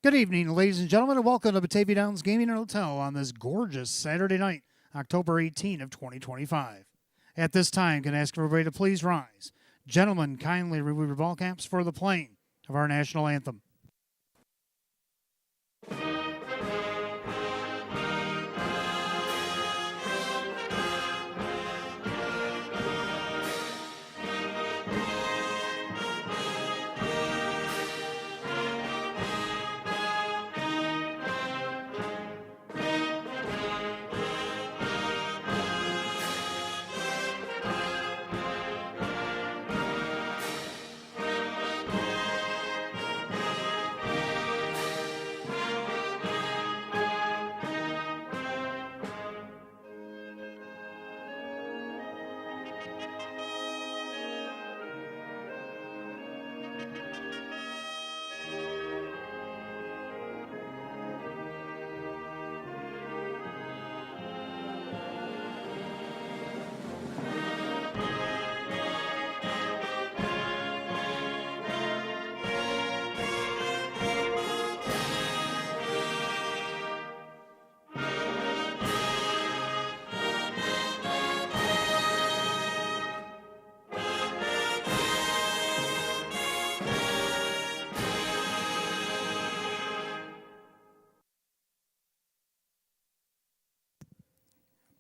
Good evening, ladies and gentlemen, and welcome to Batavia Downs Gaming and Hotel on this gorgeous Saturday night, October 18 of 2025. At this time, can I ask everybody to please rise. Gentlemen, kindly remove your ball caps for the playing of our national anthem.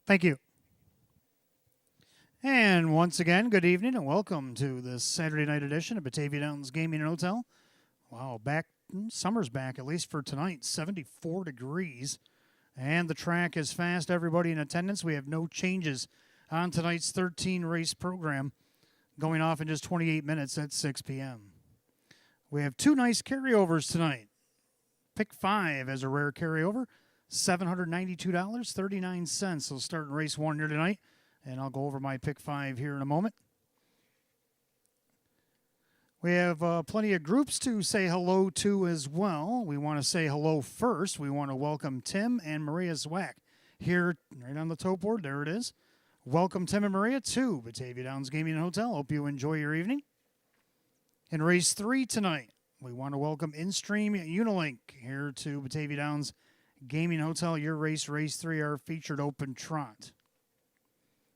Thank you. And once again, good evening and welcome to this Saturday night edition of Batavia Downs Gaming and Hotel. Wow, summer's back, at least for tonight, 74 degrees. And the track is fast. Everybody in attendance. We have no changes on tonight's 13 race program going off in just 28 minutes at 6 p.m. We have two nice carryovers tonight. Pick 5 as a rare carryover, $792.39. We'll start in race 1 here tonight, and I'll go over my pick 5 here in a moment. We have plenty of groups to say hello to as well. We want to say hello first. We want to welcome Tim and Maria Zwack here right on the tote board. There it is. Welcome, Tim and Maria, to Batavia Downs Gaming and Hotel. Hope you enjoy your evening. In race 3 tonight, we want to welcome InStream Unilink here to Batavia Downs Gaming Hotel. Your race 3, our featured open trot.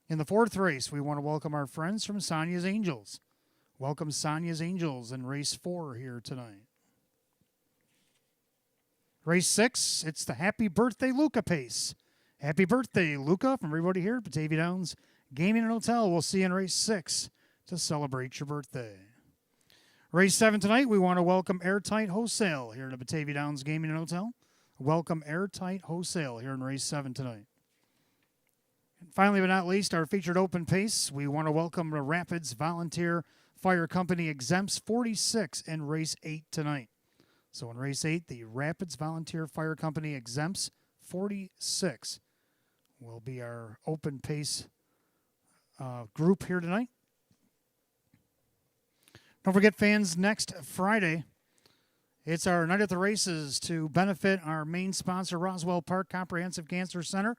In the 4th race, we want to welcome our friends from Sonia's Angels. Welcome Sonia's Angels in race 4 here tonight. Race 6, it's the Happy Birthday Luca pace. Happy birthday, Luca, from everybody here at Batavia Downs Gaming and Hotel. We'll see you in race 6 to celebrate your birthday. Race 7 tonight, we want to welcome Airtight Wholesale here at Batavia Downs Gaming and Hotel. Welcome Airtight Wholesale here in race 7 tonight. And finally, but not least, our featured open pace, we want to welcome the Rapids Volunteer Fire Company Exempts 46 in race 8 tonight. So in race 8, the Rapids Volunteer Fire Company Exempts 46 will be our open pace group here tonight. Don't forget, fans, next Friday, it's our Night at the Races to benefit our main sponsor, Roswell Park Comprehensive Cancer Center,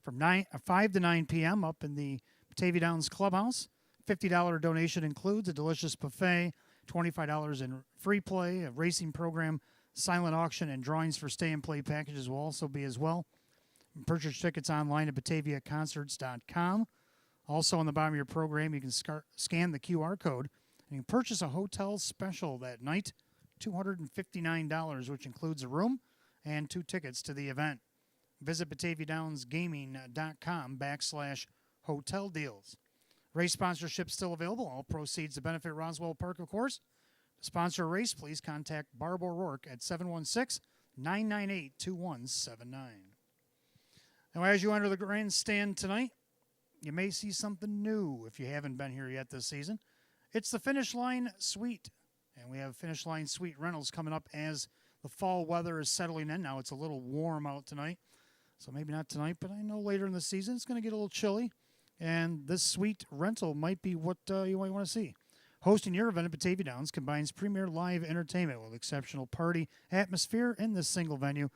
from 5 to 9 p.m. up in the Batavia Downs Clubhouse. $50 donation includes a delicious buffet, $25 in free play, a racing program, silent auction, and drawings for stay and play packages will also be as well. Purchase tickets online at bataviaconcerts.com. Also on the bottom of your program, you can scan the QR code and you can purchase a hotel special that night, $259, which includes a room and 2 tickets to the event. Visit BataviaDownsGaming.com/hotel deals. Race sponsorship still available. All proceeds to benefit Roswell Park, of course. To sponsor a race, please contact Barb O'Rourke at 716-998-2179. Now, as you enter the grandstand tonight, you may see something new if you haven't been here yet this season. It's the Finish Line Suite, and we have Finish Line Suite rentals coming up as the fall weather is settling in. Now, it's a little warm out tonight, so maybe not tonight, but I know later in the season it's going to get a little chilly. And this suite rental might be what you might want to see. Hosting your event at Batavia Downs combines premier live entertainment with exceptional party atmosphere in this single venue.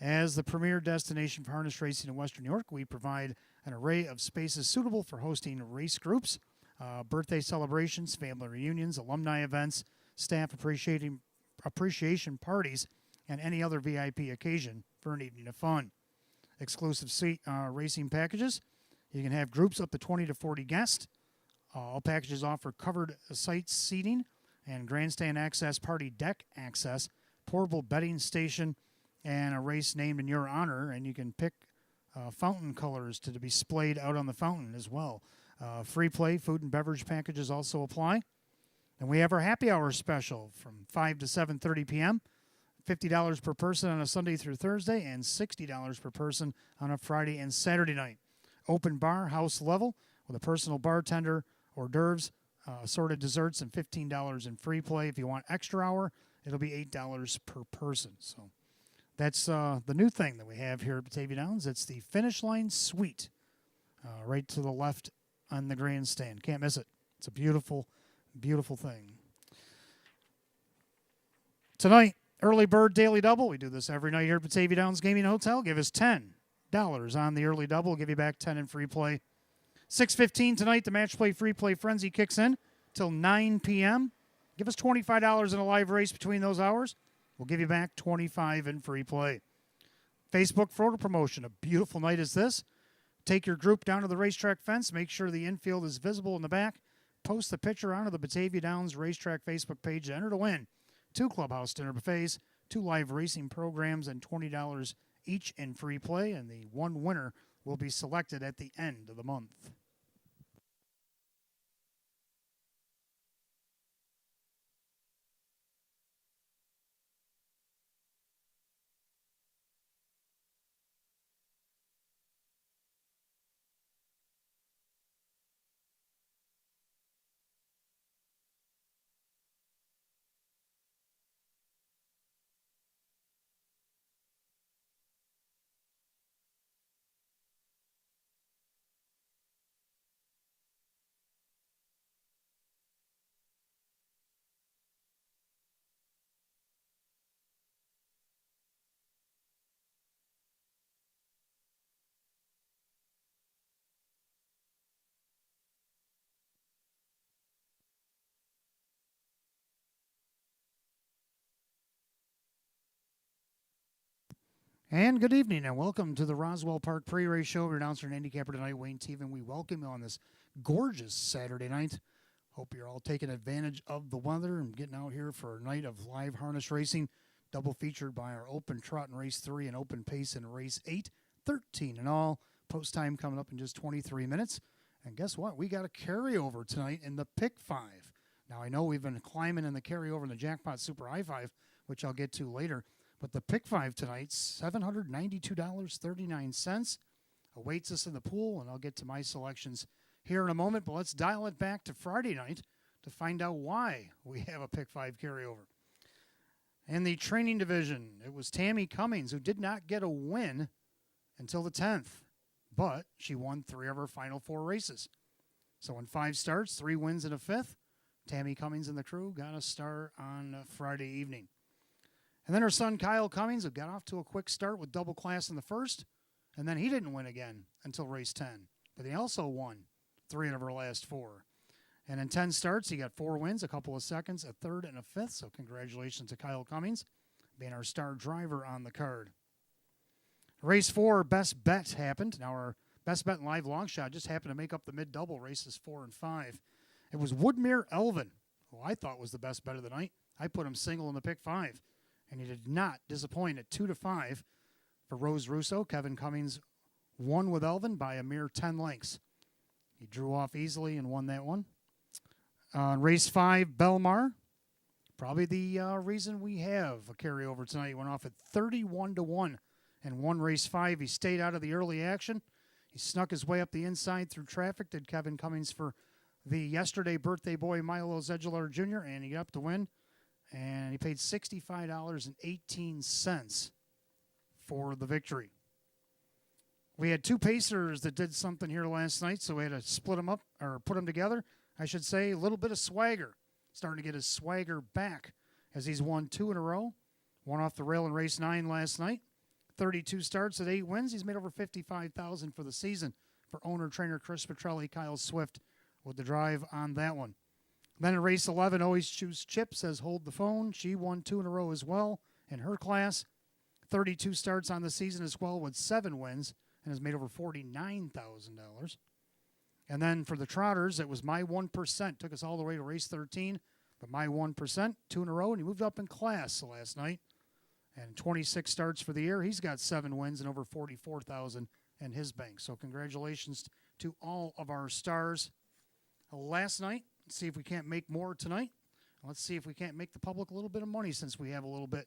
As the premier destination for harness racing in Western New York, we provide an array of spaces suitable for hosting race groups, birthday celebrations, family reunions, alumni events, staff appreciation parties, and any other VIP occasion for an evening of fun. Exclusive seat racing packages. You can have groups up to 20 to 40 guests. All packages offer covered site seating and grandstand access, party deck access, portable betting station, and a race named in your honor. And you can pick fountain colors to be displayed out on the fountain as well. Free play, food and beverage packages also apply. And we have our happy hour special from 5 to 7:30 p.m. $50 per person on a Sunday through Thursday and $60 per person on a Friday and Saturday night. Open bar, house level, with a personal bartender, hors d'oeuvres, assorted desserts, and $15 in free play. If you want extra hour, it'll be $8 per person. So that's the new thing that we have here at Batavia Downs. It's the Finish Line Suite, right to the left on the grandstand. Can't miss it. It's a beautiful, beautiful thing. Tonight, early bird daily double. We do this every night here at Batavia Downs Gaming Hotel. Give us $10 on the early double. We'll give you back 10 in free play. 6:15 tonight, the match play free play frenzy kicks in till 9 p.m. Give us $25 in a live race between those hours. We'll give you back 25 in free play. Facebook photo promotion. A beautiful night is this. Take your group down to the racetrack fence. Make sure the infield is visible in the back. Post the picture onto the Batavia Downs Racetrack Facebook page to enter to win 2 clubhouse dinner buffets, 2 live racing programs, and $20 each in free play. And the one winner will be selected at the end of the month. And good evening, and welcome to the Roswell Park Pre-Race Show. We're announcer and handicapper tonight, Wayne Teven. We welcome you on this gorgeous Saturday night. Hope you're all taking advantage of the weather and getting out here for a night of live harness racing. Double featured by our Open Trot in Race 3 and Open Pace in Race 8. 13 in all. Post time coming up in just 23 minutes. And guess what? We got a carryover tonight in the Pick 5. Now, I know we've been climbing in the carryover in the Jackpot Super I-5, which I'll get to later. But the Pick 5 tonight, $792.39, awaits us in the pool, and I'll get to my selections here in a moment. But let's dial it back to Friday night to find out why we have a Pick 5 carryover. In the training division, it was Tammy Cummings, who did not get a win until the 10th, but she won 3 of her final 4 races. So in 5 starts, 3 wins and a 5th, Tammy Cummings and the crew got a start on Friday evening. And then her son, Kyle Cummings, who got off to a quick start with double class in the first, and then he didn't win again until race 10. But he also won 3 out of her last 4. And in 10 starts, he got 4 wins, a couple of seconds, a 3rd, and a 5th. So congratulations to Kyle Cummings, being our star driver on the card. Race 4, Best Bet happened. Now our Best Bet and Live Long Shot just happened to make up the mid-double races 4 and 5. It was Woodmere Elvin, who I thought was the best bet of the night. I put him single in the Pick 5. And he did not disappoint at 2-5 for Rose Russo. Kevin Cummings won with Elvin by a mere 10 lengths. He drew off easily and won that one. Race 5, Belmar. Probably the reason we have a carryover tonight. He went off at 31-1 and won race 5. He stayed out of the early action. He snuck his way up the inside through traffic, did Kevin Cummings for the yesterday birthday boy Milo Zedular Jr., and he got up to win. And he paid $65.18 for the victory. We had 2 pacers that did something here last night, so we had to split them up, or put them together. I should say a little bit of swagger. Starting to get his swagger back as he's won 2 in a row. One off the rail in race 9 last night. 32 starts at 8 wins. He's made over $55,000 for the season for owner-trainer Chris Petrelli, Kyle Swift with the drive on that one. Then in race 11, Always Choose Chip says hold the phone. She won 2 in a row as well in her class. 32 starts on the season as well with 7 wins and has made over $49,000. And then for the Trotters, it was My 1%. Took us all the way to race 13. But My 1%, 2 in a row, and he moved up in class last night. And 26 starts for the year. He's got 7 wins and over $44,000 in his bank. So congratulations to all of our stars last night. Let's see if we can't make more tonight. Let's see if we can't make the public a little bit of money since we have a little bit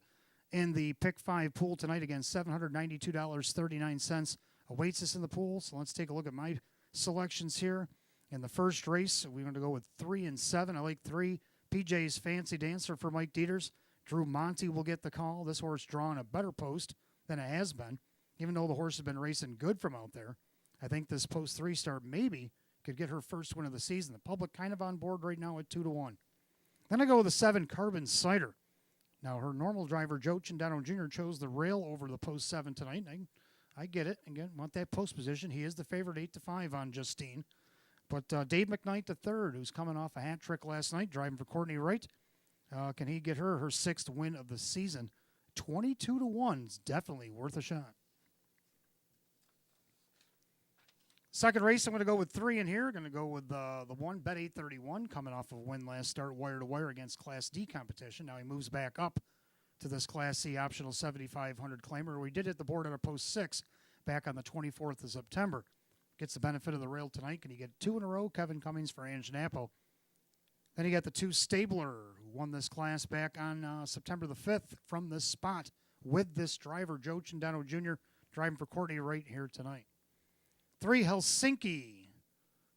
in the Pick 5 pool tonight. Again, $792.39 awaits us in the pool. So let's take a look at my selections here. In the first race, we're going to go with 3 and 7. I like 3. PJ's Fancy Dancer for Mike Dieters. Drew Monty will get the call. This horse drawing a better post than it has been. Even though the horse has been racing good from out there, I think this post 3 start maybe could get her first win of the season. The public kind of on board right now at 2-1. Then I go with the 7 Carbon Cider. Now, her normal driver, Joe Cindano Jr., chose the rail over the post 7 tonight. I get it. Again, want that post position. He is the favorite 8-5 on Justine. But Dave McKnight III, who's coming off a hat trick last night, driving for Courtney Wright, can he get her 6th win of the season? 22-1 is definitely worth a shot. Second race, I'm going to go with 3 in here. Going to go with the 1, Bet 831, coming off of a win last start, wire to wire against Class D competition. Now he moves back up to this Class C optional 7,500 claimer. We did hit the board at a post 6 back on the 24th of September. Gets the benefit of the rail tonight. Can he get 2 in a row? Kevin Cummings for Ange Napo. Then you got the 2 Stabler, who won this class back on September the 5th from this spot with this driver, Joe Cindano Jr., driving for Courtney Wright here tonight. 3 Helsinki.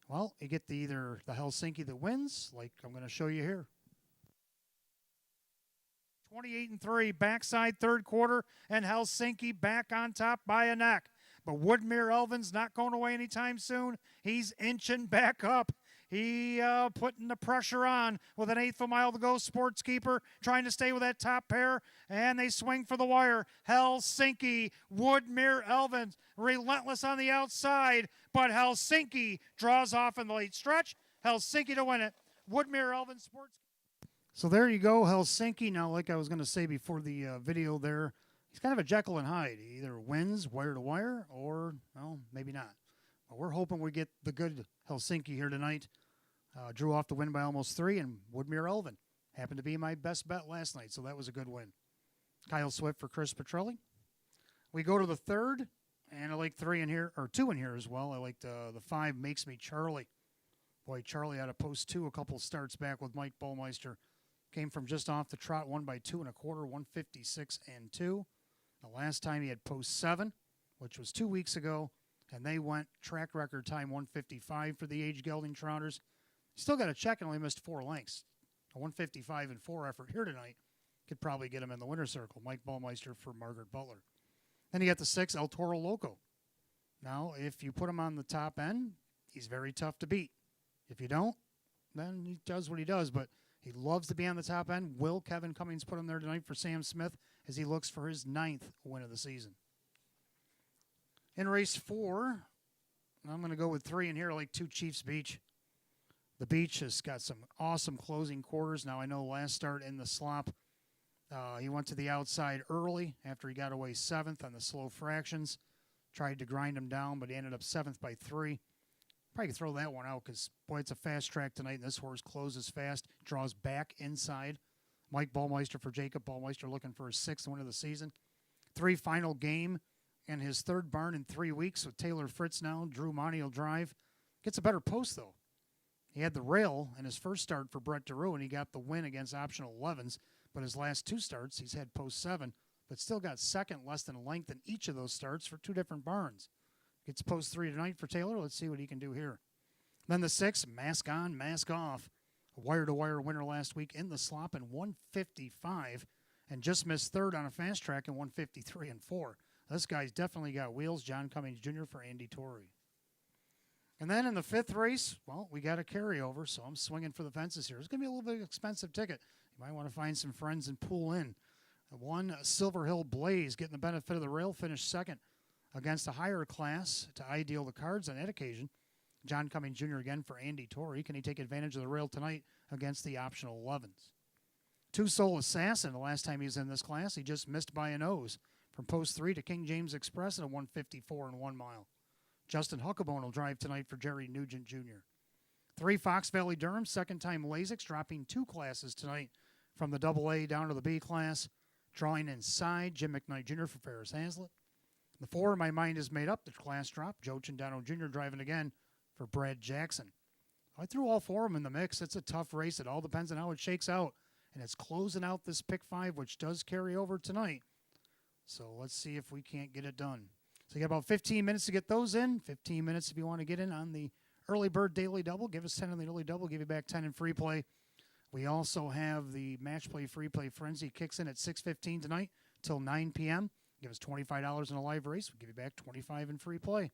Well, you get either the Helsinki that wins, like I'm going to show you here. 28-3, backside third quarter, and Helsinki back on top by a neck. But Woodmere Elvin's not going away anytime soon. He's inching back up. He putting the pressure on with an 1/8 of a mile to go. Sportskeeper trying to stay with that top pair, and they swing for the wire. Helsinki, Woodmere Elvins, relentless on the outside, but Helsinki draws off in the late stretch. Helsinki to win it. Woodmere Elvins Sports. So there you go, Helsinki. Now, like I was going to say before the video there, he's kind of a Jekyll and Hyde. He either wins wire to wire or, well, maybe not. But we're hoping we get the good Helsinki here tonight. Drew off to win by almost 3, and Woodmere Elvin happened to be my best bet last night, so that was a good win. Kyle Swift for Chris Petrelli. We go to the third, and I like 3 in here, or 2 in here as well. I like the 5 Makes Me Charlie. Boy, Charlie had a post 2 a couple starts back with Mike Ballmeister. Came from just off the trot, won by 2 1/4, 156-2. The last time he had post 7, which was 2 weeks ago, and they went track record time 155 for the age gelding trotters. Still got a check and only missed 4 lengths. A 155-4 effort here tonight could probably get him in the winner's circle. Mike Ballmeister for Margaret Butler. Then you got the 6 El Toro Loco. Now, if you put him on the top end, he's very tough to beat. If you don't, then he does what he does, but he loves to be on the top end. Will Kevin Cummings put him there tonight for Sam Smith as he looks for his 9th win of the season? In race 4, I'm going to go with 3 in here. I like 2 Chiefs Beach. The Beach has got some awesome closing quarters. Now, I know last start in the slop, he went to the outside early after he got away 7th on the slow fractions. Tried to grind him down, but he ended up 7th by 3. Probably could throw that one out because, boy, it's a fast track tonight, and this horse closes fast, draws back inside. Mike Ballmeister for Jacob Ballmeister looking for his 6th win of the season. 3 Final Game and his 3rd barn in 3 weeks with Taylor Fritz now. Drew Monty will drive. Gets a better post, though. He had the rail in his first start for Brett DeRue, and he got the win against optional 11s. But his last 2 starts, he's had post 7, but still got 2nd, less than a length in each of those starts for 2 different barns. Gets post 3 tonight for Taylor. Let's see what he can do here. Then the 6, Mask On, Mask Off. A wire-to-wire winner last week in the slop in 155, and just missed 3rd on a fast track in 153-4. This guy's definitely got wheels. John Cummings Jr. for Andy Torrey. And then in the 5th race, well, we got a carryover, so I'm swinging for the fences here. It's going to be a little bit expensive ticket. You might want to find some friends and pull in. 1 Silver Hill Blaze getting the benefit of the rail, finished 2nd against a higher class to Ideal the Cards on that occasion. John Cummings Jr. again for Andy Torrey. Can he take advantage of the rail tonight against the optional 11s? Two Soul Assassin, the last time he was in this class, he just missed by a nose. From post 3 to King James Express at a 154 and 1 mile. Justin Huckabone will drive tonight for Jerry Nugent Jr. 3 Fox Valley Durham, second time Lasix, dropping 2 classes tonight from the AA down to the B class. Drawing inside, Jim McKnight Jr. for Ferris Hazlitt. The 4, My Mind Is Made Up, the class drop. Joe Chandano Jr. driving again for Brad Jackson. I threw all 4 of them in the mix. It's a tough race. It all depends on how it shakes out. And it's closing out this pick 5, which does carry over tonight. So let's see if we can't get it done. So you got about 15 minutes to get those in. 15 minutes if you want to get in on the early bird daily double. Give us 10 on the early double. Give you back 10 in free play. We also have the match play free play frenzy kicks in at 6:15 tonight till 9 p.m. Give us $25 in a live race. We'll give you back 25 in free play.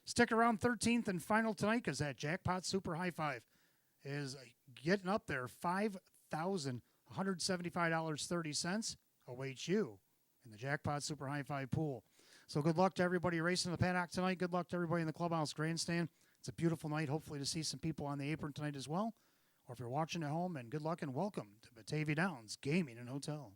Stick around 13th and final tonight because that jackpot super high five is getting up there. $5,175.30 awaits you in the jackpot super high five pool. So good luck to everybody racing the paddock tonight. Good luck to everybody in the clubhouse grandstand. It's a beautiful night. Hopefully to see some people on the apron tonight as well. Or if you're watching at home, and good luck and welcome to Batavia Downs Gaming and Hotel.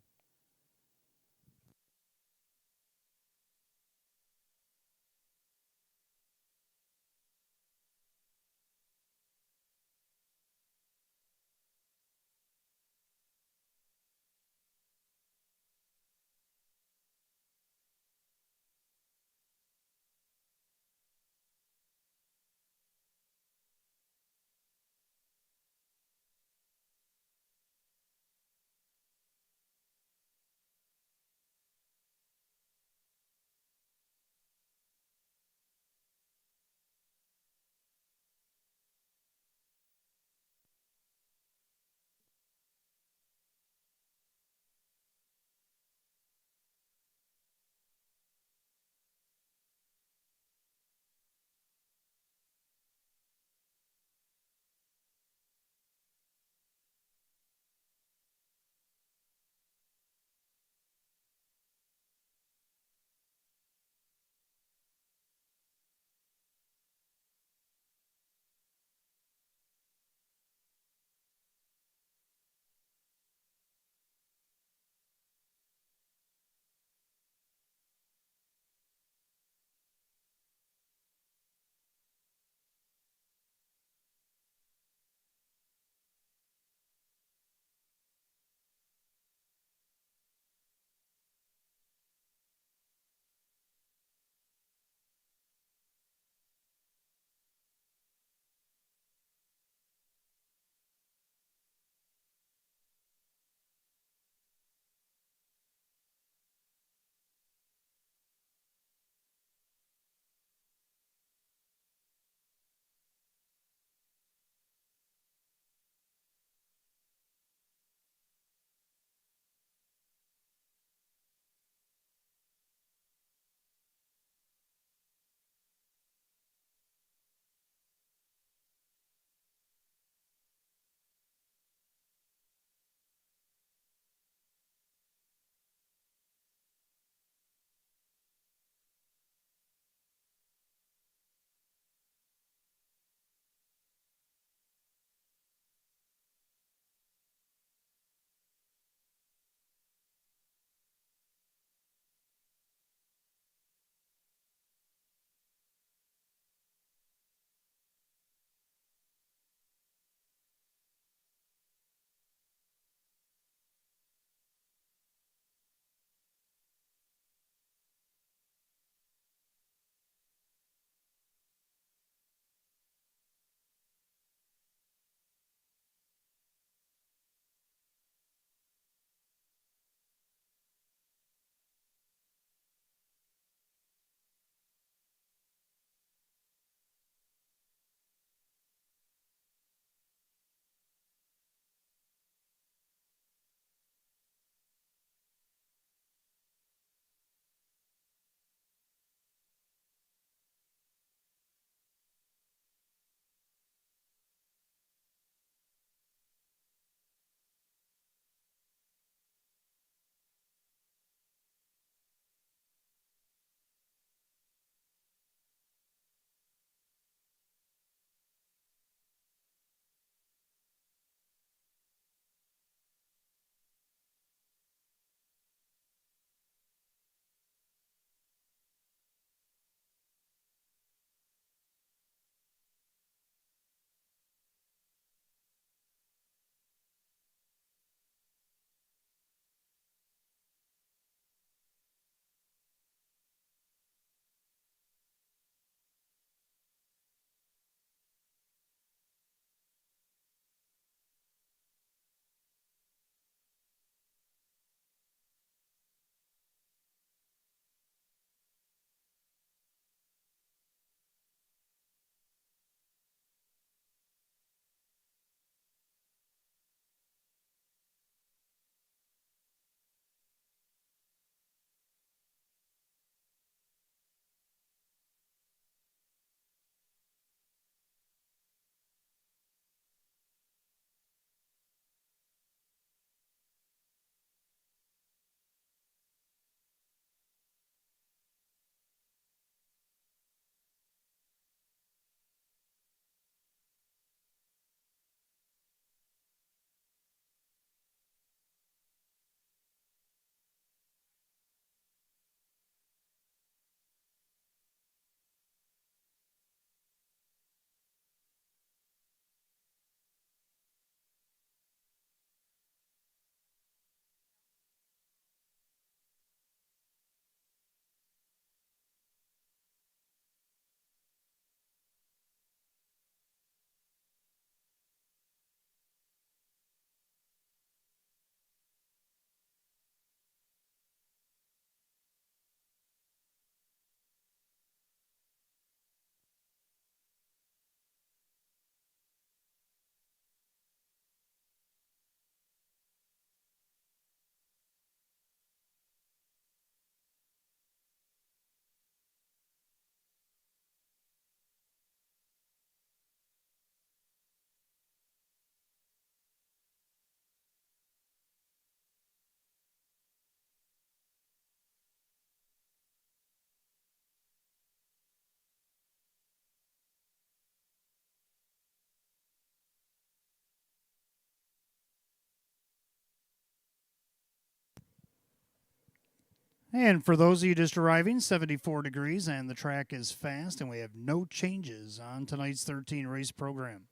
And for those of you just arriving, 74 degrees and the track is fast, and we have no changes on tonight's 13 race program.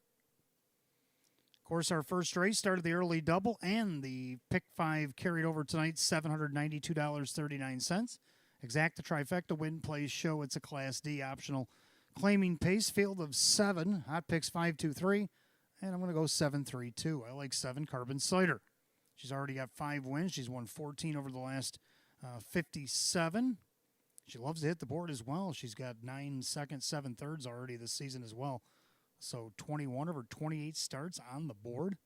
Of course, our first race started the early double, and the pick 5 carried over tonight, $792.39. Exacta trifecta win, place, show. It's a Class D optional claiming pace field of 7. Hot picks 5-2-3, and I'm going to go 7-3-2. I like 7 Carbon Cider. She's already got 5 wins. She's won 14 over the last 57. She loves to hit the board as well. She's got 9 seconds, 7 thirds already this season as well. So 21 of her 28 starts on the board.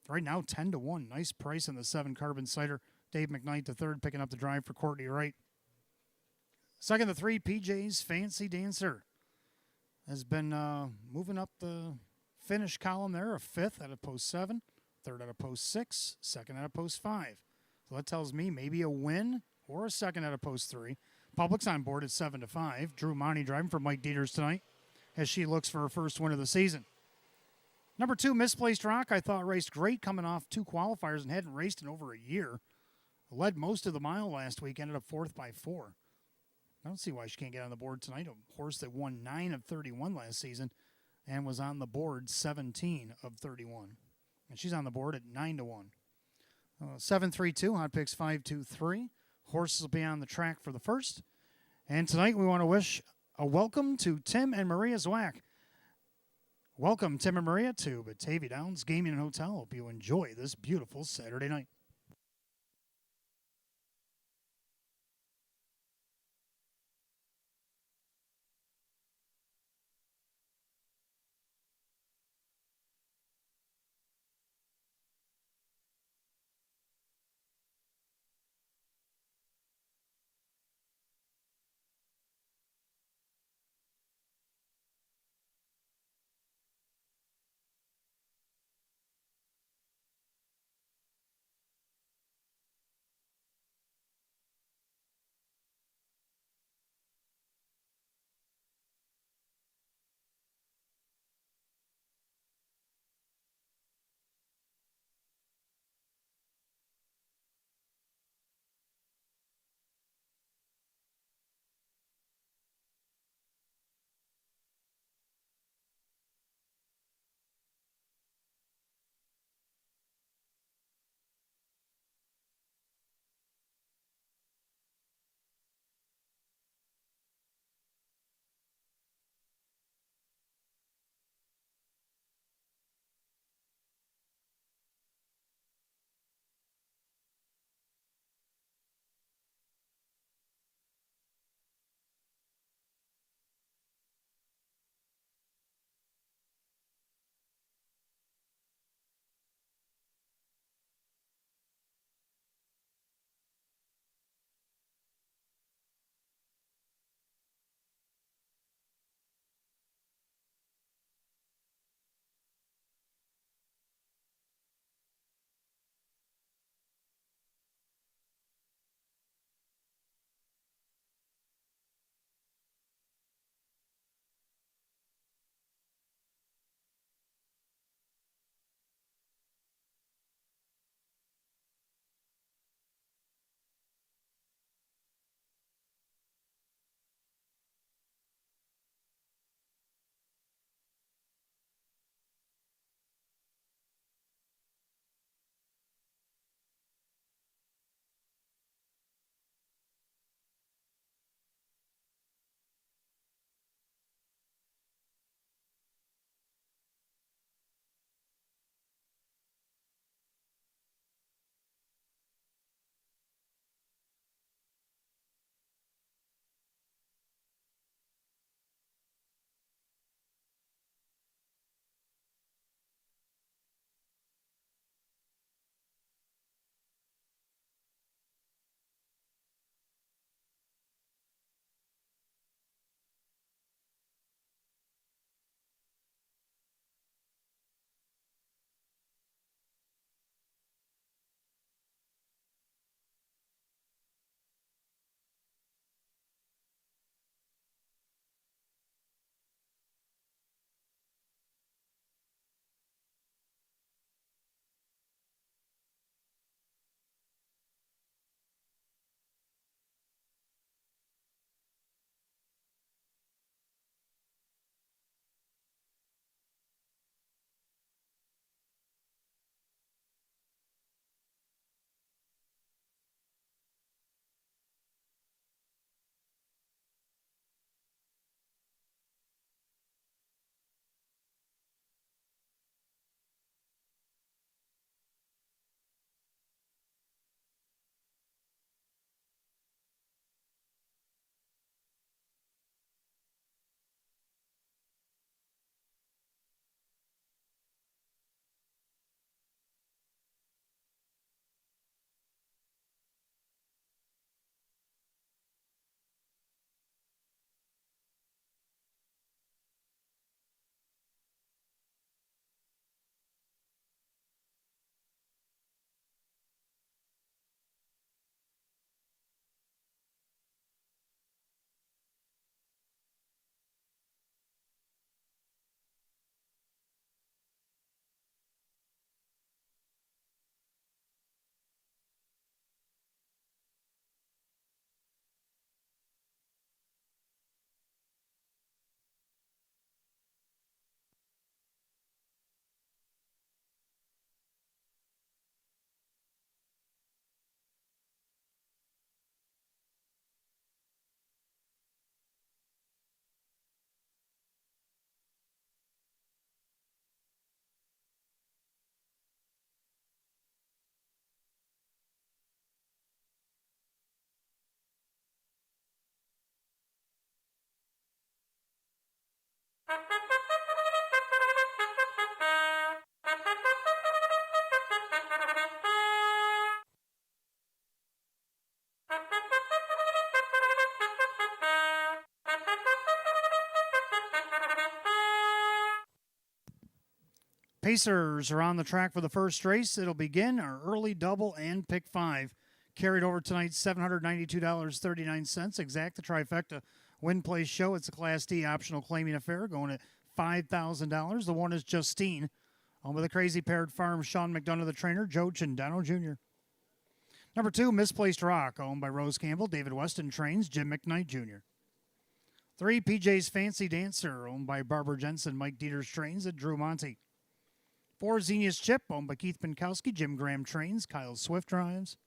Right now, 10-1. Nice price on the 7 Carbon Cider. Dave McKnight, the third, picking up the drive for Courtney Wright. Second, the 3, PJ's Fancy Dancer has been moving up the finish column there. A 5th out of post 7, 3rd out of post 6, 2nd out of post 5. So that tells me maybe a win or a 2nd out of post 3. Public's on board at 7-5. Drew Monty driving for Mike Dieters tonight as she looks for her first win of the season. Number 2, Misplaced Rock, I thought raced great coming off 2 qualifiers and hadn't raced in over a year. Led most of the mile last week, ended up 4th by 4. I don't see why she can't get on the board tonight. A horse that won 9 of 31 last season and was on the board 17 of 31. And she's on the board at 9-1. 7-3-2, hot picks 5-2-3. Horses will be on the track for the first. And tonight we want to wish a welcome to Tim and Maria Zwack. Welcome, Tim and Maria, to Batavia Downs Gaming and Hotel. Hope you enjoy this beautiful Saturday night. Pacers are on the track for the first race. It'll begin our early double and pick five. Carried over tonight, $792.39. Exact the trifecta win place show. It's a Class D optional claiming affair going at $5,000. The one is Justine. Home with a crazy paired farm, Sean McDonough, the trainer, Joe Chindano Jr. Number 2, Misplaced Rock, owned by Rose Campbell. David Weston trains, Jim McKnight Jr. 3, PJ's Fancy Dancer, owned by Barbara Jensen. Mike Dieters trains at Drew Monty. 4, Xenia's Chip, owned by Keith Pinkowski. Jim Graham trains, Kyle Swift drives.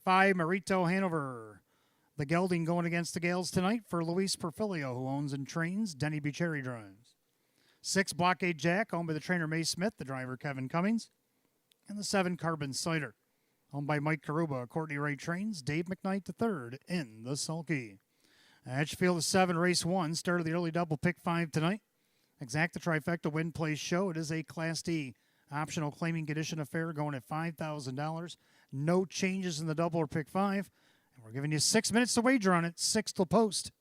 5, Marito Hanover. The gelding going against the Gales tonight for Luis Perfilio, who owns and trains. Denny Bucherri drives. 6, Blockade Jack, owned by the trainer May Smith, the driver Kevin Cummings. And the 7, Carbon Cider, owned by Mike Karuba. Courtney Ray trains, Dave McKnight III in the sulky. Edgefield 7, race 1, start of the early double pick 5 tonight. Exact the trifecta win place show. It is a Class D optional claiming condition affair going at $5,000. No changes in the double or pick 5. And we're giving you 6 minutes to wager on it. 6 till post.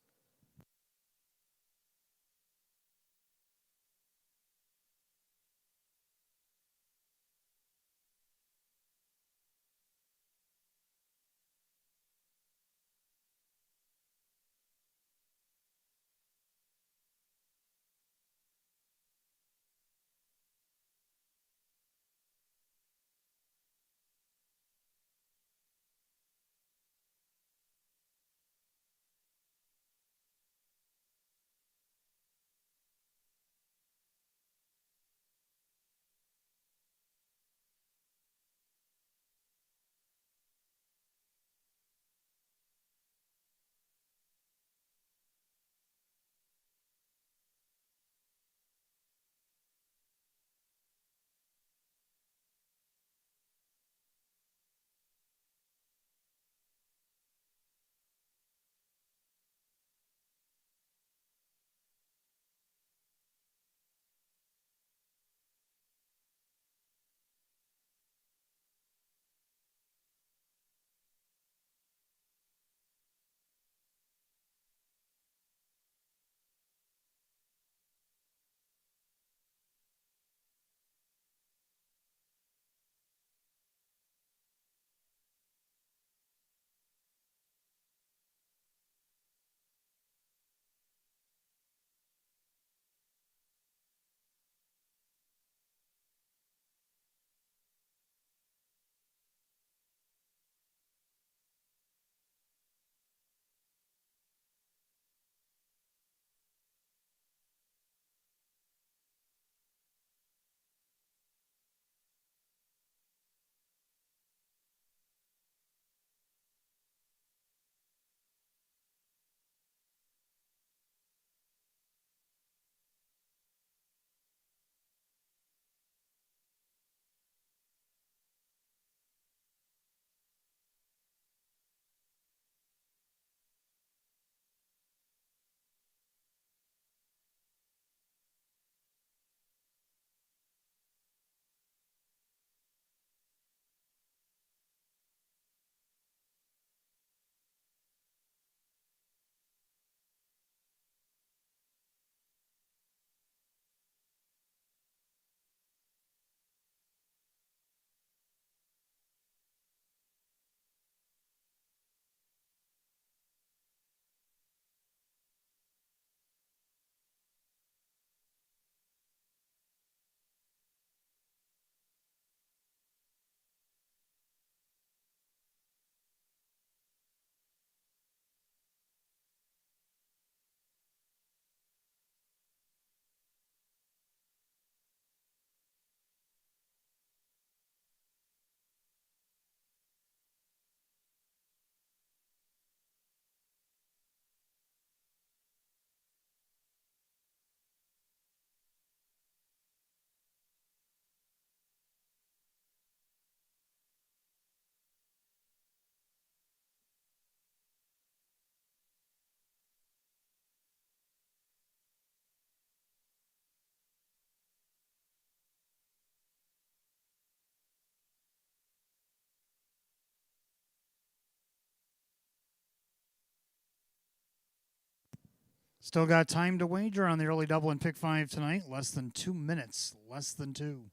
Still got time to wager on the early double and pick 5 tonight. Less than 2 minutes. Less than 2.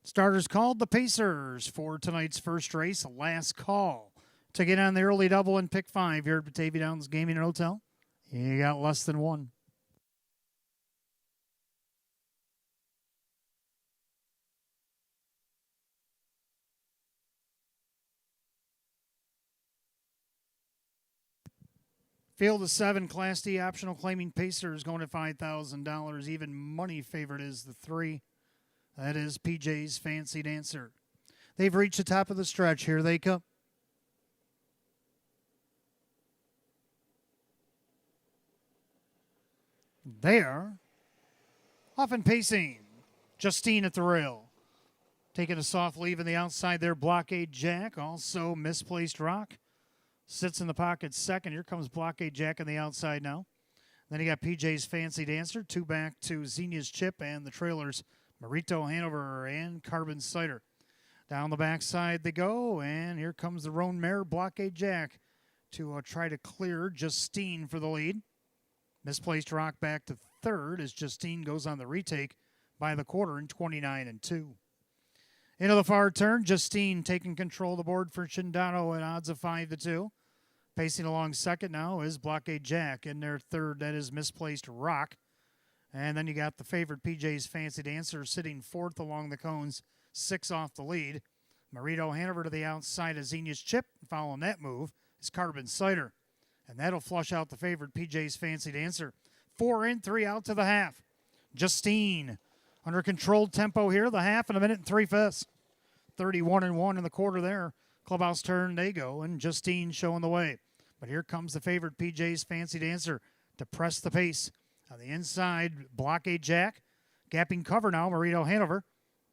Starters called, the Pacers for tonight's first race. Last call to get on the early double and pick 5 here at Batavia Downs Gaming and Hotel. You got less than 1. Field of 7, Class D optional claiming Pacers going at $5,000. Even money favorite is the 3. That is PJ's Fancy Dancer. They've reached the top of the stretch. Here they come. There, off and pacing. Justine at the rail. Taking a soft leave in the outside there, Blockade Jack. Also Misplaced Rock. Sits in the pocket second. Here comes Blockade Jack on the outside now. Then you got PJ's Fancy Dancer. 2 back to Xenia's Chip and the trailers, Marito Hanover and Carbon Cider. Down the backside they go, and here comes the roan mare, Blockade Jack, to try to clear Justine for the lead. Misplaced Rock back to third as Justine goes on the retake by the quarter in 29-2. Into the far turn, Justine taking control of the board for Chindano at odds of 5-2. Pacing along second now is Blockade Jack. In their third, that is Misplaced Rock. And then you got the favorite PJ's Fancy Dancer sitting fourth along the cones, 6 off the lead. Marito Hanover to the outside of Xenia's Chip. Following that move is Carbon Cider. And that'll flush out the favorite PJ's Fancy Dancer. 4 in, 3 out to the half. Justine under controlled tempo here, the half in 1 minute and 3/5. 31-1 in the quarter there. Clubhouse turn, they go, and Justine showing the way. But here comes the favorite PJ's Fancy Dancer to press the pace. On the inside, Blockade Jack. Gapping cover now, Marito Hanover.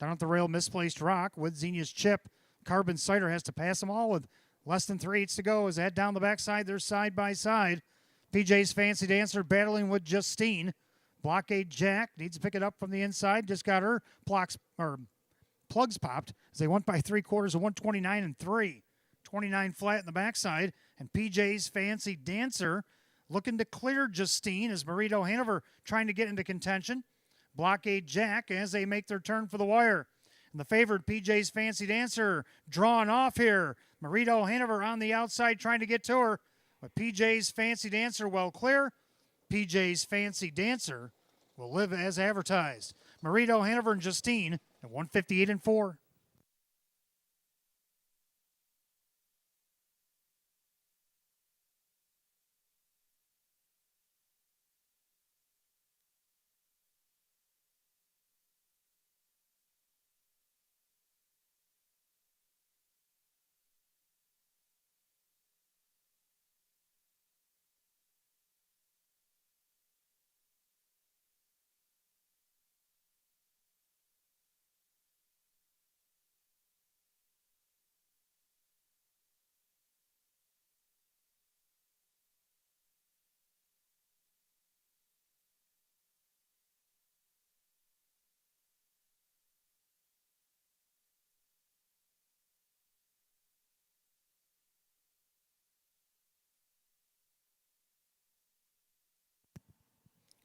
Down at the rail, Misplaced Rock with Xenia's Chip. Carbon Cider has to pass them all with less than 3/8 to go as they head down the backside. They're side by side. PJ's Fancy Dancer battling with Justine. Blockade Jack needs to pick it up from the inside. Just got her plugs popped as they went by 3/4 of 129-3. 29 flat in the backside. And PJ's Fancy Dancer looking to clear Justine as Marito Hanover trying to get into contention. Blockade Jack as they make their turn for the wire. And the favorite PJ's Fancy Dancer drawn off here. Marito Hanover on the outside trying to get to her. But PJ's Fancy Dancer well clear. PJ's Fancy Dancer will live as advertised. Marito Hanover and Justine at 158-4.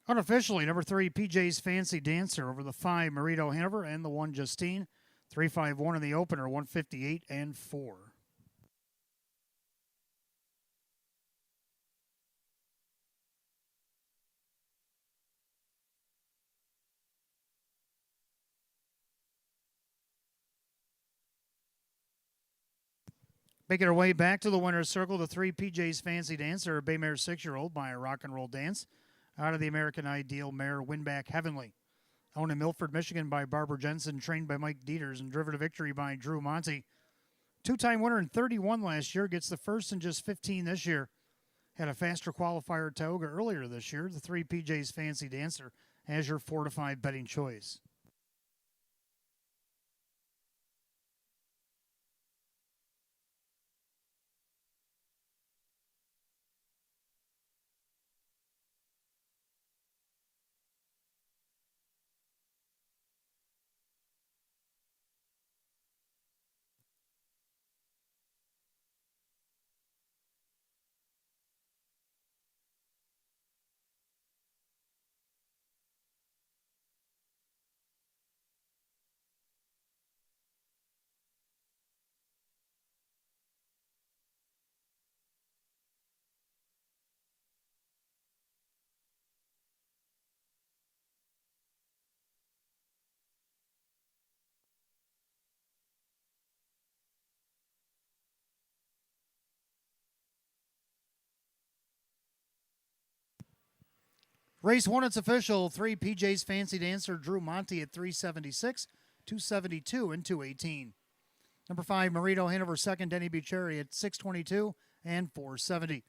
Unofficially, number 3, PJ's Fancy Dancer over the 5, Marito Hanover, and the 1, Justine. 3-5-1 in the opener, 158-4. Making her way back to the winner's circle, the 3, PJ's Fancy Dancer, a Baymare 6-year-old by a rock and roll dance. Out of the American Ideal mare, Winback Heavenly. Owned in Milford, Michigan by Barbara Jensen, trained by Mike Dieters, and driven to victory by Drew Monty. Two-time winner in 31 last year, gets the first in just 15 this year. Had a faster qualifier at Tioga earlier this year. The 3 PJ's Fancy Dancer as your 4 to 5 betting choice. Race 1, it's official. 3 PJ's Fancy Dancer, Drew Monty at 376, 272, and 218. Number 5, Marito Hanover second, Denny Bucherri at 622 and 470.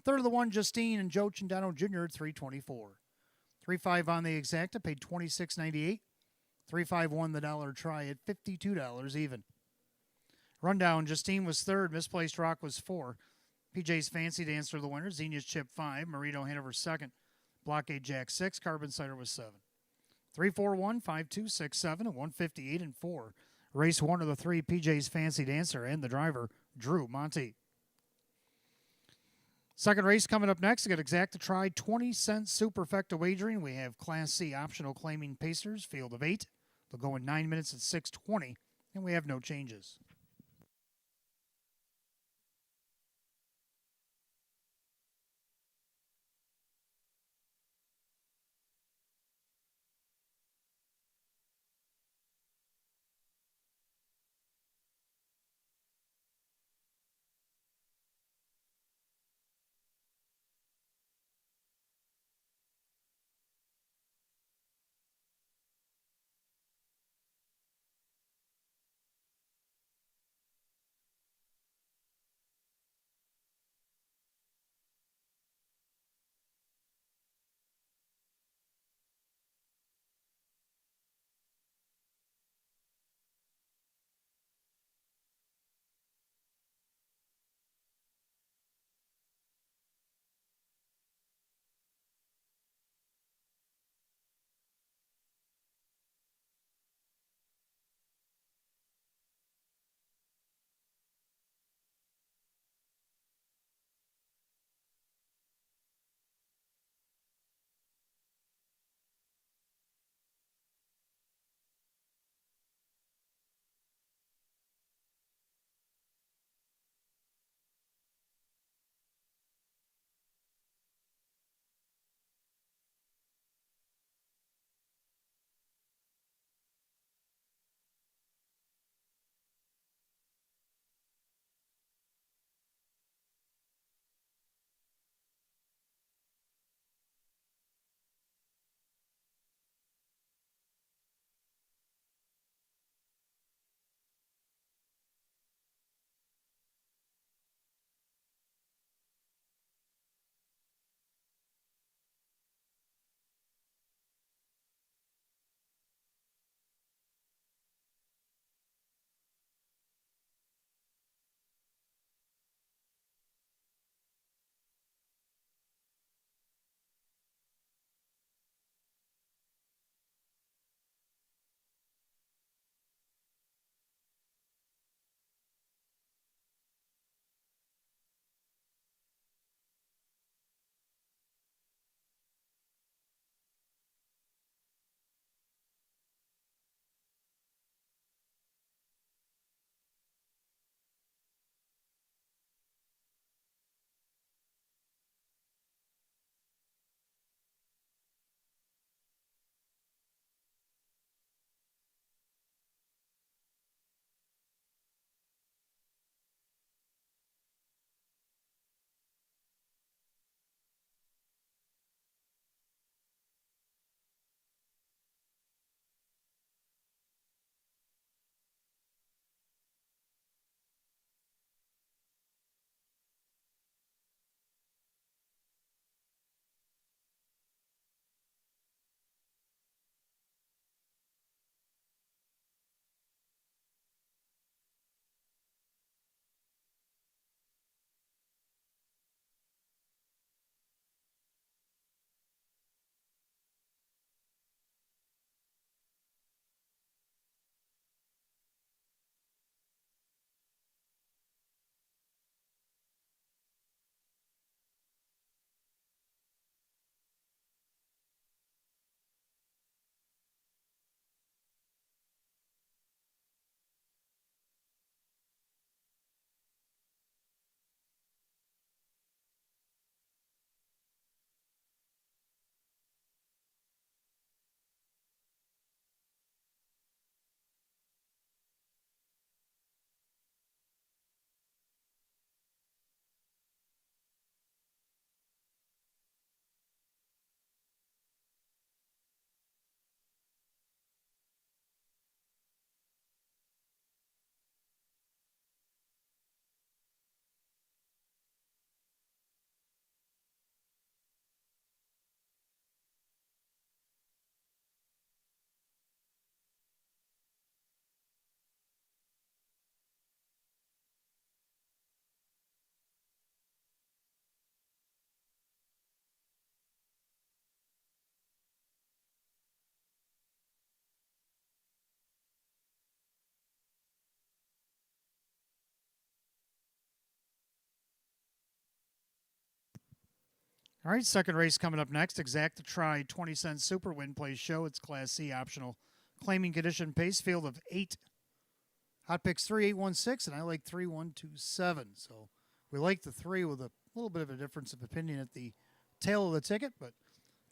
Third of the 1, Justine and Joe Chandano Jr. at 324. 3-5 on the exacta, paid $26.98. 3-5 won the dollar try at $52 even. Rundown, Justine was third, Misplaced Rock was 4. PJ's Fancy Dancer the winner, Xenia's Chip 5, Marito Hanover second, Blockade Jack 6, Carbon Cider was 7. 3-4-1, 5-2, 6-7, and 158 and 4. Race 1 of the 3, PJ's Fancy Dancer and the driver, Drew Monty. Second race coming up next. We got exacta try 20-cent superfecta wagering. We have Class C optional claiming pacers, field of 8. They'll go in 9 minutes at 6:20, and we have no changes. All right, second race coming up next. Exact the Try 20-cent Super Win Play Show. It's Class C optional. Claiming condition pace field of 8. Hot picks 3816, and I like 3127. So we like the 3 with a little bit of a difference of opinion at the tail of the ticket. But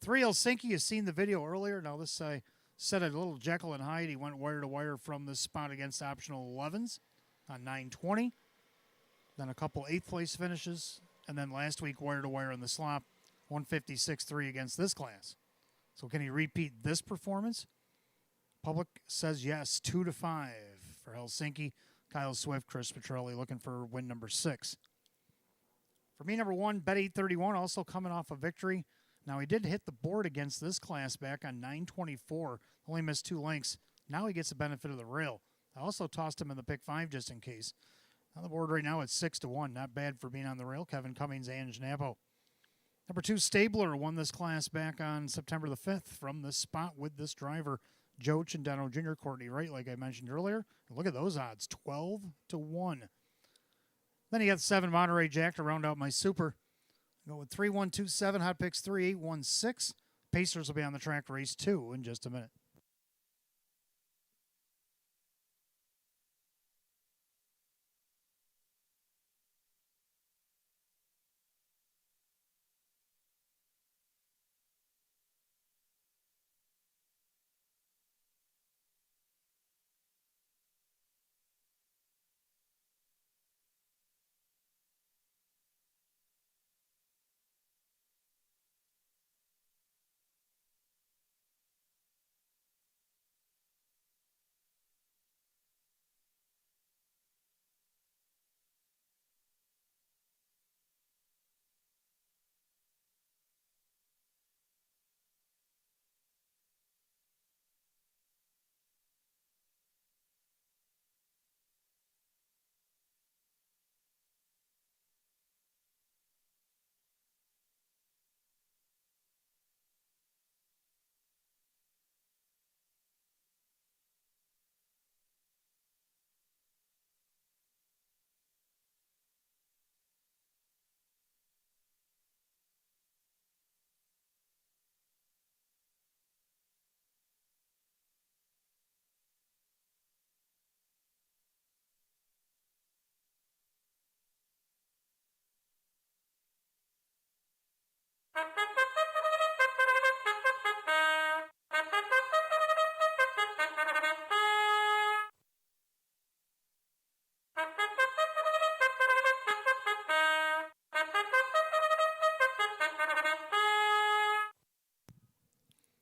3 Helsinki, you've seen the video earlier. Now this I set a little Jekyll and Hyde. He went wire to wire from this spot against optional 11s on 920. Then a couple 8th place finishes. And then last week wire to wire in the slop. 156.3 against this class. So can he repeat this performance? Public says yes, 2-5 for Helsinki. Kyle Swift, Chris Petrelli looking for win number 6. For me, number 1, Bet 831, also coming off a victory. Now he did hit the board against this class back on 924. Only missed 2 lengths. Now he gets the benefit of the rail. I also tossed him in the pick 5 just in case. On the board right now it's 6-1. Not bad for being on the rail. Kevin Cummings and Napo. Number 2, Stabler won this class back on September the 5th from this spot with this driver, Joe Cindano Jr., Courtney Wright, like I mentioned earlier. Look at those odds, 12-1. Then you got 7 Monterey Jack to round out my super. Go with 3127, hot picks 3816. Pacers will be on the track race 2 in just a minute.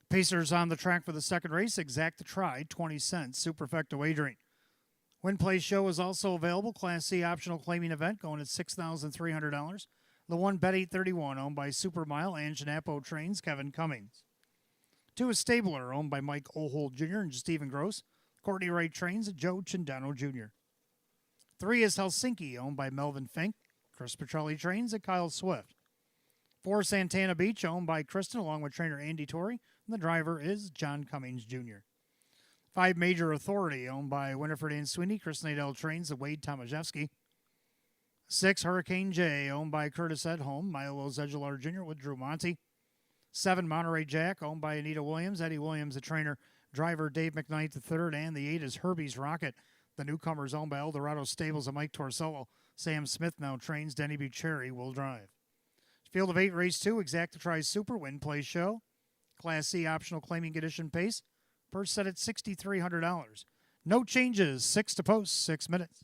Pacers on the track for the second race. Exact the Try, 20 cents. Superfecta wagering. Win Play Show is also available. Class C optional claiming event going at $6,300. The 1 Bet 831 owned by Supermile and Janapo Trains, Kevin Cummings. 2 is Stabler owned by Mike Ohold Jr. and Stephen Gross. Courtney Wright Trains, Joe Cindano Jr. 3 is Helsinki owned by Melvin Fink, Chris Petrelli Trains, and Kyle Swift. 4 Santana Beach owned by Kristen along with trainer Andy Torrey. And the driver is John Cummings Jr. 5 Major Authority owned by Winifred Ann Sweeney, Chris Nadell Trains, and Wade Tomaszewski. 6 Hurricane J owned by Curtis Edholm, Milo Zedular Jr. with Drew Monty. 7 Monterey Jack owned by Anita Williams, Eddie Williams, the trainer, driver Dave McKnight III, and the 8 is Herbie's Rocket. The newcomers owned by Eldorado Stables and Mike Torsello. Sam Smith now trains, Denny Bucherri will drive. Field of 8, race 2, Exact to Try Super Win Play Show. Class C optional claiming condition pace. Purse set at $6,300. No changes, 6 to post, 6 minutes.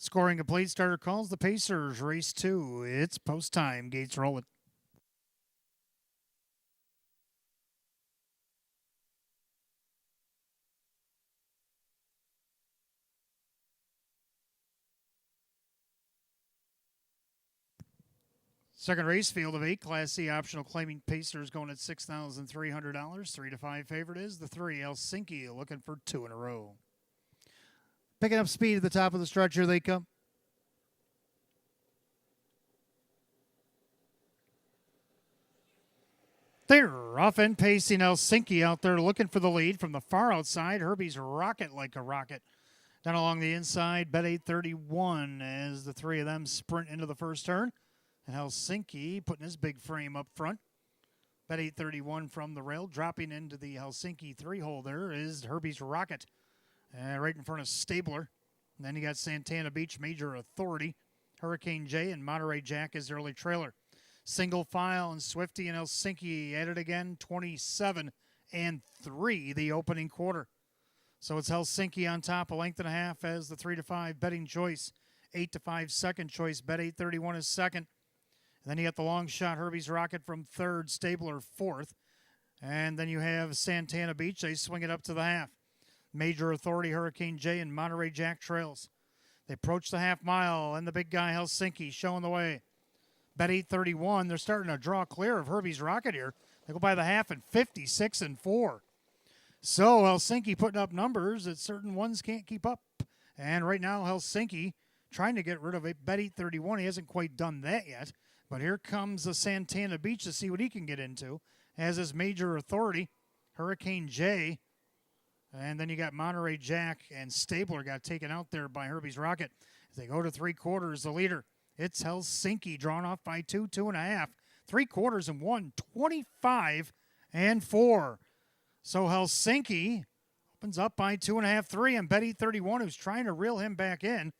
Scoring complete. Starter calls the Pacers. Race 2. It's post time. Gates roll it. Second race, field of 8, Class C optional claiming Pacers going at $6,300. 3 to 5 favorite is the 3, Helsinki, looking for 2 in a row. Picking up speed at the top of the stretch, here they come. They're off and pacing. Helsinki out there looking for the lead from the far outside. Herbie's rocket like a rocket. Down along the inside, bet 831 as the three of them sprint into the first turn. And Helsinki putting his big frame up front. Bet 831 from the rail. Dropping into the Helsinki 3-hole there is Herbie's rocket. Right in front of Stabler. And then you got Santana Beach, Major Authority. Hurricane J and Monterey Jack is the early trailer. Single file and Swifty and Helsinki at it again, 27 and 3 the opening quarter. So it's Helsinki on top, a length and a half as the 3 to 5 betting choice. 8 to 5 second choice, bet 831 is second. And then you got the long shot, Herbie's Rocket from third, Stabler fourth. And then you have Santana Beach, they swing it up to the half. Major Authority, Hurricane J and Monterey Jack trails. They approach the half mile and the big guy Helsinki showing the way. Bet 831. They're starting to draw clear of Herbie's Rocket here. They go by the half at 56 and 4. So Helsinki putting up numbers that certain ones can't keep up. And right now Helsinki trying to get rid of it. Bet 831. He hasn't quite done that yet. But here comes the Santana Beach to see what he can get into. As his Major Authority, Hurricane J. And then you got Monterey Jack and Stabler got taken out there by Herbie's Rocket. As they go to 3/4, the leader. It's Helsinki, drawn off by 2, 2.5. 3/4 and 1, 25 and 4. So Helsinki opens up by 2.5, 3, and bet 831, who's trying to reel him back in.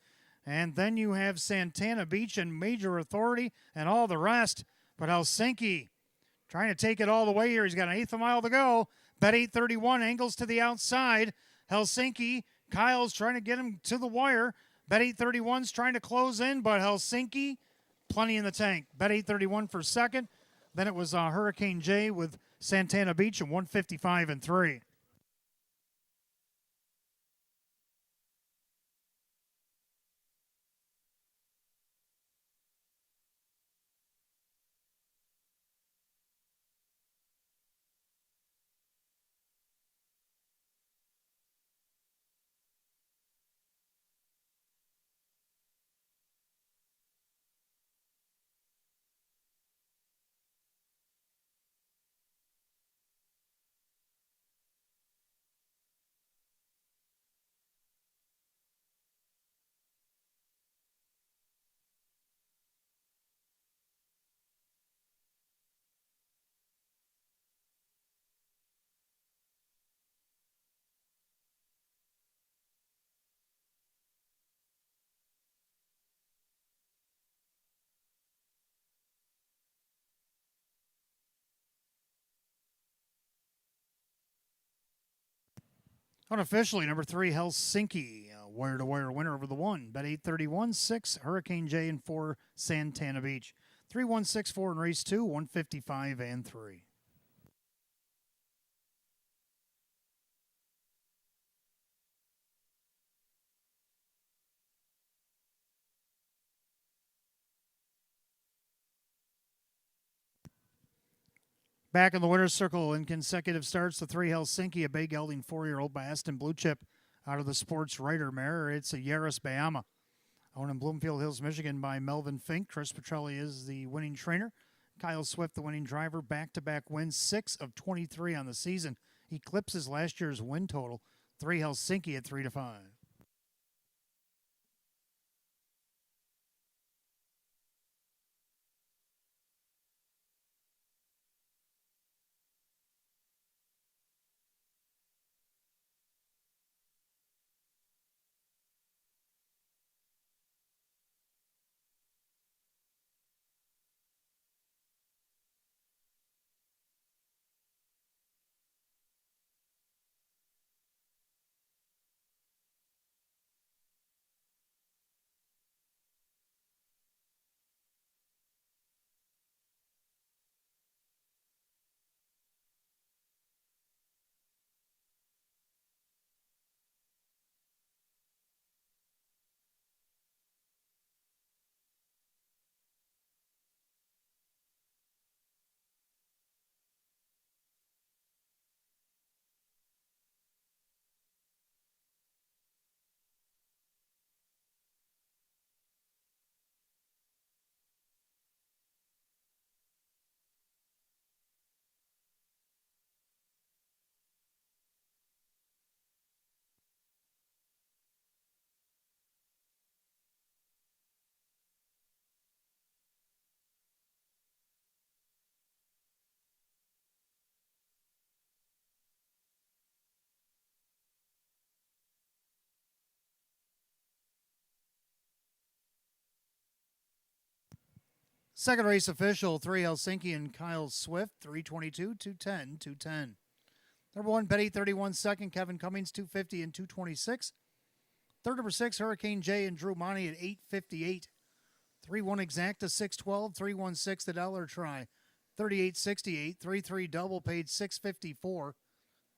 And then you have Santana Beach and Major Authority and all the rest. But Helsinki trying to take it all the way here. He's got an eighth of a mile to go. Bet 831, angles to the outside. Helsinki, Kyle's trying to get him to the wire. Bet 831's trying to close in, but Helsinki, plenty in the tank. Bet 831 for second. Then it was Hurricane J with Santana Beach at 155 and 3. Unofficially, number 3, Helsinki, wire-to-wire winner over the 1. Bet 831, 6, Hurricane J, and 4, Santana Beach. 3-1-6-4 in race 2, 155 and 3. Back in the winner's circle in consecutive starts, the 3 Helsinki, a bay gelding 4-year-old by Aston Blue Chip out of the Sports Writer mare. It's a Yaris Bayama. Owned in Bloomfield Hills, Michigan by Melvin Fink. Chris Petrelli is the winning trainer. Kyle Swift, the winning driver. Back-to-back wins, 6 of 23 on the season. Eclipses last year's win total. 3 Helsinki at 3 to 5. Second race official, 3 Helsinki and Kyle Swift, 322, 210, 210. Number 1, Betty, 31 second, Kevin Cummings, 250 and 226. Third, number 6, Hurricane J and Drew Monty at 858. 3-1 Exacta, 612, 316 the dollar try, 38.68. 3-3 double paid 654.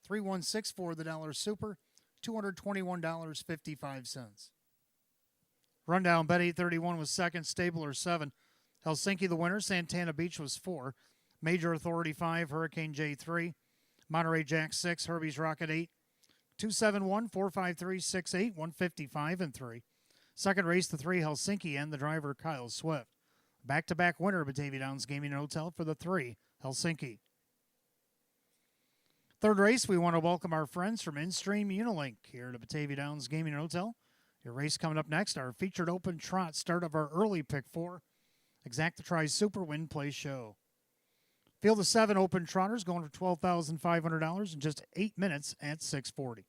3164 the dollar super, $221.55. Rundown, Bet 831 was second, Stabler 7. Helsinki the winner, Santana Beach was 4. Major Authority 5, Hurricane J 3. Monterey Jack 6, Herbie's Rocket 8. 271, 453, 68, 155 and 3. Second race, the 3 Helsinki and the driver Kyle Swift. Back-to-back winner of Batavia Downs Gaming and Hotel for the 3 Helsinki. Third race, we want to welcome our friends from InStream Unilink here to Batavia Downs Gaming and Hotel. Your race coming up next, our featured open trot, start of our early pick 4. Exacta Tries Super Win Play Show. Field of 7 open trotters going for $12,500 in just 8 minutes at 6:40.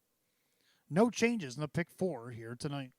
No changes in the pick 4 here tonight.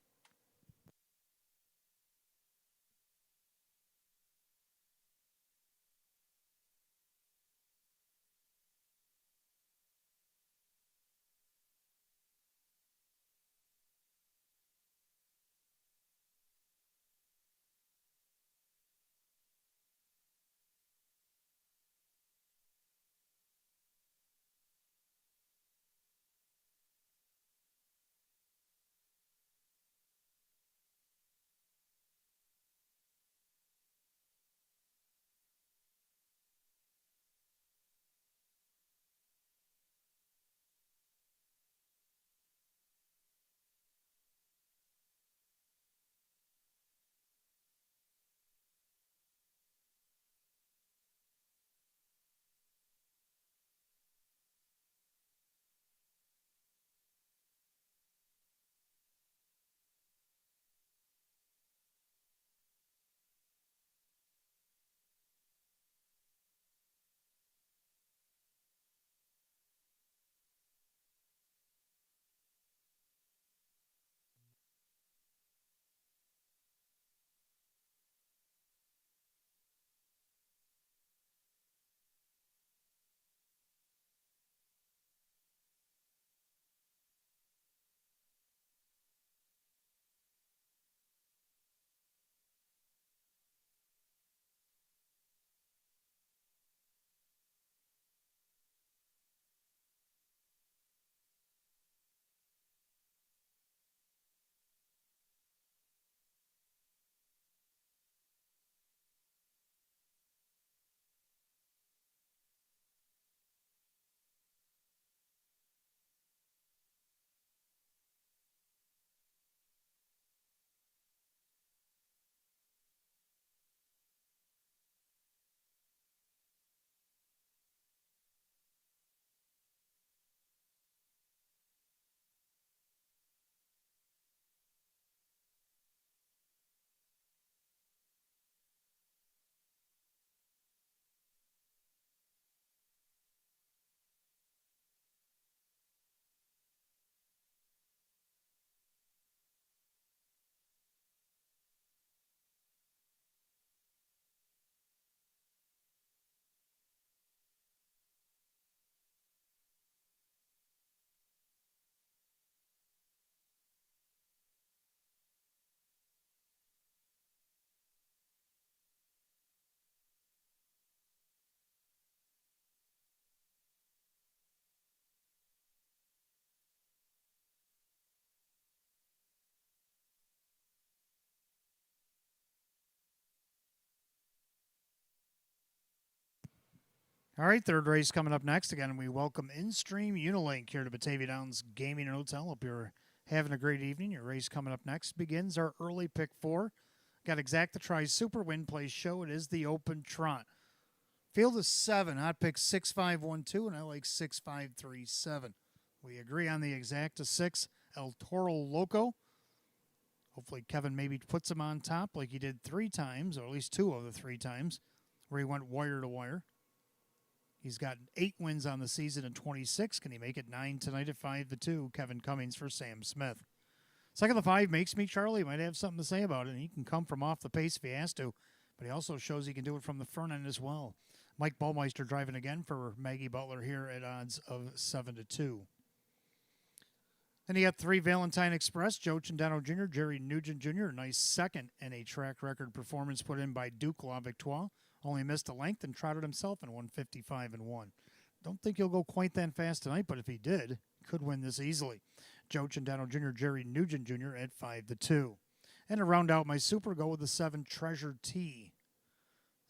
All right, third race coming up next. Again, we welcome InStream Unilink here to Batavia Downs Gaming and Hotel. Hope you're having a great evening. Your race coming up next begins our early pick 4. Got Exacta Tries Super Win Play Show. It is the open trot. Field of 7, hot pick 6512, and I like 6537. We agree on the Exacta 6, El Toro Loco. Hopefully Kevin maybe puts him on top like he did 3 times, or at least 2 of the 3 times, where he went wire to wire. He's got 8 wins on the season and 26. Can he make it 9 tonight at 5-2? Kevin Cummings for Sam Smith. Second of the 5 Makes Me Charlie. Might have something to say about it, and he can come from off the pace if he has to. but he also shows he can do it from the front end as well. Mike Ballmeister driving again for Maggie Butler here at odds of 7-2. Then you got 3 Valentine Express, Joe Chandano Jr., Jerry Nugent Jr., nice second in a track record performance put in by Duke La Victoire. Only missed a length and trotted himself in 155-1. Don't think he'll go quite that fast tonight, but if he did, could win this easily. Joe Chandano Jr., Jerry Nugent Jr. at 5-2. And to round out my super, go with the 7 Treasure T.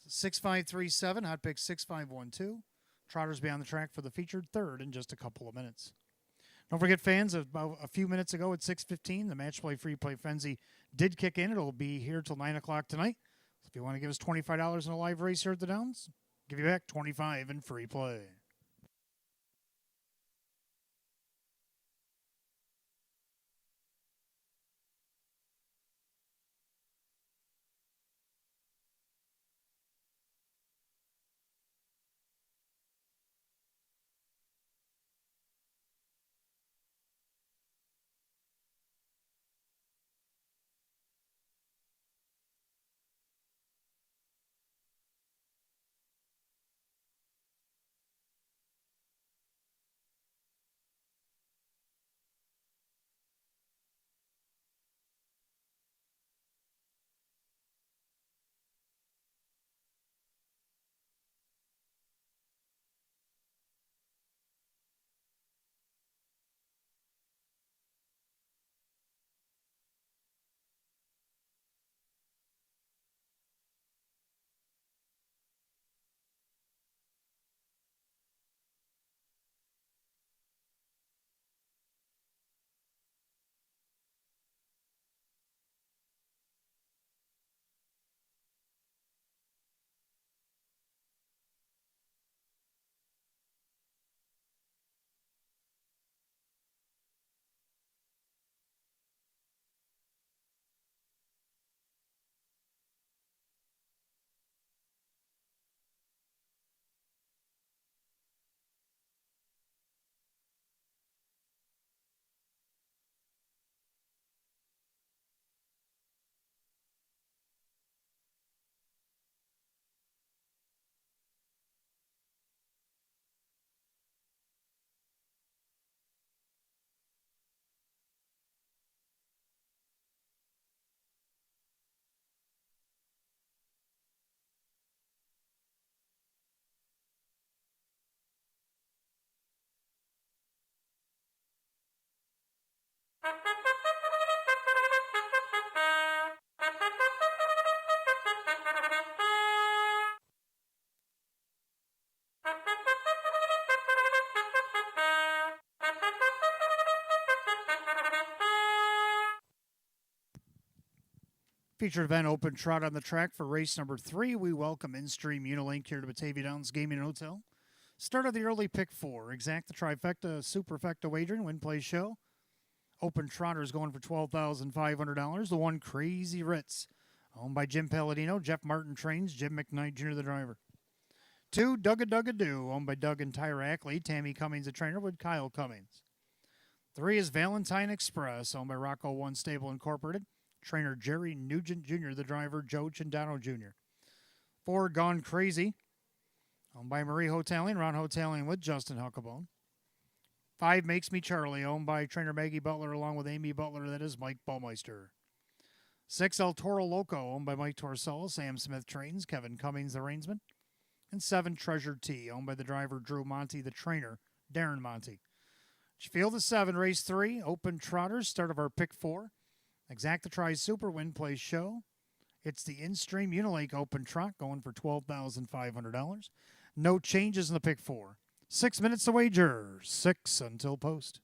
6537, hot pick 6512. Trotters be on the track for the featured third in just a couple of minutes. Don't forget, fans, about a few minutes ago at 6:15, the Match Play Free Play Frenzy did kick in. It'll be here till 9 o'clock tonight. So if you want to give us $25 in a live race here at the Downs, give you back $25 in free play. Featured event open trot on the track for race number 3. We welcome in-stream Unilink here to Batavia Downs Gaming and Hotel. Start of the early pick 4. Exact the trifecta, superfecta wagering, win, play, show. Open trotters going for $12,500. The 1 Crazy Ritz, owned by Jim Palladino. Jeff Martin trains. Jim McKnight Jr. the driver. 2 Dugga-Dugga-Doo, owned by Doug and Tyra Ackley. Tammy Cummings the trainer with Kyle Cummings. 3 is Valentine Express, owned by Rocco One Stable Incorporated. Trainer Jerry Nugent Jr., the driver Joe Chandano Jr. 4 Gone Crazy, owned by Marie Hoteling, Ron Hoteling with Justin Huckabone. 5 Makes Me Charlie, owned by trainer Maggie Butler along with Amy Butler, that is Mike Ballmeister. 6 El Toro Loco, owned by Mike Torsello, Sam Smith trains, Kevin Cummings the reinsman. And 7 Treasure T, owned by the driver Drew Monty, the trainer Darren Monty. Field of 7, race 3, open trotters, start of our pick 4. Exacta Tri Super Win Play Show. It's the in-stream Unilink Open Trot going for $12,500. No changes in the pick 4. 6 minutes to wager. 6 until post.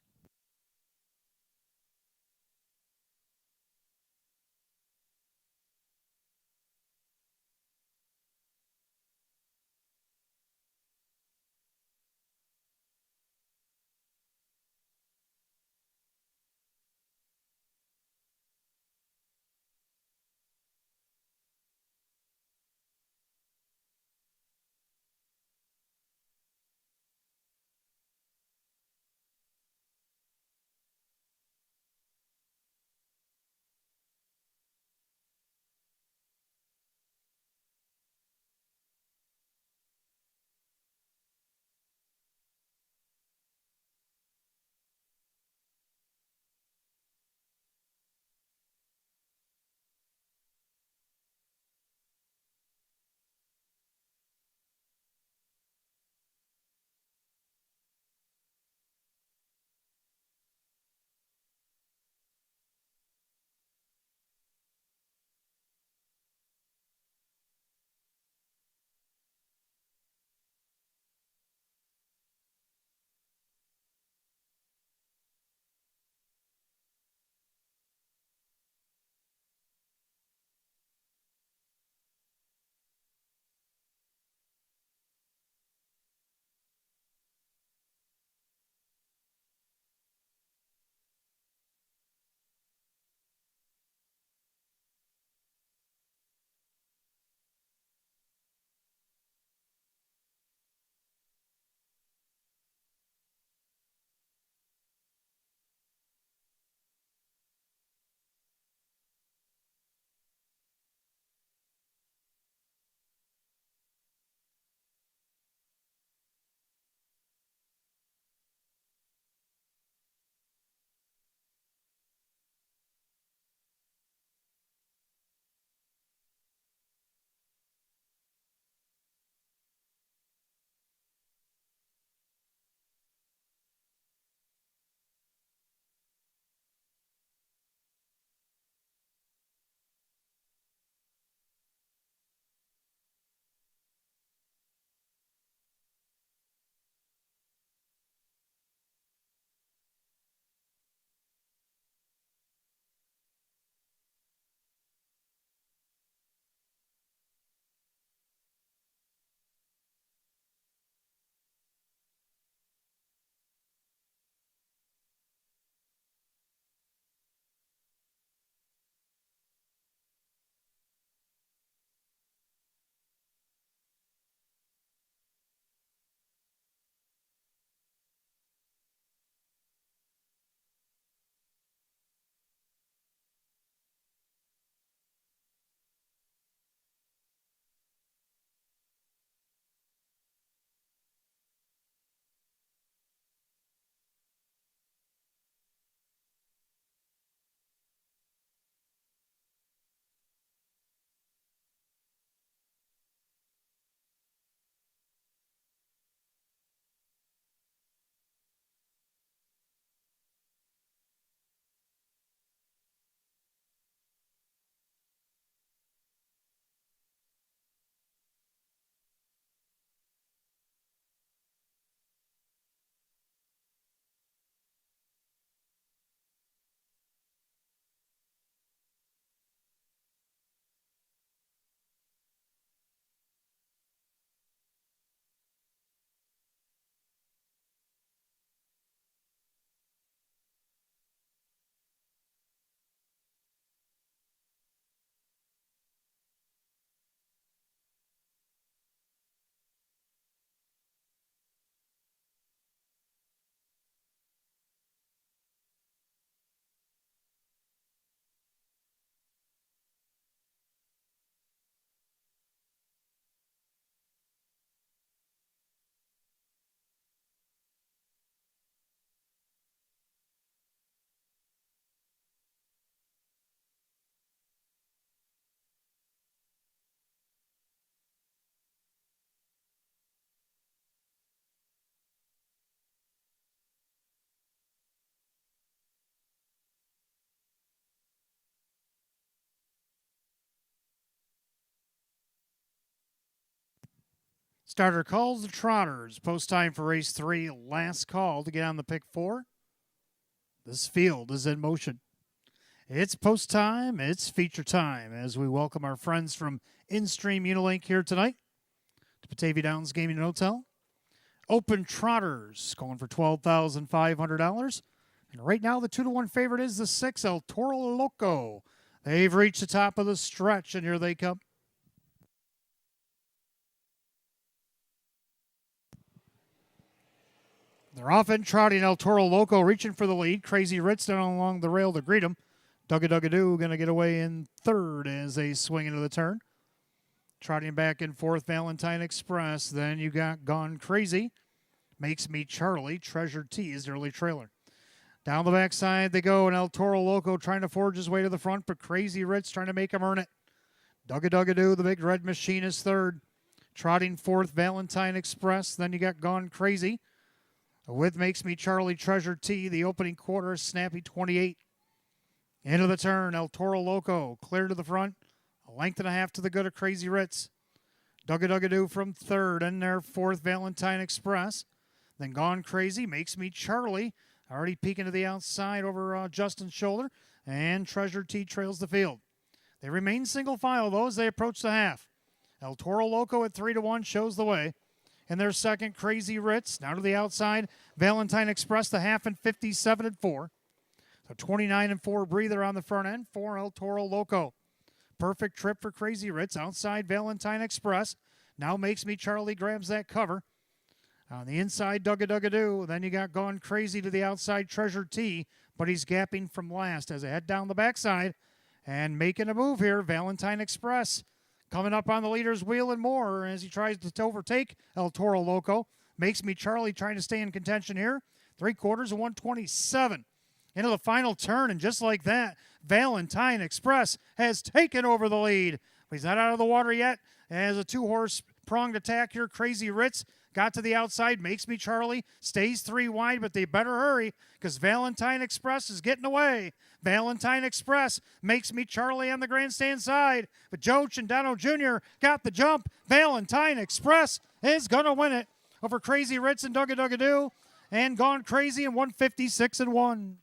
Starter calls the Trotters. Post time for race 3. Last call to get on the pick 4. This field is in motion. It's post time. It's feature time as we welcome our friends from InStream Unilink here tonight to Batavia Downs Gaming and Hotel. Open Trotters going for $12,500. And right now the 2-1 favorite is the 6, El Toro Loco. They've reached the top of the stretch, and here they come. They're off and trotting. El Toro Loco reaching for the lead. Crazy Ritz down along the rail to greet him. Dugga going to get away in third as they swing into the turn. Trotting back and forth, Valentine Express. Then you got Gone Crazy. Makes Me Charlie. Treasure T is the early trailer. Down the backside they go, and El Toro Loco trying to forge his way to the front, but Crazy Ritz trying to make him earn it. Dugga the big red machine is third. Trotting fourth, Valentine Express. Then you got Gone Crazy. With Makes Me Charlie, Treasure T. The opening quarter, snappy 28. Into the turn, El Toro Loco, clear to the front. A length and a half to the good of Crazy Ritz. Dugga from third, and there fourth, Valentine Express. Then Gone Crazy, Makes Me Charlie. Already peeking to the outside over Justin's shoulder. And Treasure T trails the field. They remain single file, though, as they approach the half. El Toro Loco at 3-1 shows the way. In their second, Crazy Ritz. Now to the outside, Valentine Express, the half and 57-4. So 29-4 breather on the front end for El Toro Loco. Perfect trip for Crazy Ritz. Outside, Valentine Express. Now Makes Me Charlie grabs that cover. On the inside, Dugga. Then you got Gone Crazy to the outside, Treasure T. But he's gapping from last as they head down the backside. And making a move here, Valentine Express. Coming up on the leader's wheel and more as he tries to overtake El Toro Loco. Makes Me Charlie trying to stay in contention here. 3/4 of 127. Into the final turn, and just like that, Valentine Express has taken over the lead. But he's not out of the water yet. As a 2-horse pronged attack here, Crazy Ritz got to the outside, Makes Me Charlie, stays 3 wide, but they better hurry because Valentine Express is getting away. Valentine Express Makes Me Charlie on the grandstand side, but Joe Cindano Jr. got the jump. Valentine Express is going to win it over Crazy Ritz and Dugga and Gone Crazy in 156-1.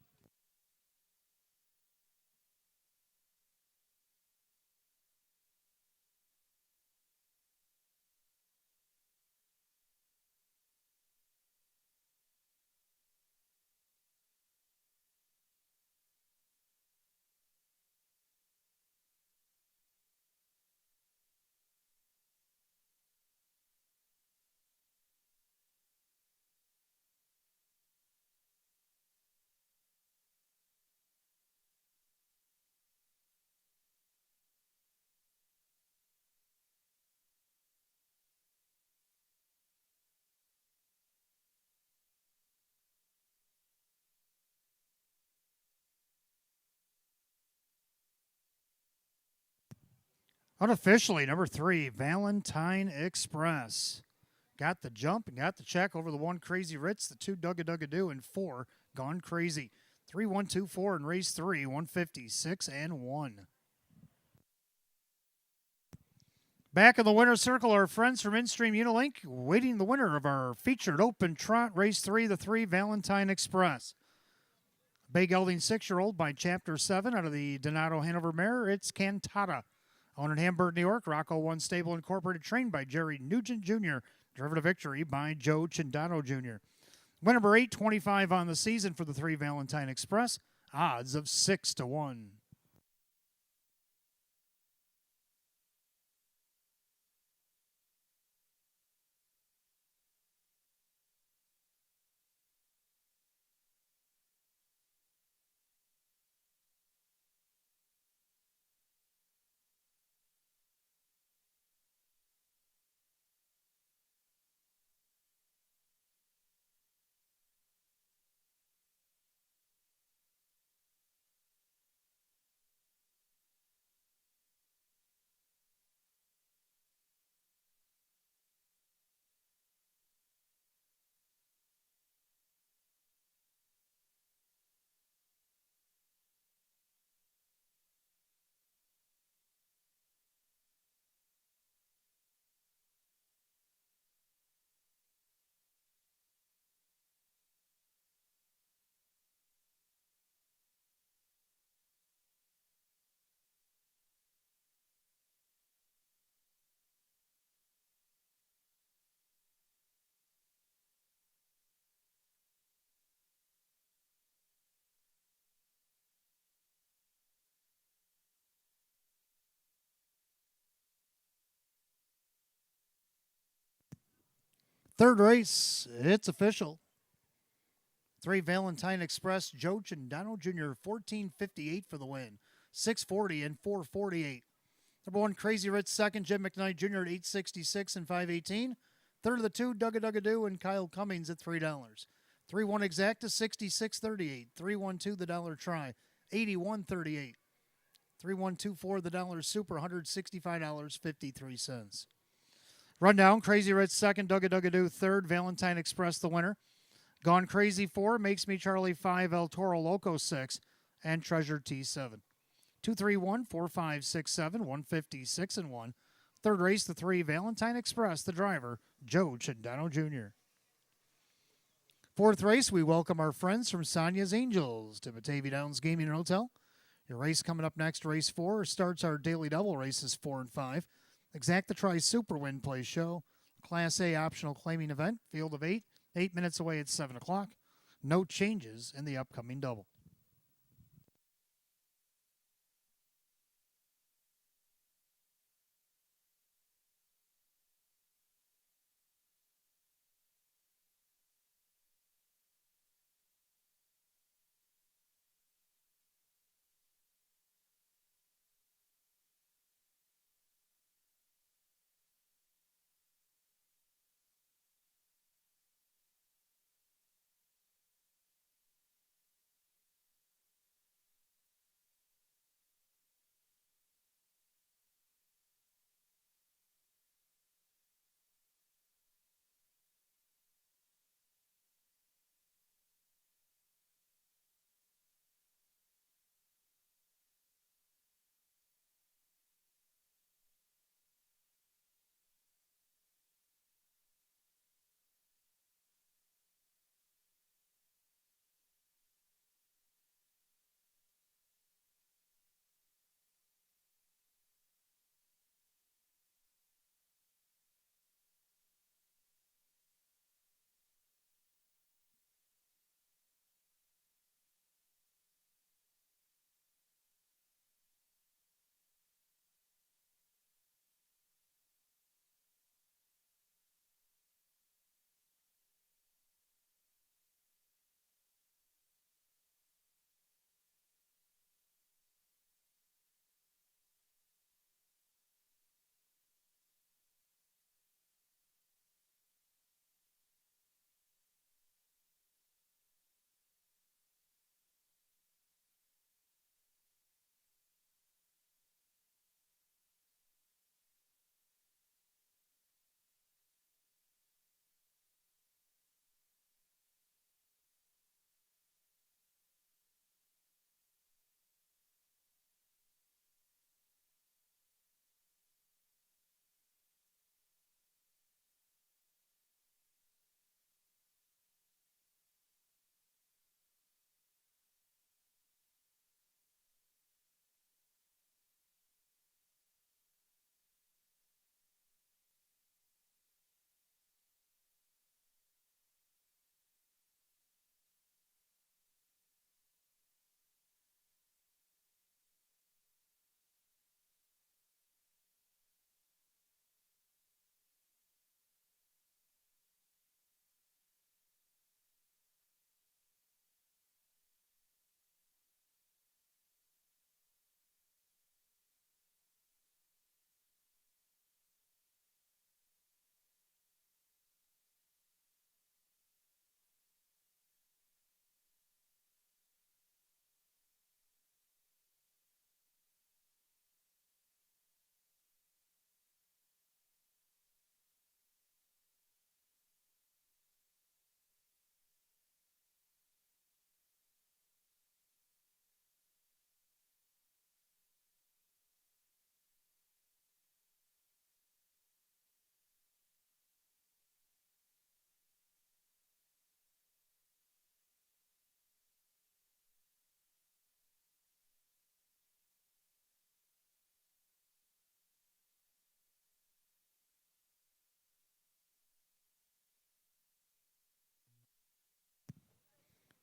Unofficially, number 3, Valentine Express. Got the jump and got the check over the 1, Crazy Ritz, the 2, Dugga and 4, Gone Crazy. 3-1-2-4 in race 3, 156-1. Back in the winner's circle, our friends from InStream Unilink, waiting the winner of our featured open trot, race 3, the 3, Valentine Express. Bay gelding 6-year-old by Chapter 7 out of the Donato Hanover mare, it's Cantata. Owned in Hamburg, New York, Rocco One Stable Incorporated, trained by Jerry Nugent Jr., driven to victory by Joe Cindano Jr. Win number 825 on the season for the 3, Valentine Express. Odds of 6-1. Third race, it's official. 3 Valentine Express, Joe Chandano Jr., 14.58 for the win. 6:40 and 4:48. Number 1, Crazy Rich second, Jim McKnight Jr. at 8.66 and 5.18. Third of the 2, Dugga and Kyle Cummings at $3. 3-1 Exacta, 66.38. 3-1-2 the dollar try, 81.38. 3-1-2-4 the dollar super, $165.53. Rundown, Crazy Rich second, Dugga third, Valentine Express the winner. Gone Crazy 4, Makes Me Charlie 5, El Toro Loco 6, and Treasure T7. 2-3-1, 4-5, 6-7, 156 and 1. Third race, the 3 Valentine Express, the driver, Joe Chandano Jr. Fourth race, we welcome our friends from Sonia's Angels to Batavia Downs Gaming and Hotel. Your race coming up next, race 4, starts our daily double races 4 and 5. Exacta Tri Super Win Play Show, Class A optional claiming event, field of 8, 8 minutes away at 7 o'clock. No changes in the upcoming double.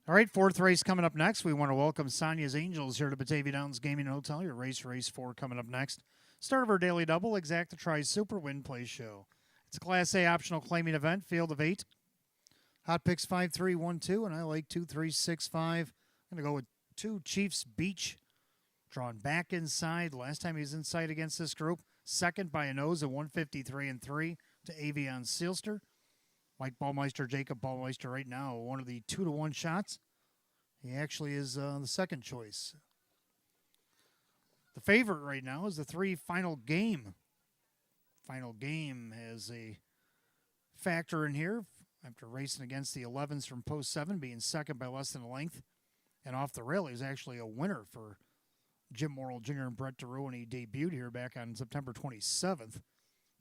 All right, fourth race coming up next. We want to welcome Sonia's Angels here to Batavia Downs Gaming and Hotel. Your race 4 coming up next. Start of our daily double, Exacta Tri Super Win Play Show. It's a Class A optional claiming event, field of 8. Hot picks 5, 3, 1, 2, and I like 2, 3, 6, 5. I'm going to go with 2 Chiefs Beach. Drawn back inside. Last time he was inside against this group. Second by a nose at 153-3 to Avion Sealster. Mike Ballmeister, Jacob Ballmeister right now, one of the 2-1 shots. He actually is the second choice. The favorite right now is the 3 Final Game. Final Game has a factor in here after racing against the 11s from post 7, being second by less than a length. And off the rail, he was actually a winner for Jim Morrill Jr. and Brett DeRue when he debuted here back on September 27th.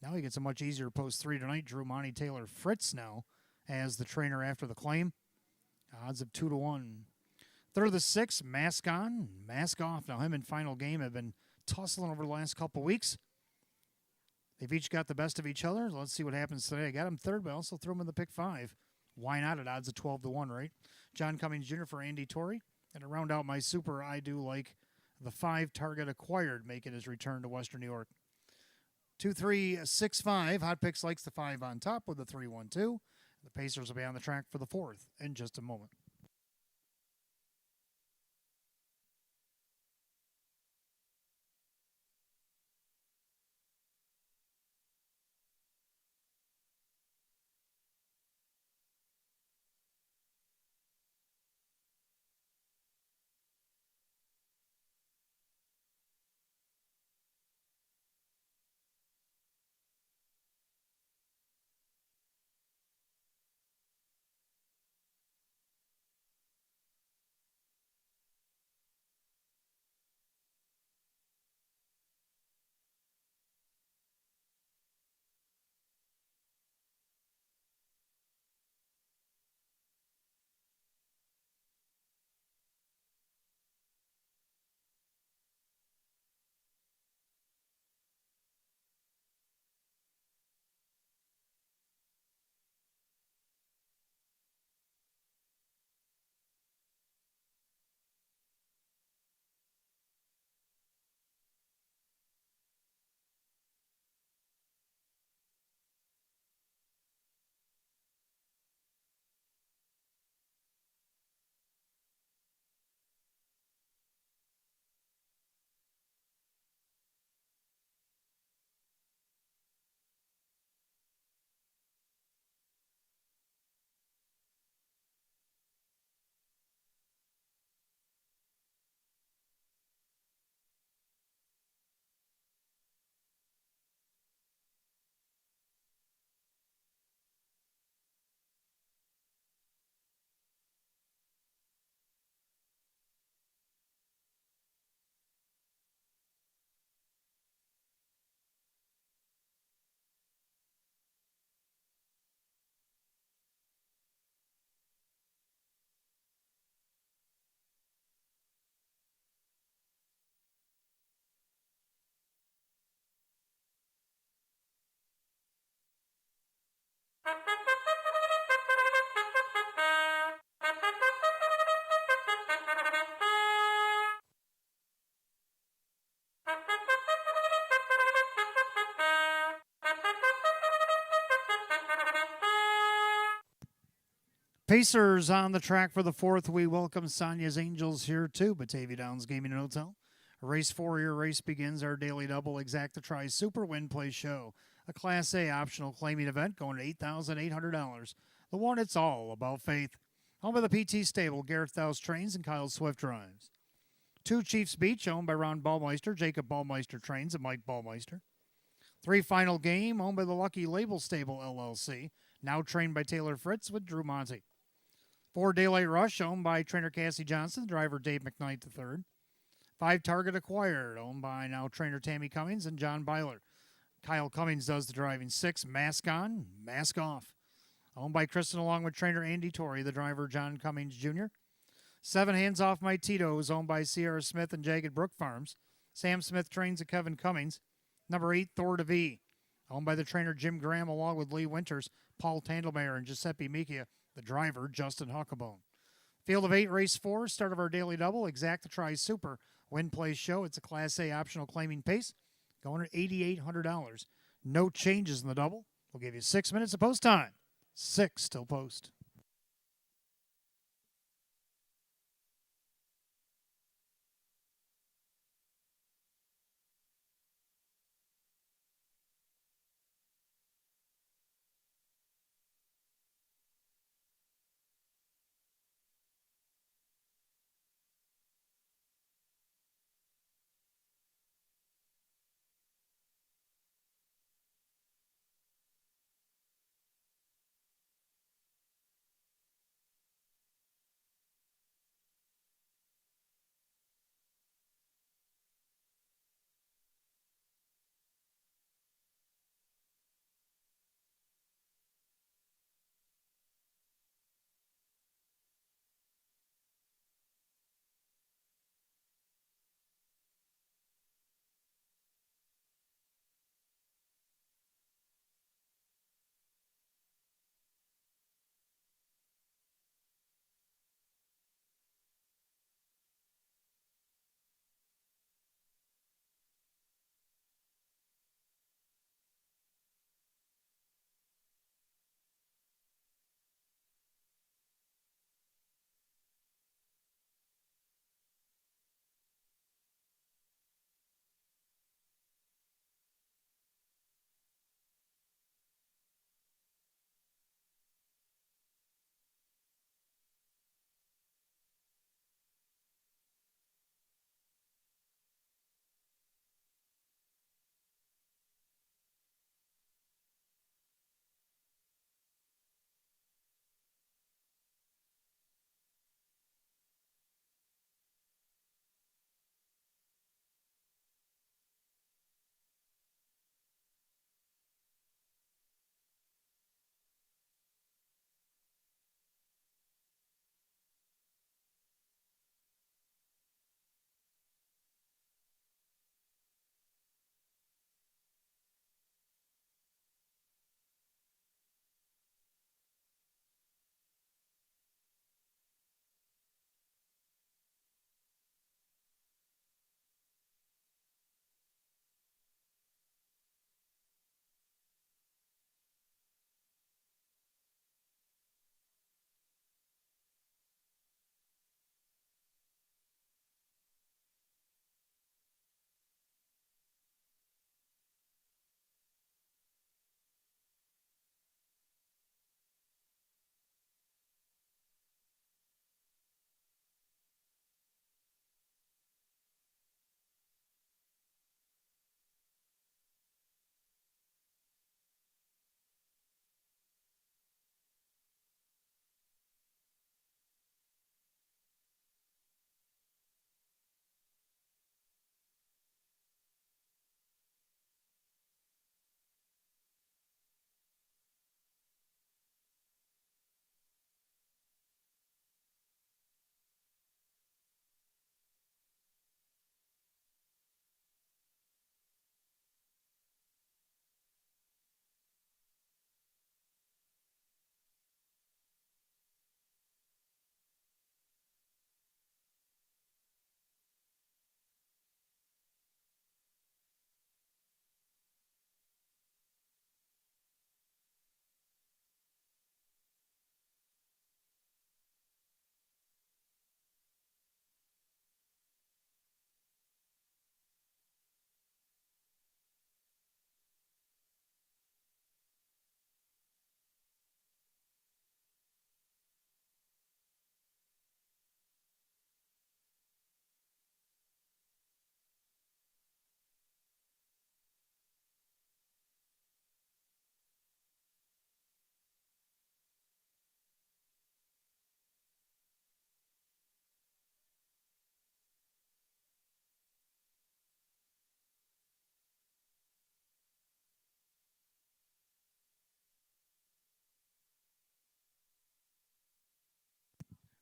Now he gets a much easier post 3 tonight. Drew Monty Taylor Fritz now as the trainer after the claim. Odds of 2-1. Third of the 6, Mask On, Mask Off. Now him and Final Game have been tussling over the last couple weeks. They've each got the best of each other. Let's see what happens today. I got him third, but I also threw him in the pick 5. Why not at odds of 12-1, right? John Cummings Jr. for Andy Torrey. And to round out my super, I do like the 5 Target Acquired making his return to Western New York. 2, 3, 6, 5. Hot Picks likes the 5 on top with the 3, 1, 2. The Pacers will be on the track for the 4th in just a moment. Pacers on the track for the 4th. We welcome Sonia's Angels here too. Batavia Downs Gaming and Hotel. Race 4 here. Race begins. Our daily double Exacta Tri Super Win Play Show. A Class A optional claiming event going to $8,800. The one it's all about faith. Home of the PT Stable. Gareth Dowse trains and Kyle Swift drives. 2 Chiefs Beach owned by Ron Ballmeister. Jacob Ballmeister trains and Mike Ballmeister. 3 Final Game owned by the Lucky Label Stable LLC. Now trained by Taylor Fritz with Drew Monty. 4 Daylight Rush, owned by trainer Cassie Johnson, driver Dave McKnight III. 5 Target Acquired, owned by now trainer Tammy Cummings and John Byler. Kyle Cummings does the driving. 6 Mask On, Mask Off, owned by Kristen along with trainer Andy Torrey, the driver John Cummings Jr. 7 Hands Off My Tito's, owned by Sierra Smith and Jagged Brook Farms. Sam Smith trains at Kevin Cummings. Number 8 Thor to V, owned by the trainer Jim Graham along with Lee Winters, Paul Tandelmayer, and Giuseppe Micchia, the driver, Justin Huckabone. Field of 8, race 4, start of our daily double, Exacta Tri Super Win Play Show. It's a Class A optional claiming pace, going at $8,800. No changes in the double. We'll give you 6 minutes of post time. 6 till post.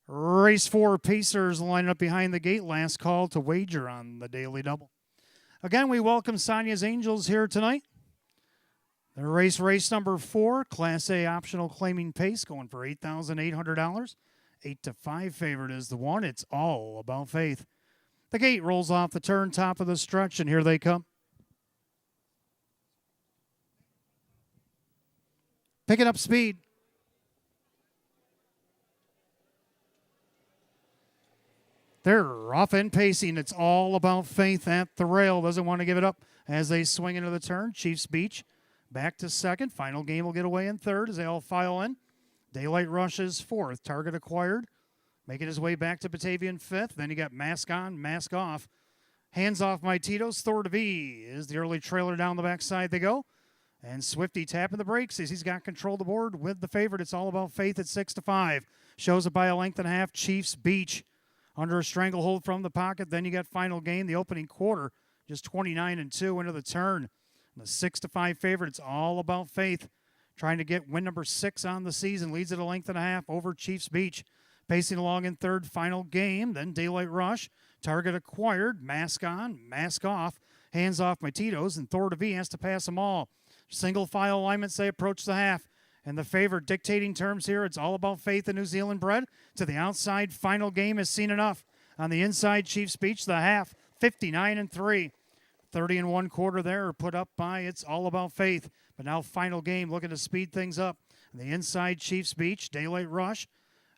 Race 4 Pacers line up behind the gate. Last call to wager on the daily double. Again, we welcome Sonia's Angels here tonight. The race number 4, Class A optional claiming pace, going for $8,800. 8-5 favorite is the one. It's all about faith. The gate rolls off the turn, top of the stretch, and here they come. Picking up speed. They're off and pacing. It's all about faith at the rail. Doesn't want to give it up as they swing into the turn. Chiefs Beach back to second. Final Game will get away in third as they all file in. Daylight Rush is fourth. Target acquired. Making his way back to Batavia in fifth. Then you got Mask On, Mask Off. Hands Off My Tito's. Thor to V is the early trailer down the backside they go. And Swifty tapping the brakes as he's got control of the board with the favorite. It's all about faith at 6-5. Shows it by a length and a half. Chiefs Beach under a stranglehold from the pocket. Then you got Final Game, the opening quarter, just 29-2 into the turn. And the 6-5 favorite. It's all about faith. Trying to get win number 6 on the season. Leads it a length and a half over Chiefs Beach. Pacing along in third. Final Game. Then Daylight Rush. Target acquired. Mask On, Mask Off. Hands Off My Tito's. And Thor to V has to pass them all. Single file alignments, they approach the half. And the favorite dictating terms here, it's all about faith in New Zealand bred. To the outside, Final Game has seen enough. On the inside, Chiefs Beach, the half, 59-3. 30 1/4 there, put up by It's All About Faith. But now Final Game looking to speed things up. On the inside, Chiefs Beach, Daylight Rush.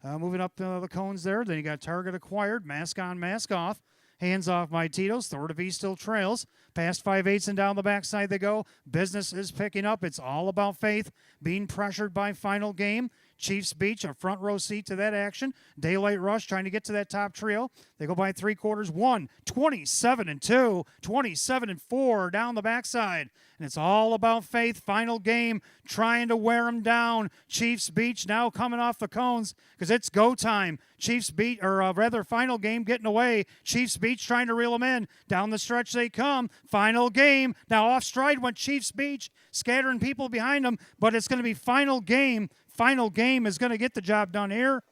Moving up the cones there. Then you got Target acquired, Mask On, Mask Off. Hands Off My Tito's. Thor to V still trails. Past 5/8 and down the backside they go. Business is picking up. It's all about faith. Being pressured by Final Game. Chiefs Beach, a front row seat to that action. Daylight Rush trying to get to that top trio. They go by 3/4. 27-2, 27-4 down the backside. And it's all about faith. Final Game trying to wear them down. Chiefs Beach now coming off the cones because it's go time. Chiefs Beach, or rather Final Game getting away. Chiefs Beach trying to reel them in. Down the stretch they come. Final Game. Now off stride went Chiefs Beach, scattering people behind them. But it's going to be Final Game. Final Game is going to get the job done here.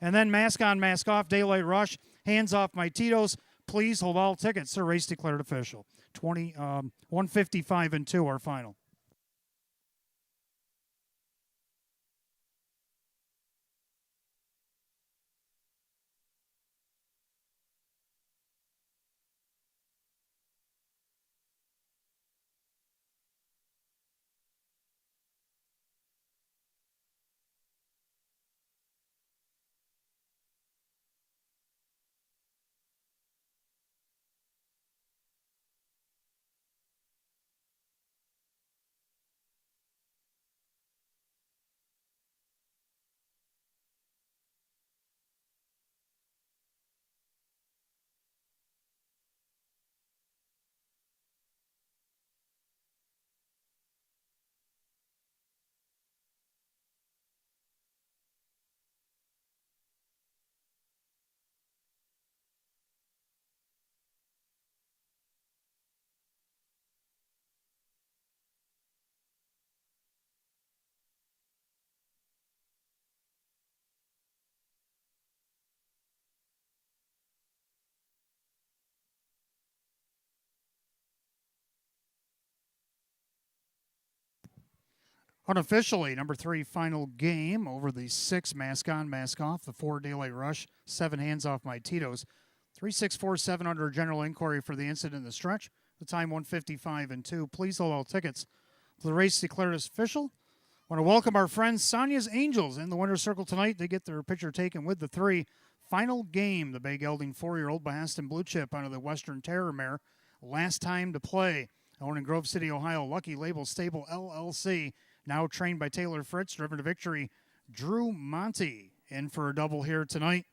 And then Mask On, Mask Off, Daylight Rush, Hands Off My Tito's. Please hold all tickets. The race declared official. 155-2 our final. Unofficially, number 3 Final Game over the 6 Mask On, Mask Off, the 4 Daylight Rush, 7 Hands Off My Tito's. 3647 under general inquiry for the incident in the stretch. The time 155-2. Please hold all tickets. The race declared as official. I want to welcome our friends Sonia's Angels in the winner's circle tonight. They get their picture taken with the 3 Final Game. The bay gelding 4-year-old Bahaston Blue Chip out of the Western Terror Mare. Last time to play. Owned in Grove City, Ohio. Lucky Label Stable LLC. Now trained by Taylor Fritz, driven to victory. Drew Monty in for a double here tonight.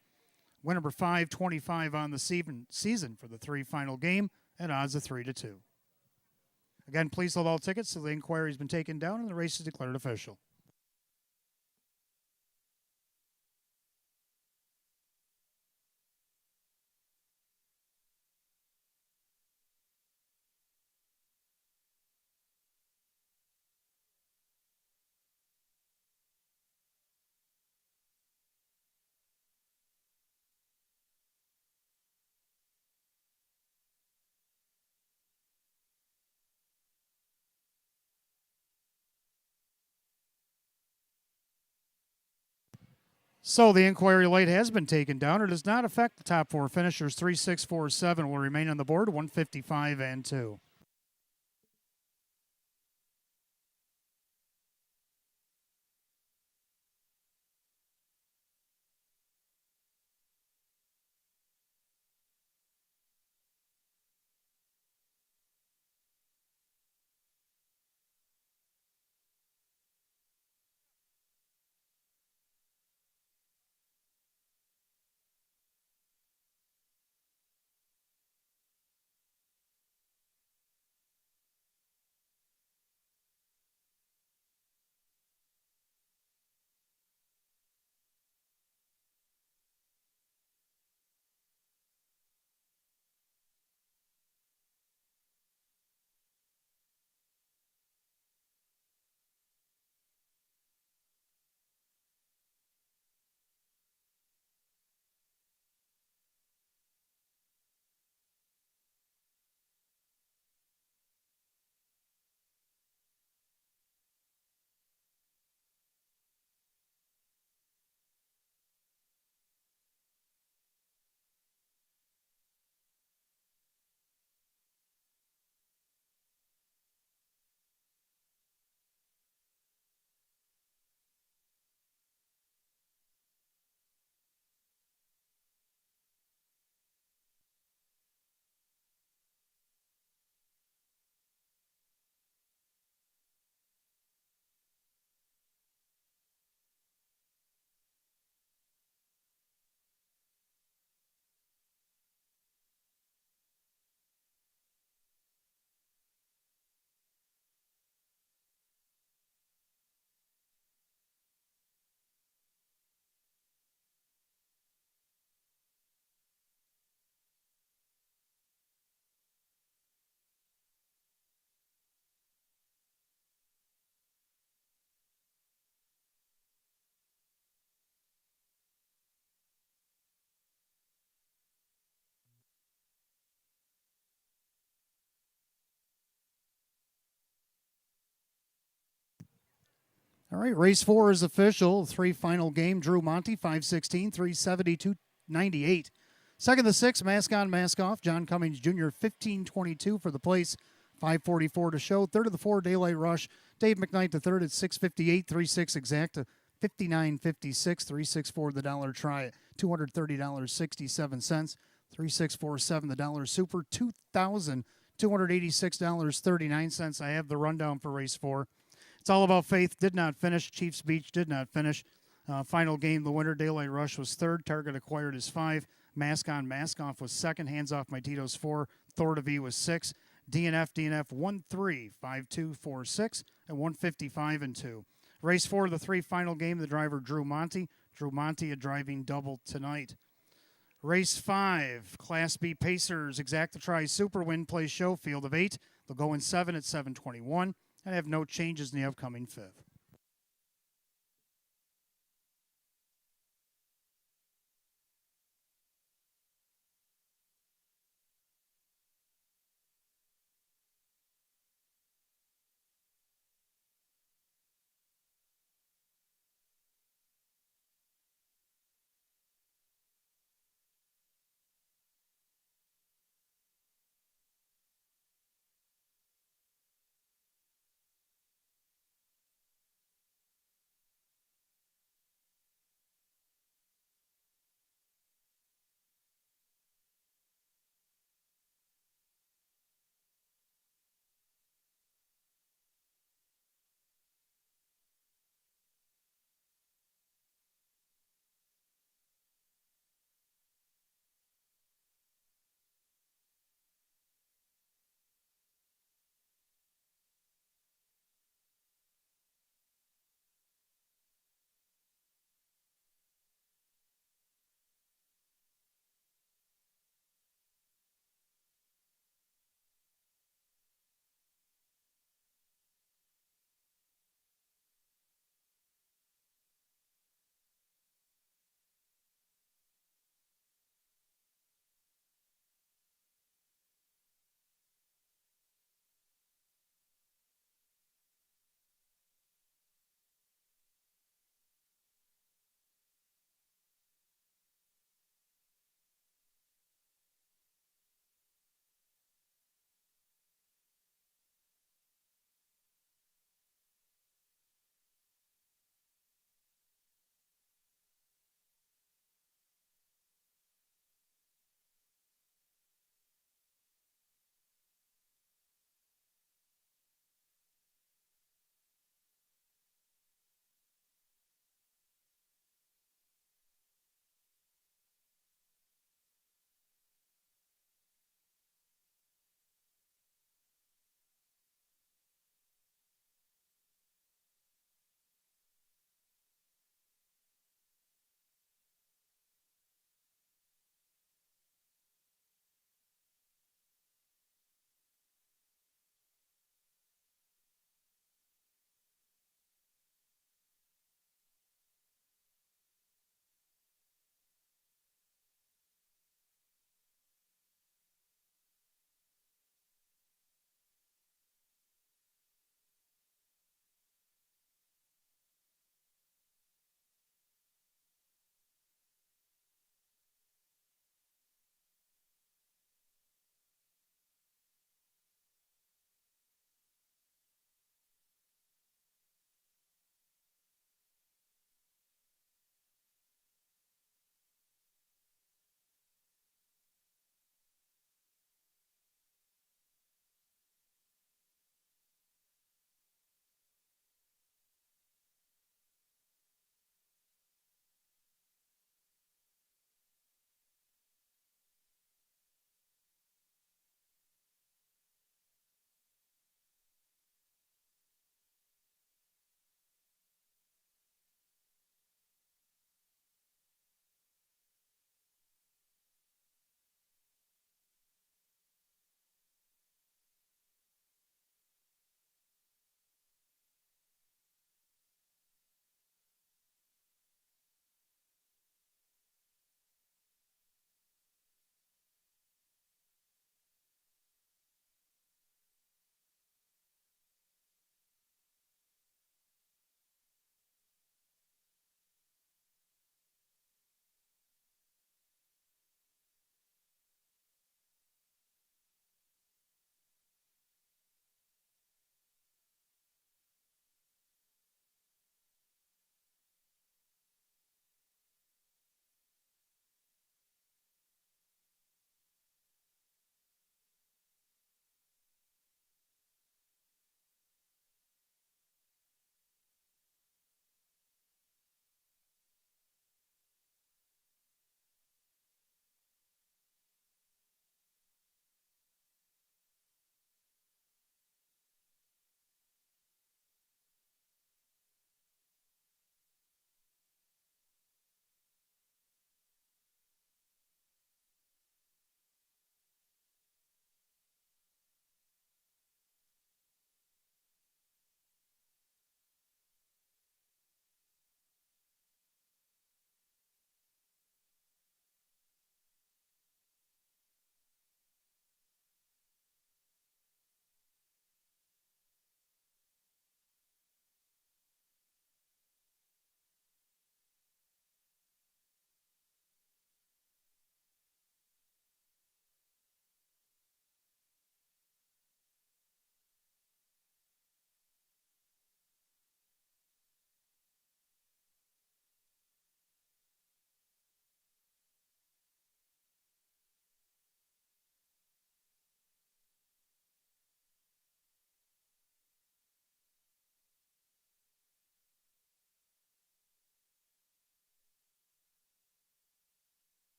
Win number 525 on the season for the 3 Final Game at odds of 3-2. Again, please hold all tickets till the inquiry has been taken down and the race is declared official. So the inquiry light has been taken down. It does not affect the top 4 finishers. 3, 6, 4, 7 will remain on the board, 155-2. All right, race 4 is official. 3 final game. Drew Monty, 516, 372, 98. Second to 6, mask on, mask off. John Cummings Jr., 1522 for the place, 544 to show. Third of the 4, Daylight Rush. Dave McKnight the third at 658, 36 exact, 59.56, 364 the dollar try at $230.67. 3647 the dollar super, $2,286.39. I have the rundown for race 4. It's all about faith. Did not finish. Chiefs Beach did not finish. Final game, the winner, Daylight Rush, was third. Target Acquired is 5. Mask on, mask off was second. Hands off my Tito's 4. Thor to V was 6. DNF 1 3 5 2 4 6 and 155 and 2. Race 4, the 3 final game, the driver Drew Monty. Drew Monty a driving double tonight. Race 5, Class B Pacers, Exacta Tri Super Win Play Show, field of 8. They'll go in 7 at 721 and have no changes in the upcoming 5th.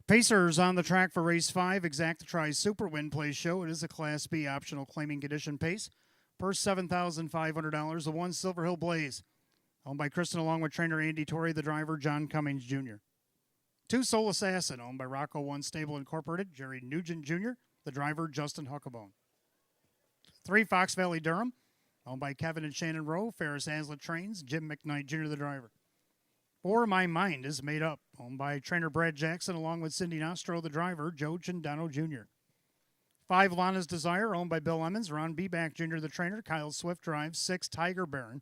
Pacers on the track for race 5, Exactatri Super Win Play Show. It is a Class B optional claiming condition pace. Purse $7,500. The 1 Silver Hill Blaze, owned by Kristen along with trainer Andy Torrey, the driver John Cummings Jr. 2 Soul Assassin, owned by Rocco One Stable Incorporated, Jerry Nugent Jr., the driver Justin Huckabone. 3 Fox Valley Durham, owned by Kevin and Shannon Rowe, Ferris Hazlitt Trains, Jim McKnight Jr., the driver. 4 My Mind is Made Up, owned by trainer Brad Jackson along with Cindy Nostro, the driver Joe Cindano Jr. 5 Lana's Desire, owned by Bill Emmons, Ron Beback Jr., the trainer, Kyle Swift drives. 6 Tiger Baron,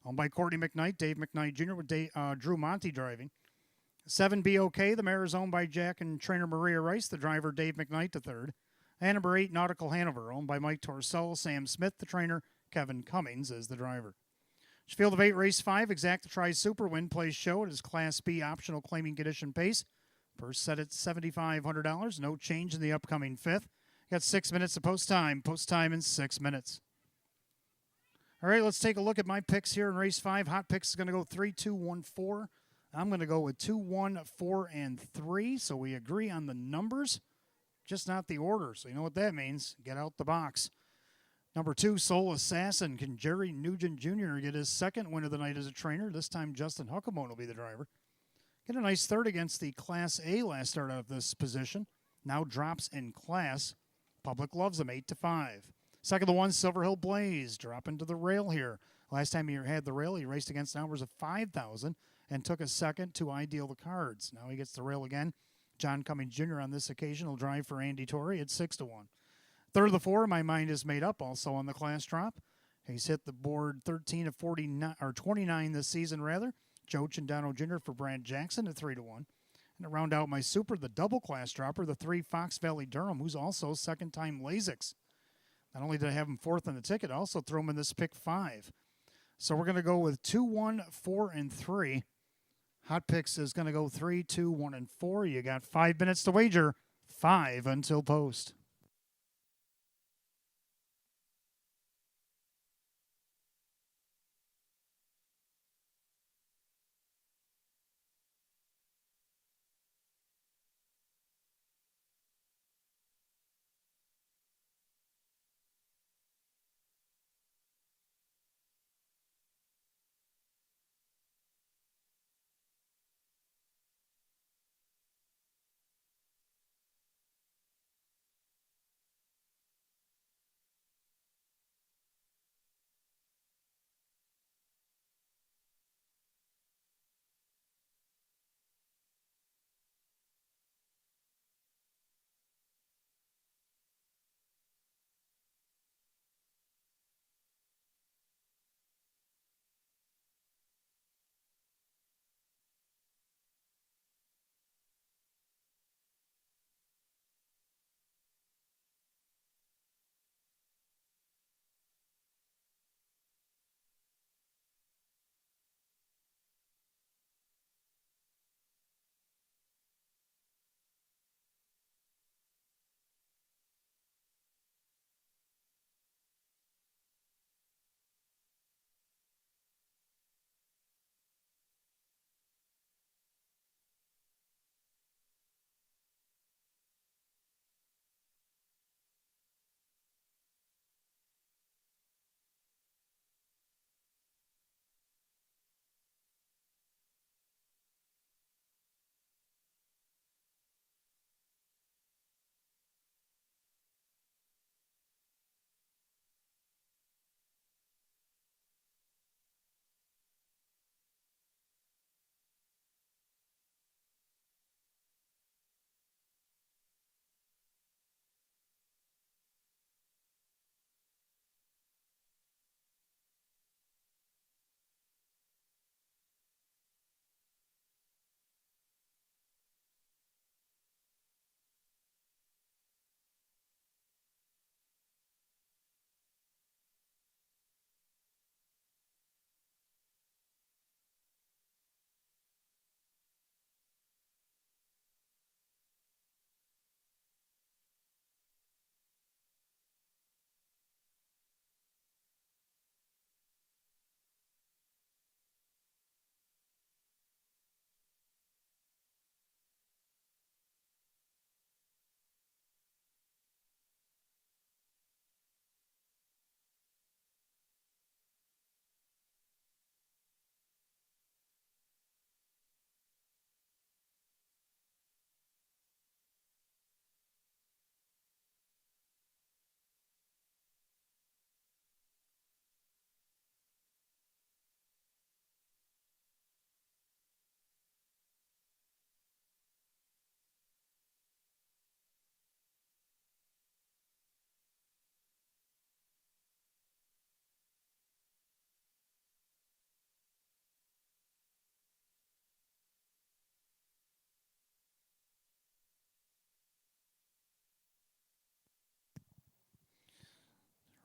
owned by Courtney McKnight, Dave McKnight Jr. with Drew Monty driving. 7 Be OK, the mare is owned by Jack and trainer Maria Rice, the driver Dave McKnight III. And number 8 Nautical Hanover, owned by Mike Torcell, Sam Smith, the trainer, Kevin Cummings is the driver. Field of 8, race 5, Exactatri Super Win Play Show. It is Class B optional claiming condition pace. Purse set at $7,500. No change in the upcoming 5th. Got 6 minutes of post time. Post time in 6 minutes. All right, let's take a look at my picks here in race 5. Hot picks is going to go 3, 2, 1, 4. I'm going to go with 2, 1, 4, and 3. So we agree on the numbers, just not the order. So you know what that means. Get out the box. Number 2, Soul Assassin. Can Jerry Nugent Jr. get his second win of the night as a trainer? This time Justin Huckabone will be the driver. Get a nice third against the Class A last start out of this position. Now drops in class. Public loves him, 8-5. Second, the 1 Silver Hill Blaze. Drop into the rail here. Last time he had the rail, he raced against numbers of 5,000 and took a second to Ideal the Cards. Now he gets the rail again. John Cummings Jr. on this occasion will drive for Andy Torrey at 6-1. Third of the 4, My Mind is Made Up, also on the class drop. He's hit the board 13 of 49 or 29 this season rather. Joe Cindano Jr. for Brad Jackson at 3-1. And to round out my super, the double class dropper, the 3 Fox Valley Durham, who's also second-time Lasix. Not only did I have him 4th on the ticket, I also threw him in this pick 5. So we're going to go with 2, 1, 4, and 3. Hot picks is going to go 3, 2, 1, and 4. You got 5 minutes to wager. 5 until post.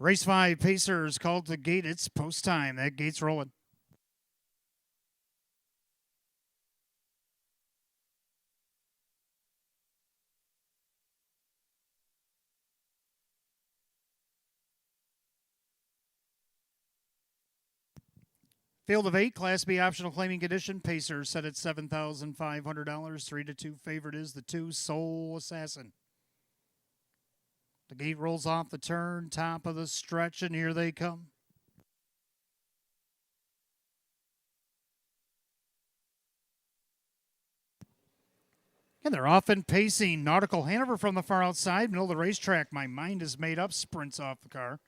Race 5, Pacers called to gate. It's post time. That gate's rolling. Field of 8, Class B optional claiming condition. Pacers set at $7,500. 3-2 favorite is the 2, Soul Assassin. The gate rolls off the turn, top of the stretch, and here they come. And they're off and pacing. Nautical Hanover from the far outside, middle of the racetrack. My mind is made up. Sprints off the car.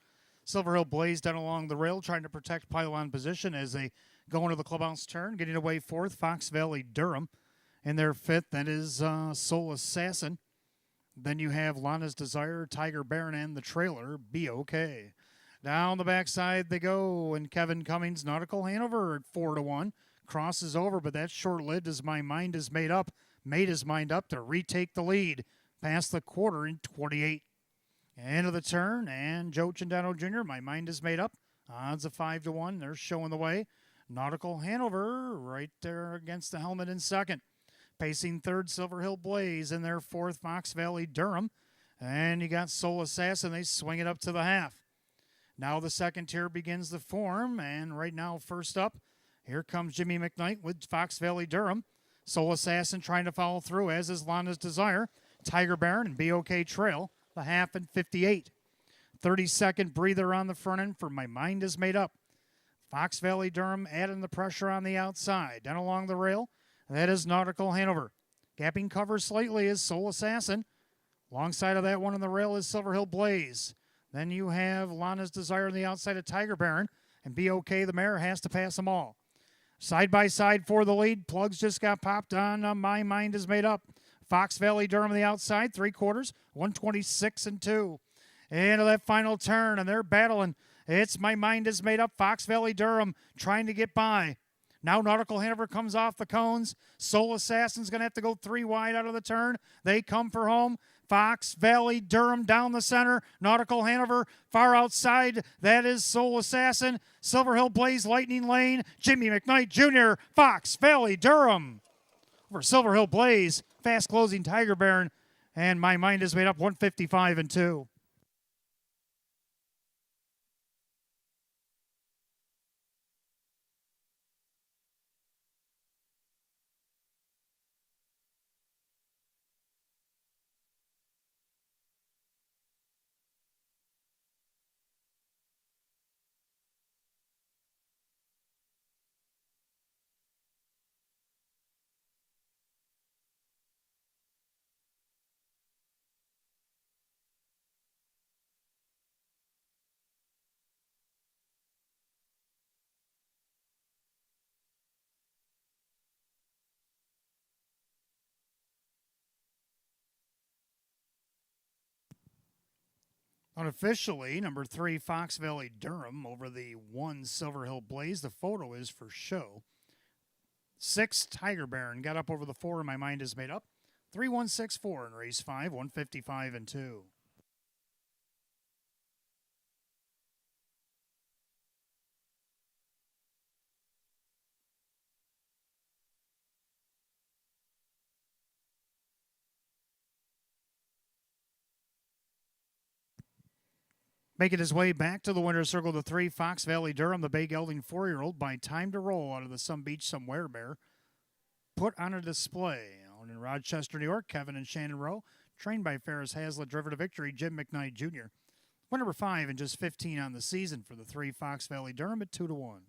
Silver Hill Blaze down along the rail, trying to protect pylon position as they go into the clubhouse turn. Getting away fourth, Fox Valley Durham. In their fifth, that is Soul Assassin. Then you have Lana's Desire, Tiger Baron, and the trailer, Be Okay. Down the backside they go, and Kevin Cummings, Nautical Hanover at 4-1. Crosses over, but that's short-lived as My Mind is made up. Made his mind up to retake the lead past the quarter in 28. End of the turn, and Joe Chandano Jr., My Mind is made up. Odds of 5-1. They're showing the way. Nautical Hanover right there against the helmet in second. Pacing third, Silver Hill Blaze. In their fourth, Fox Valley Durham. And you got Soul Assassin. They swing it up to the half. Now the second tier begins to form. And right now, first up, here comes Jimmy McKnight with Fox Valley Durham. Soul Assassin trying to follow through, as is Lana's Desire. Tiger Baron and Be Okay Trail, the half in 58. 30-second breather on the front end for My Mind is Made Up. Fox Valley Durham adding the pressure on the outside. Down along the rail, that is Nautical Hanover. Gapping cover slightly is Soul Assassin. Alongside of that one on the rail is Silver Hill Blaze. Then you have Lana's Desire on the outside of Tiger Baron. And Be Okay, the mare, has to pass them all. Side by side for the lead. Plugs just got popped on. My Mind is Made Up. Fox Valley Durham on the outside, 3/4, 126-2. Into that final turn, and they're battling. It's My Mind is Made Up. Fox Valley Durham trying to get by. Now Nautical Hanover comes off the cones. Soul Assassin's going to have to go 3 wide out of the turn. They come for home. Fox Valley Durham down the center. Nautical Hanover far outside. That is Soul Assassin. Silver Hill Blaze Lightning Lane. Jimmy McKnight Jr. Fox Valley Durham. For Silver Hill Blaze. Fast closing Tiger Baron. And My Mind is Made Up 155-2. Unofficially, number 3, Fox Valley Durham over the 1, Silver Hill Blaze. The photo is for show. 6, Tiger Baron got up over the 4, and My Mind is Made Up. 3-1-6-4 in race 5, 155-2. Making his way back to the winner's circle, the 3, Fox Valley Durham, the bay gelding 4-year-old, by Time to Roll out of the Some Beach Somewhere mare. Put on a display out in Rochester, New York. Kevin and Shannon Rowe, trained by Ferris Hazlitt, driven to victory, Jim McKnight Jr. Win number 5 and just 15 on the season for the 3, Fox Valley Durham at 2-1.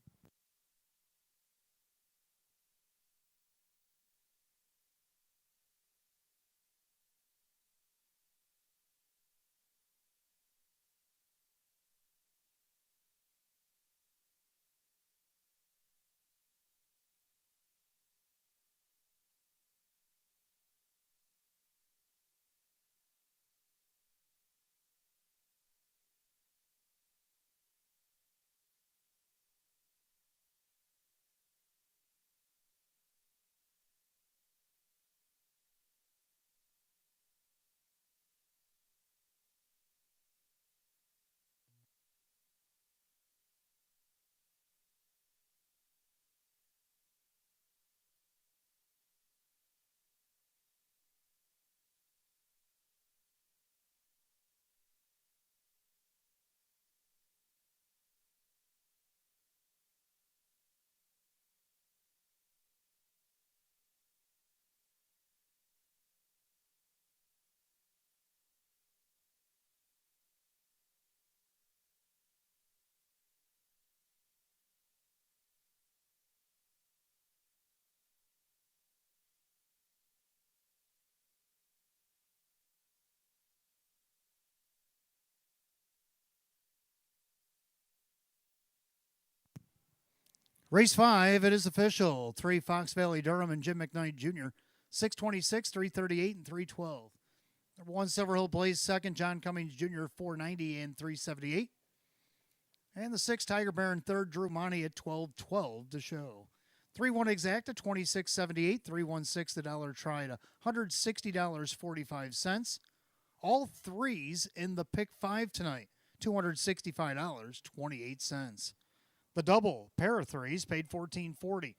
Race 5, it is official. 3 Fox Valley Durham and Jim McKnight Jr. 626, 338, and 312. Number 1 Silver Hill Blaze second, John Cummings Jr. 490 and 378. And the 6 Tiger Baron third, Drew Monty at 1212 to show. 3-1 exact at 26.78. 3-1-6 the dollar try at $160.45. All threes in the pick 5 tonight. $265.28. The double pair of threes paid $14.40.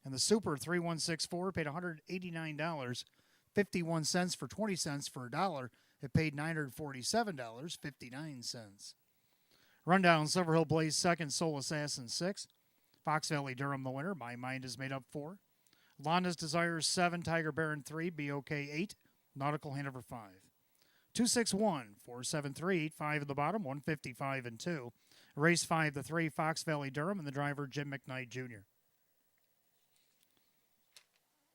And the super 3164 paid $189.51 for 20 cents for a dollar. It paid $947.59. Rundown: Silver Hill Blaze second, Soul Assassin 6. Fox Valley Durham the winner. My Mind is Made Up 4. Londa's Desires 7, Tiger Baron 3, BOK 8, Nautical Hanover 5. 261, 473, 5 at the bottom, 155 and 2. Race 5 to 3, Fox Valley Durham, and the driver Jim McKnight Jr.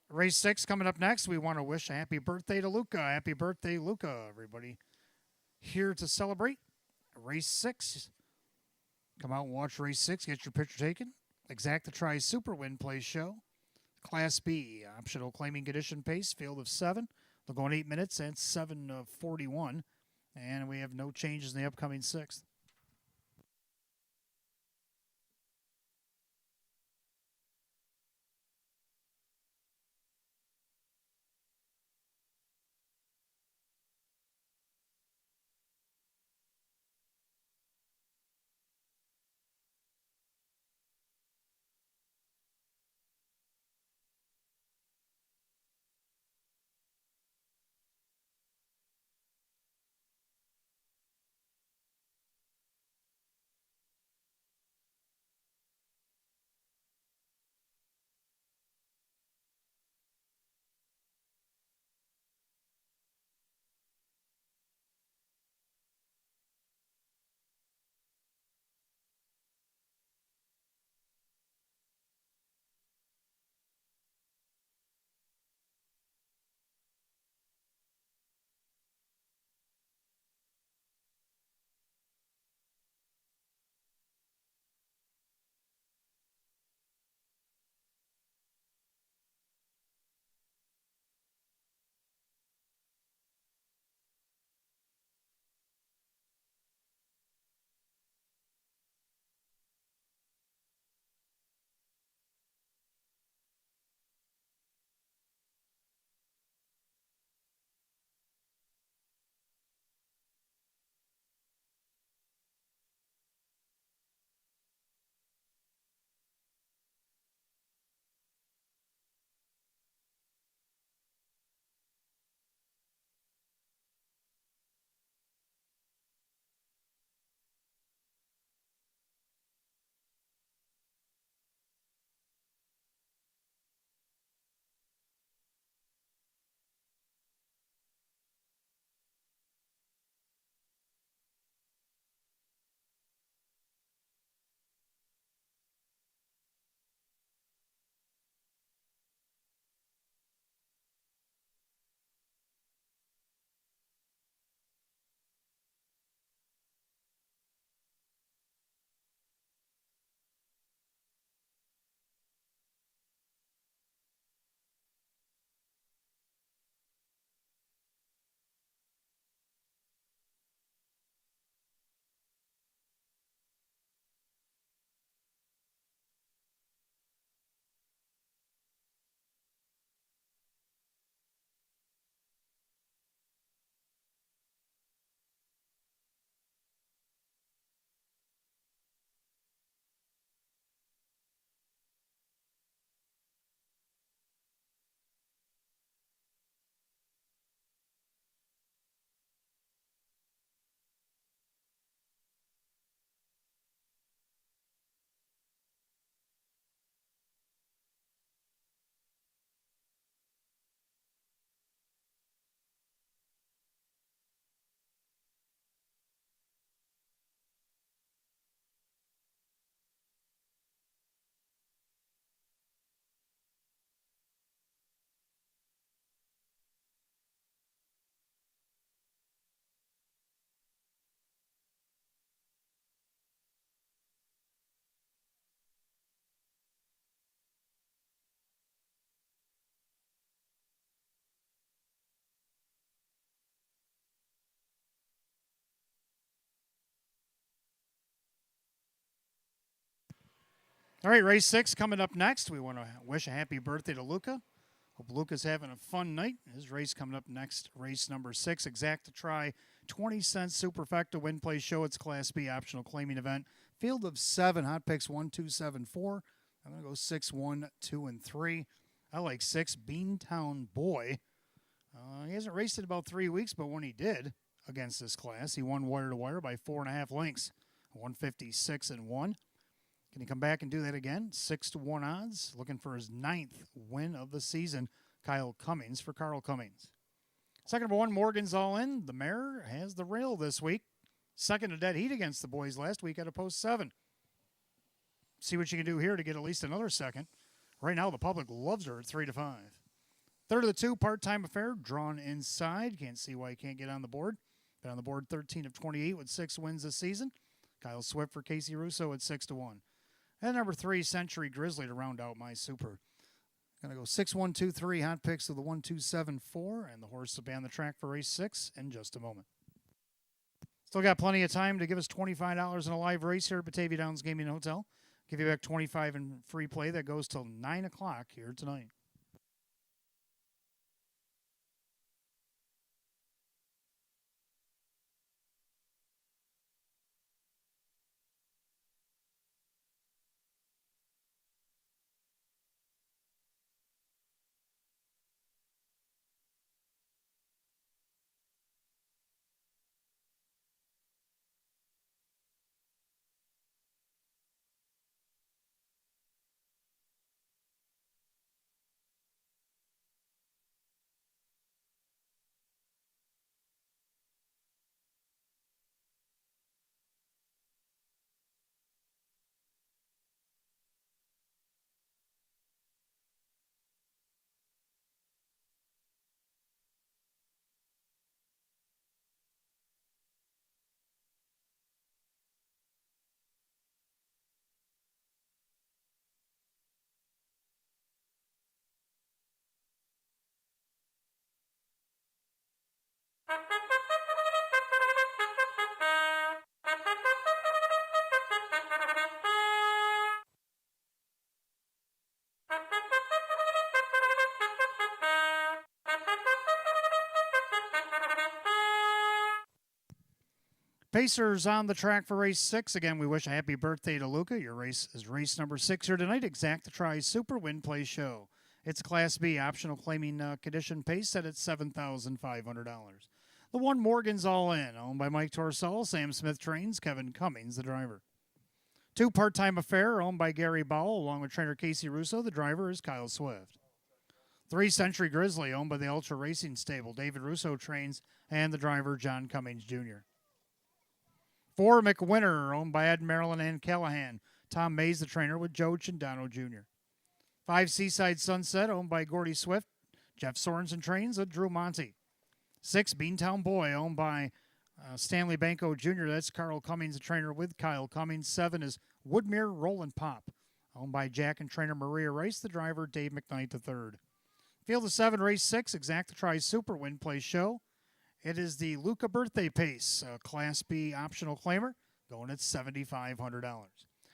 Race 6 coming up next. We want to wish a happy birthday to Luca. Happy birthday, Luca, everybody. Here to celebrate race 6. Come out and watch race 6. Get your picture taken. Exacta Tri Super Win Play Show. Class B, optional claiming condition pace, field of 7. They'll go in 8 minutes and 7:41. And we have no changes in the upcoming 6th. All right, race 6 coming up next. We want to wish a happy birthday to Luca. Hope Luca's having a fun night. His race coming up next, race number 6. Exact to try 20-cent Superfecta win play show. It's Class B optional claiming event. Field of 7, hot picks 1, 2, 7, 4. I'm going to go 6, 1, 2, and 3. I like 6, Beantown Boy. He hasn't raced in about 3 weeks, but when he did against this class, he won wire to wire by 4.5 lengths, 156 and 1. Can he come back and do that again? 6-1 odds. Looking for his 9th win of the season. Kyle Cummings for Carl Cummings. Second number 1, Morgan's All In. The mare has the rail this week. Second to dead heat against the boys last week at a post 7. See what you can do here to get at least another second. Right now, the public loves her at 3-5. Third of the 2, Part-Time Affair, drawn inside. Can't see why he can't get on the board. Been on the board 13 of 28 with 6 wins this season. Kyle Swift for Casey Russo at 6-1. And number 3, Century Grizzly to round out my super. Going to go 6, 1, 2, 3, hot picks of the 1, 2, 7, 4, and the horse will be on the track for race 6 in just a moment. Still got plenty of time to give us $25 in a live race here at Batavia Downs Gaming Hotel. Give you back $25 in free play. That goes till 9 o'clock here tonight. Pacers on the track for race 6. Again, we wish a happy birthday to Luca. Your race is race number 6 here tonight. Exact to try Super Win Play Show. It's Class B optional claiming condition pace set at $7,500. The 1, Morgan's All In, owned by Mike Torsell. Sam Smith trains. Kevin Cummings, the driver. 2, Part-Time Affair, owned by Gary Bowell, along with trainer Casey Russo. The driver is Kyle Swift. 3, Century Grizzly, owned by the Ultra Racing Stable. David Russo trains, and the driver, John Cummings Jr. 4, McWinter, owned by Ed Maryland and Callahan. Tom Mays, the trainer, with Joe Chindano Jr. 5, Seaside Sunset, owned by Gordy Swift. Jeff Sorensen trains with Drew Monty. 6, Beantown Boy, owned by Stanley Banco Jr. That's Carl Cummings, the trainer, with Kyle Cummings. 7 is Woodmere Rollin' Pop, owned by Jack and trainer Maria Rice. The driver, Dave McKnight III. Field of 7, race 6, Exact to try Super Win Play Show. It is the Luca Birthday Pace, Class B optional claimer, going at $7,500.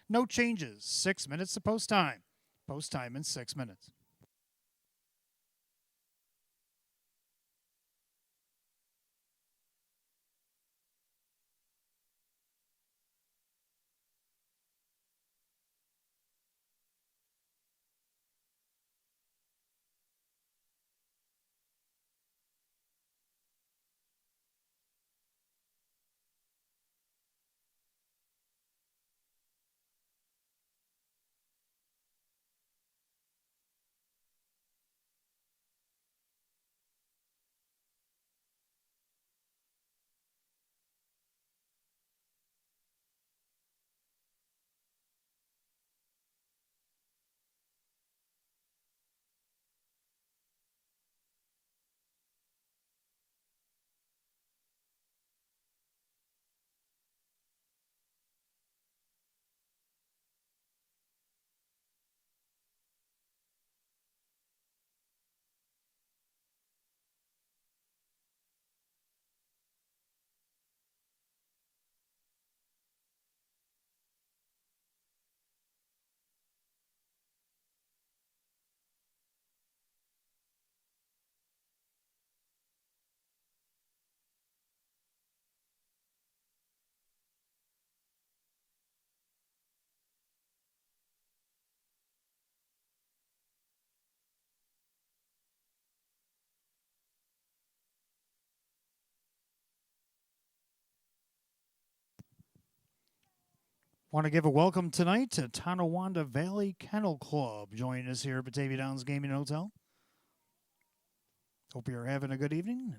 No changes. 6 minutes to post time. Post time in 6 minutes. Want to give a welcome tonight to Tonawanda Valley Kennel Club joining us here at Batavia Downs Gaming and Hotel. Hope you're having a good evening.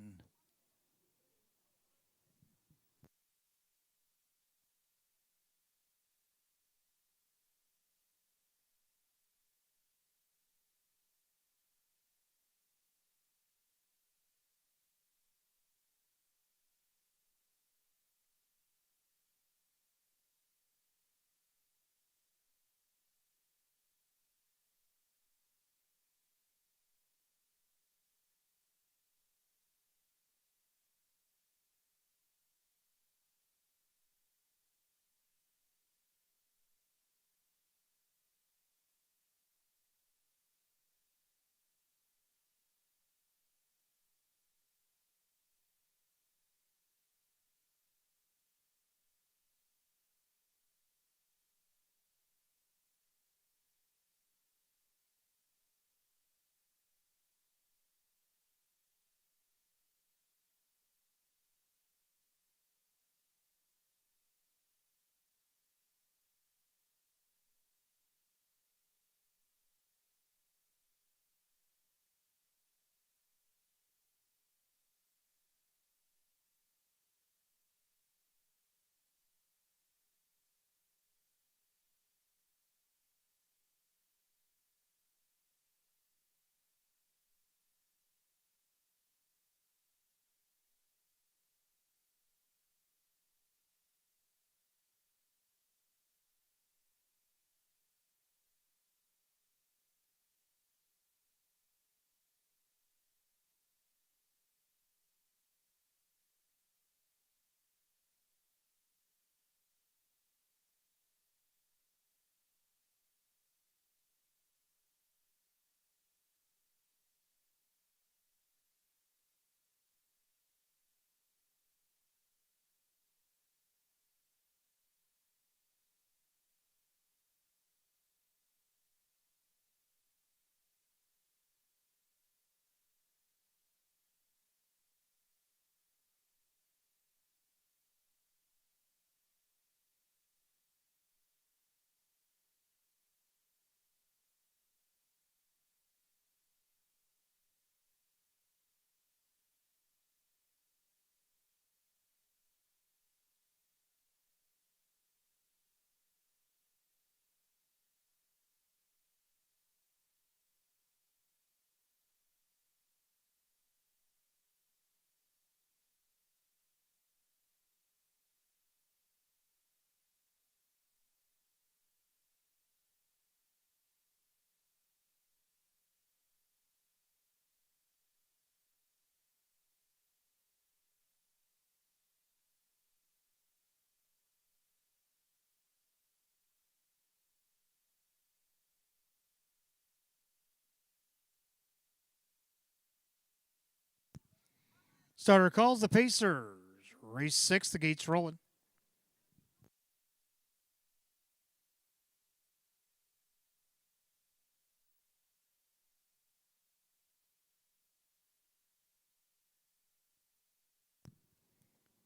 Starter calls the Pacers. Race 6, the gates rolling.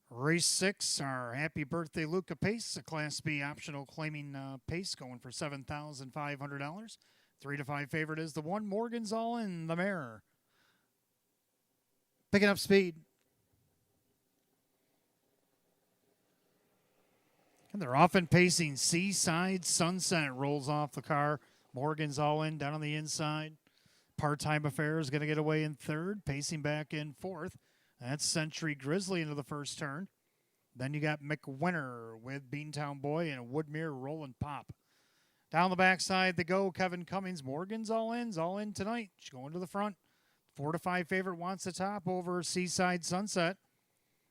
Race 6, our Happy Birthday Luca Pace, a Class B optional claiming pace going for $7,500. 3 to 5 favorite is the 1. Morgan's All In, the mare. Picking up speed. And they're often pacing. Seaside Sunset rolls off the car. Morgan's All In down on the inside. Part-Time Affair is going to get away in third. Pacing back in fourth. That's Century Grizzly into the first turn. Then you got McWinter with Beantown Boy and Woodmere Rollin' Pop. Down the backside they go. Kevin Cummings. Morgan's All in tonight. She's going to the front. 4 to 5 favorite wants the top over Seaside Sunset.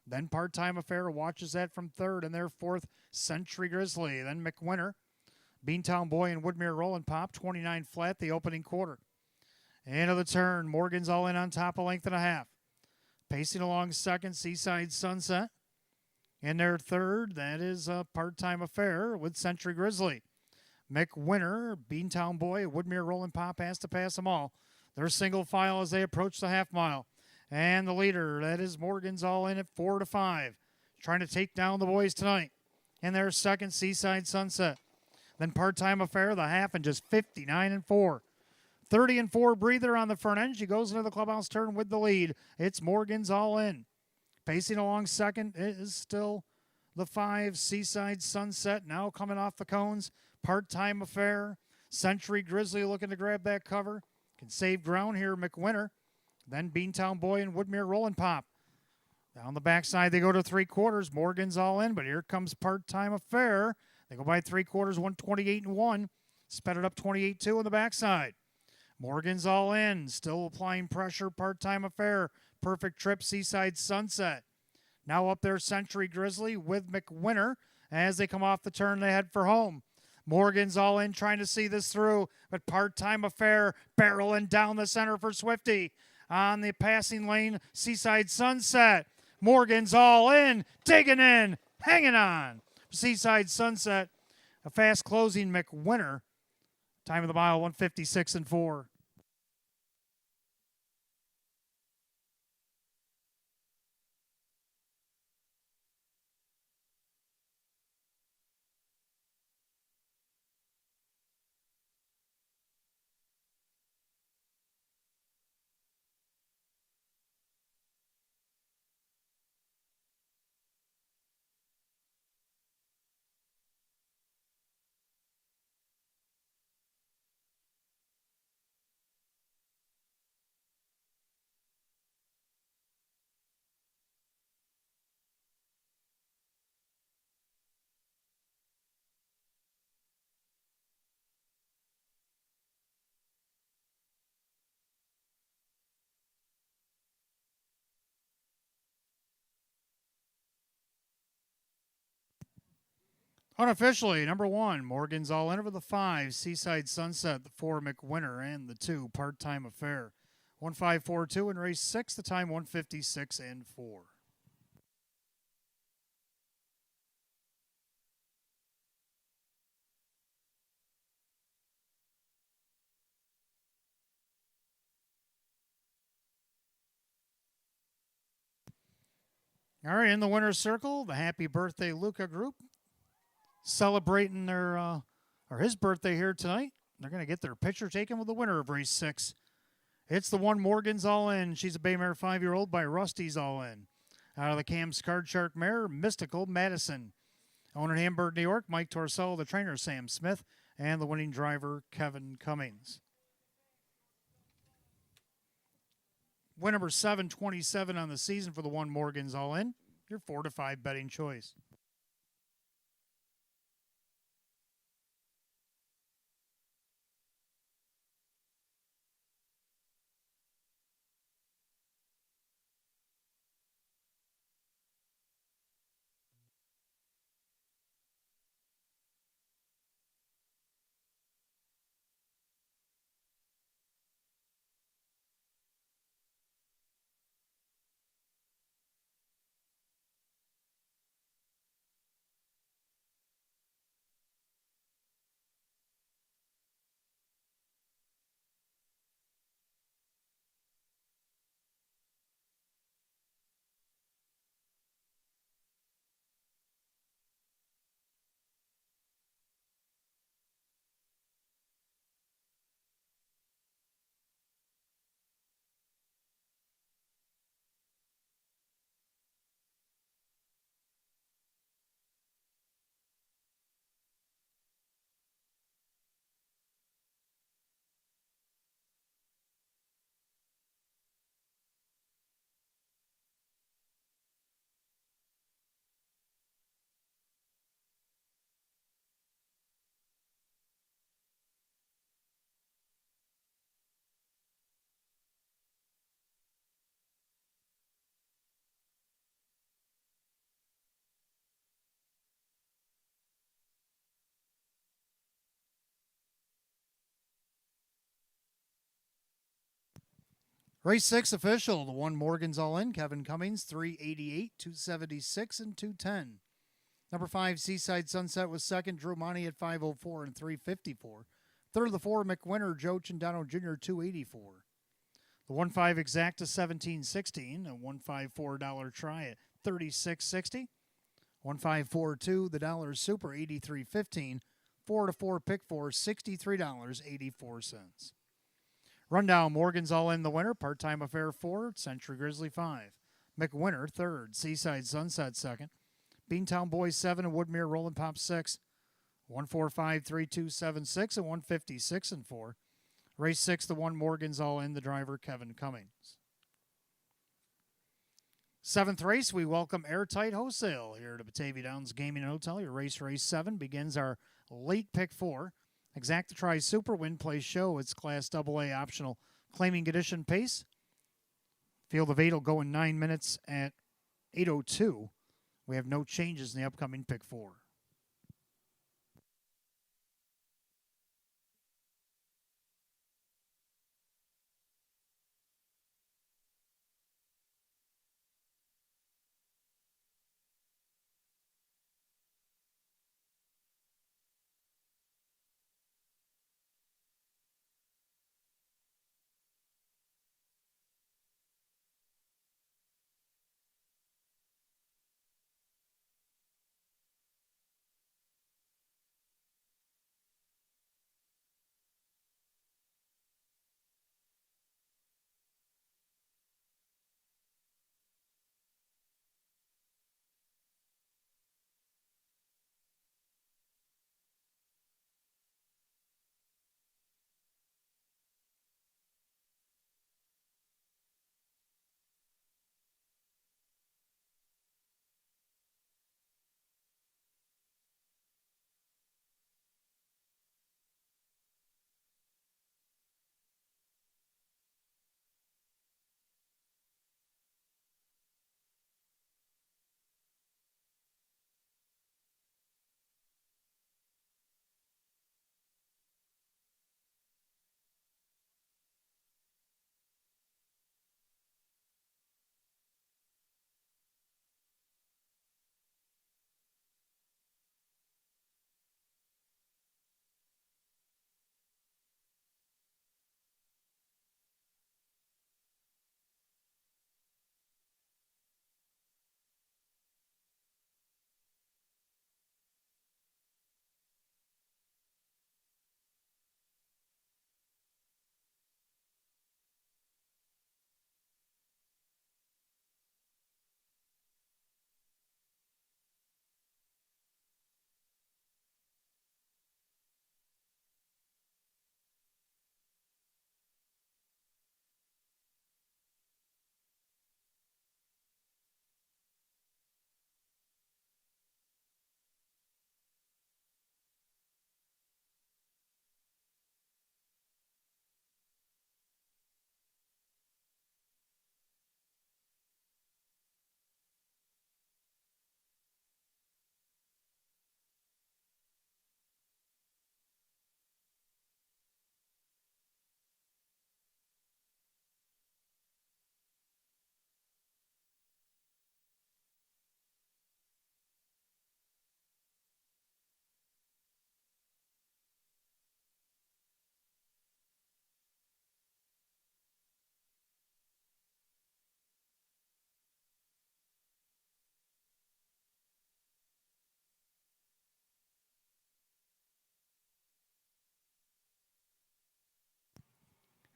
Then Part-Time Affair watches that from third, and their fourth, Century Grizzly. Then McWinter, Beantown Boy, and Woodmere Rollin' Pop, 29 flat, the opening quarter. End of the turn, Morgan's All In on top, a length and a half. Pacing along second, Seaside Sunset. In their third, that is a Part-Time Affair with Century Grizzly. McWinter, Beantown Boy, Woodmere Rollin' Pop has to pass them all. They're single file as they approach the half mile. And the leader, that is Morgan's All In at 4 to 5. Trying to take down the boys tonight. And their second, Seaside Sunset. Then Part-Time Affair, the half, and just 59-4. 30-4 Breather on the front end. She goes into the clubhouse turn with the lead. It's Morgan's All In. Pacing along second is still the 5, Seaside Sunset. Now coming off the cones, Part-Time Affair. Century Grizzly looking to grab that cover. Can save ground here, McWinter. Then Beantown Boy and Woodmere Rollin' Pop. Down the backside, they go to 3/4. Morgan's All In, but here comes Part-Time Affair. They go by 3/4, 128-1. Sped it up 28-2 on the backside. Morgan's All In, still applying pressure, Part-Time Affair. Perfect Trip, Seaside Sunset. Now up there, Century Grizzly with McWinter. As they come off the turn, they head for home. Morgan's All In, trying to see this through, but Part-Time Affair barreling down the center for Swifty. On the passing lane, Seaside Sunset. Morgan's All In, digging in, hanging on. Seaside Sunset, a fast closing McWinter. Time of the mile, 156-4. Unofficially, number 1, Morgan's All In over the 5, Seaside Sunset, the 4, McWinter, and the 2, Part-Time Affair. 1:5:42 in race 6, the time 156-4. All right, in the winner's circle, the Happy Birthday Luca group celebrating his birthday here tonight. They're going to get their picture taken with the winner of race 6. It's the 1, Morgan's All In. She's a Baymare 5-year-old by Rusty's All In. Out of the Cam's Card Shark mare, Mystical Madison. Owner in Hamburg, New York, Mike Torsello, the trainer, Sam Smith, and the winning driver, Kevin Cummings. Win number 727 on the season for the 1, Morgan's All In. Your 4 to 5 betting choice. Race 6 official, the 1, Morgan's All In, Kevin Cummings, 388, 276, and 210. Number 5, Seaside Sunset was second, Drew Monty at 504 and 354. Third of the 4, McWinter, Joe Chindano Jr., 284. The 1-5 Exacta, 1716, a $154 try at 3660. 1542, the dollar super 83.15. 4-4 pick four, $63.84. Rundown, Morgan's all in the winner. Part-time affair 4, Century Grizzly 5. McWinter 3rd, Seaside Sunset 2nd. Beantown Boys 7 and Woodmere Rolling Pop 6. 145-3276 and 156 and 4. Race 6, the 1 Morgan's all in, the driver Kevin Cummings. 7th race, we welcome Airtight Wholesale here to Batavia Downs Gaming and Hotel. Your race 7 begins our late pick 4. Exacta Tri Super Win Play Show. It's Class AA optional claiming condition pace. Field of 8 will go in 9 minutes at 8:02. We have no changes in the upcoming pick 4.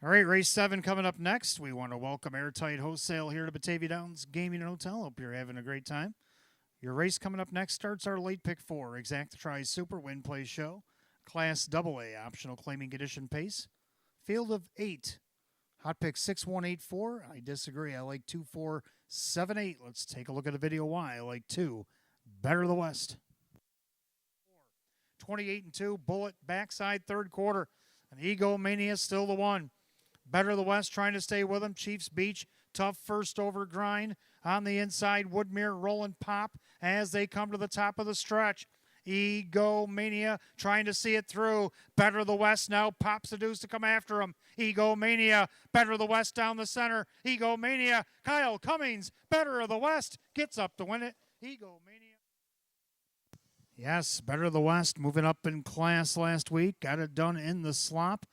All right, race 7 coming up next. We want to welcome Airtight Wholesale here to Batavia Downs Gaming and Hotel. Hope you're having a great time. Your race coming up next starts our late pick 4. Exacta Tri Super Win Play Show. Class AA optional claiming condition pace. Field of 8. Hot pick 6184. I disagree. I like 2478. Let's take a look at the video why. I like 2. Better the West. 28-2. Bullet backside third quarter. And Ego Mania still the 1. Better the West trying to stay with him. Chiefs Beach, tough first over grind. On the inside, Woodmere rolling pop as they come to the top of the stretch. Ego Mania trying to see it through. Better the West now. Pop Seduce to come after him. Ego Mania. Better the West down the center. Ego Mania. Kyle Cummings. Better of the West gets up to win it. Ego Mania. Yes, Better the West moving up in class last week. Got it done in the slop.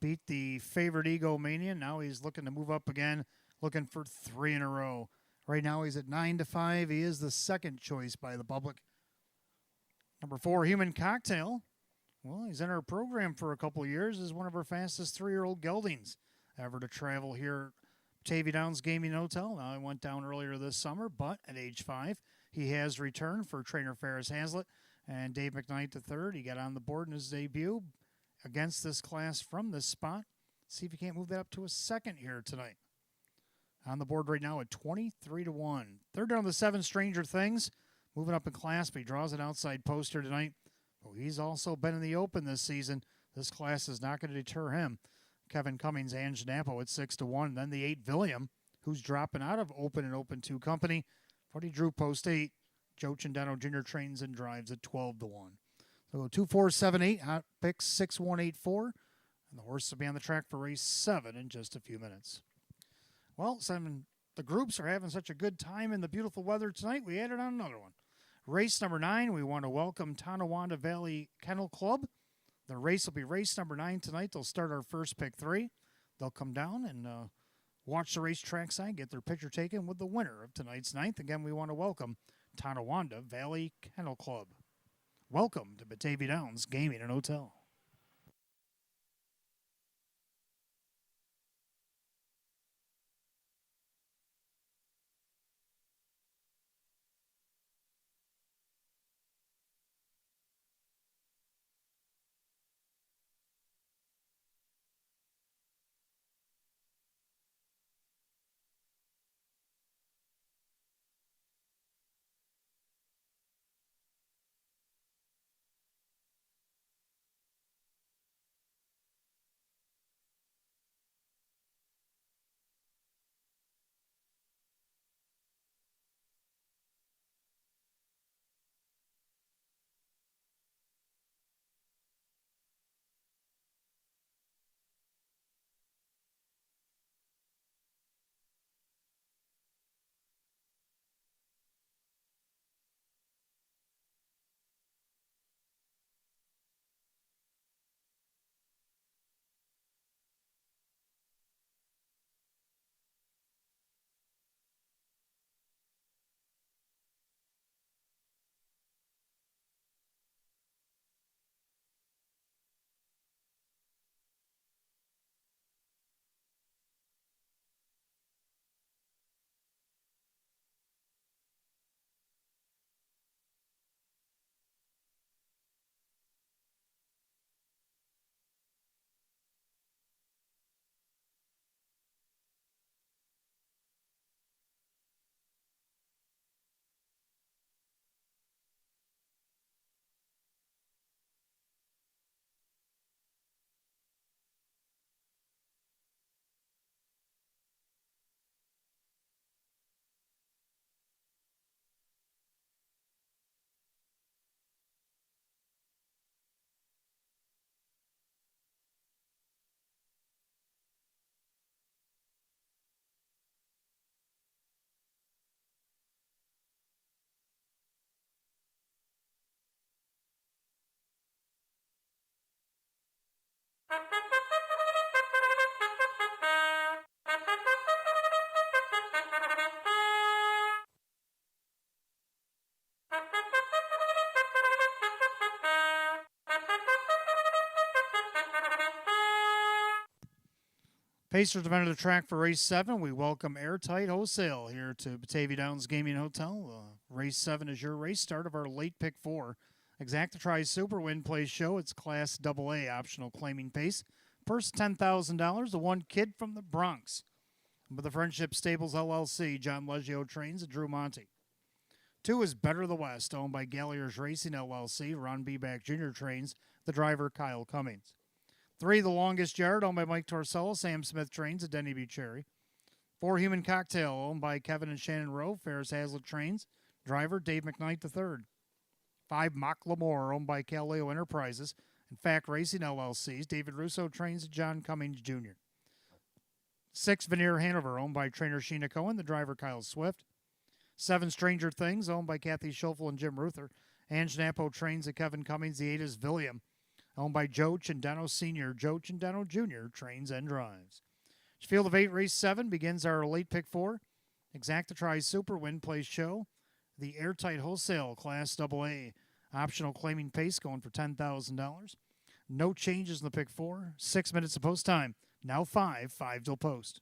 Beat the favorite Ego Mania. Now he's looking to move up again. Looking for 3 in a row. Right now he's at 9-5. He is the second choice by the public. Number 4, Human Cocktail. Well, he's in our program for a couple of years as one of our fastest 3-year-old geldings ever to travel here at Batavia Downs Gaming Hotel. Now, he went down earlier this summer, but at age 5, he has returned for trainer Ferris Hazlitt and Dave McKnight III. He got on the board in his debut against this class from this spot. See if he can't move that up to a second here tonight. On the board right now at 23-1. Third down the 7, Stranger Things. Moving up in class, but he draws an outside post here tonight. But he's also been in the open this season. This class is not going to deter him. Kevin Cummings and Janapo at 6-1. Then the 8, William, who's dropping out of open and open 2 company. But he drew post 8. Joe Cindano Jr. trains and drives at 12-1. So 2, 4, 7, 8. Hot picks 6, 1, 8, 4. And the horse will be on the track for race 7 in just a few minutes. Well, Simon, the groups are having such a good time in the beautiful weather tonight. We added on another one. Race number 9, we want to welcome Tonawanda Valley Kennel Club. The race will be race number 9 tonight. They'll start our first pick 3. They'll come down and watch the racetrack side, get their picture taken with the winner of tonight's 9th. Again, we want to welcome Tonawanda Valley Kennel Club. Welcome to Batavia Downs Gaming and Hotel. Pacers have entered the track for race 7. We welcome Airtight Wholesale here to Batavia Downs Gaming Hotel. Race 7 is your race start of our late pick 4. Exacta Super Win Play Show. It's Class AA optional claiming pace. Purse $10,000. The 1 kid from the Bronx. With the Friendship Stables LLC, John Leggio trains and Drew Monty. 2 is Better the West, owned by Galliers Racing LLC. Ron Beback Jr. trains the driver Kyle Cummings. 3, The Longest Yard, owned by Mike Torsello. Sam Smith trains at Denny B. Cherry. 4, Human Cocktail, owned by Kevin and Shannon Rowe. Ferris Hazlitt trains. Driver Dave McKnight III. 5, Mock Lamore, owned by Caleo Enterprises and Fact Racing LLCs. David Russo trains at John Cummings Jr. 6, Veneer Hanover, owned by trainer Sheena Cohen. The driver Kyle Swift. 7, Stranger Things, owned by Kathy Schoeffel and Jim Ruther. Ange Napo trains at Kevin Cummings. The 8 is William, owned by Joe Cindano Sr. Joe Cindano Jr. trains and drives. Field of 8, race 7 begins our late pick 4. Exacta Tri Super Win Place Show. The Airtight Wholesale Class AA optional claiming pace going for $10,000. No changes in the pick four. 6 minutes of post time. Now 5 till post.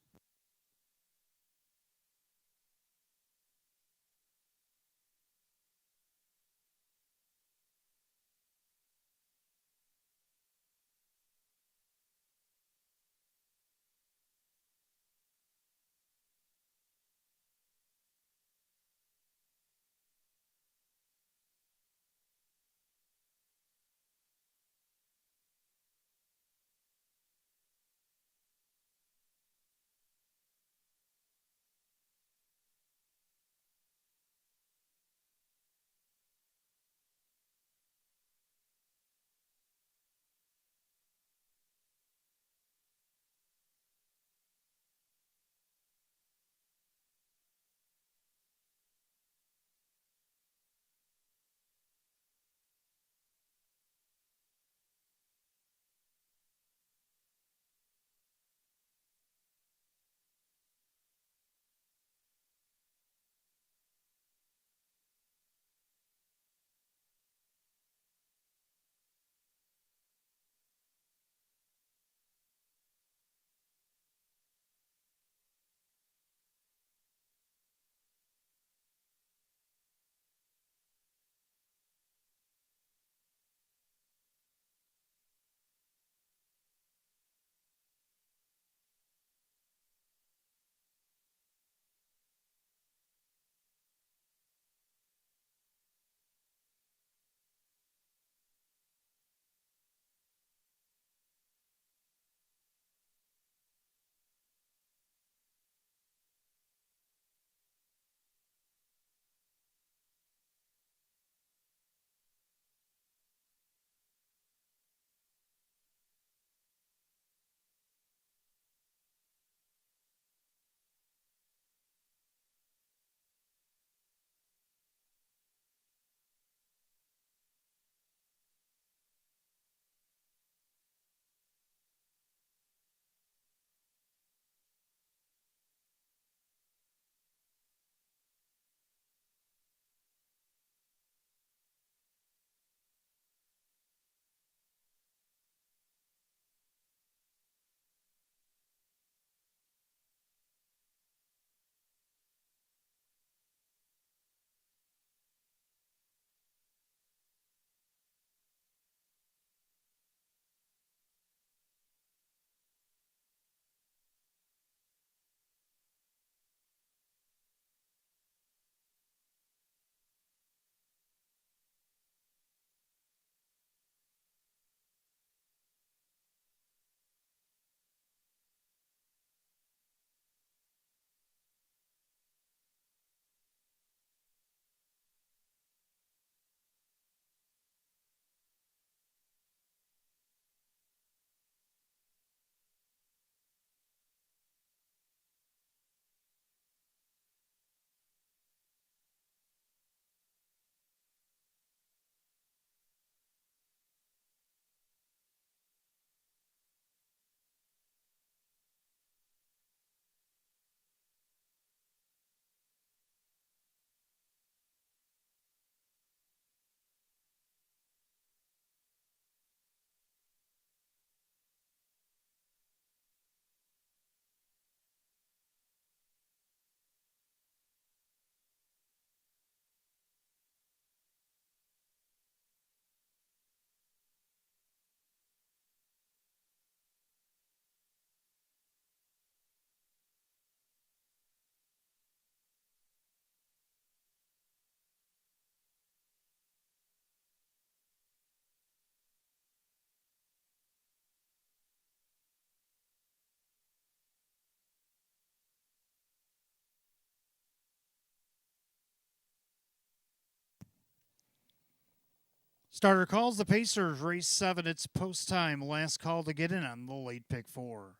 Starter calls the Pacers race 7. It's post time. Last call to get in on the late pick 4.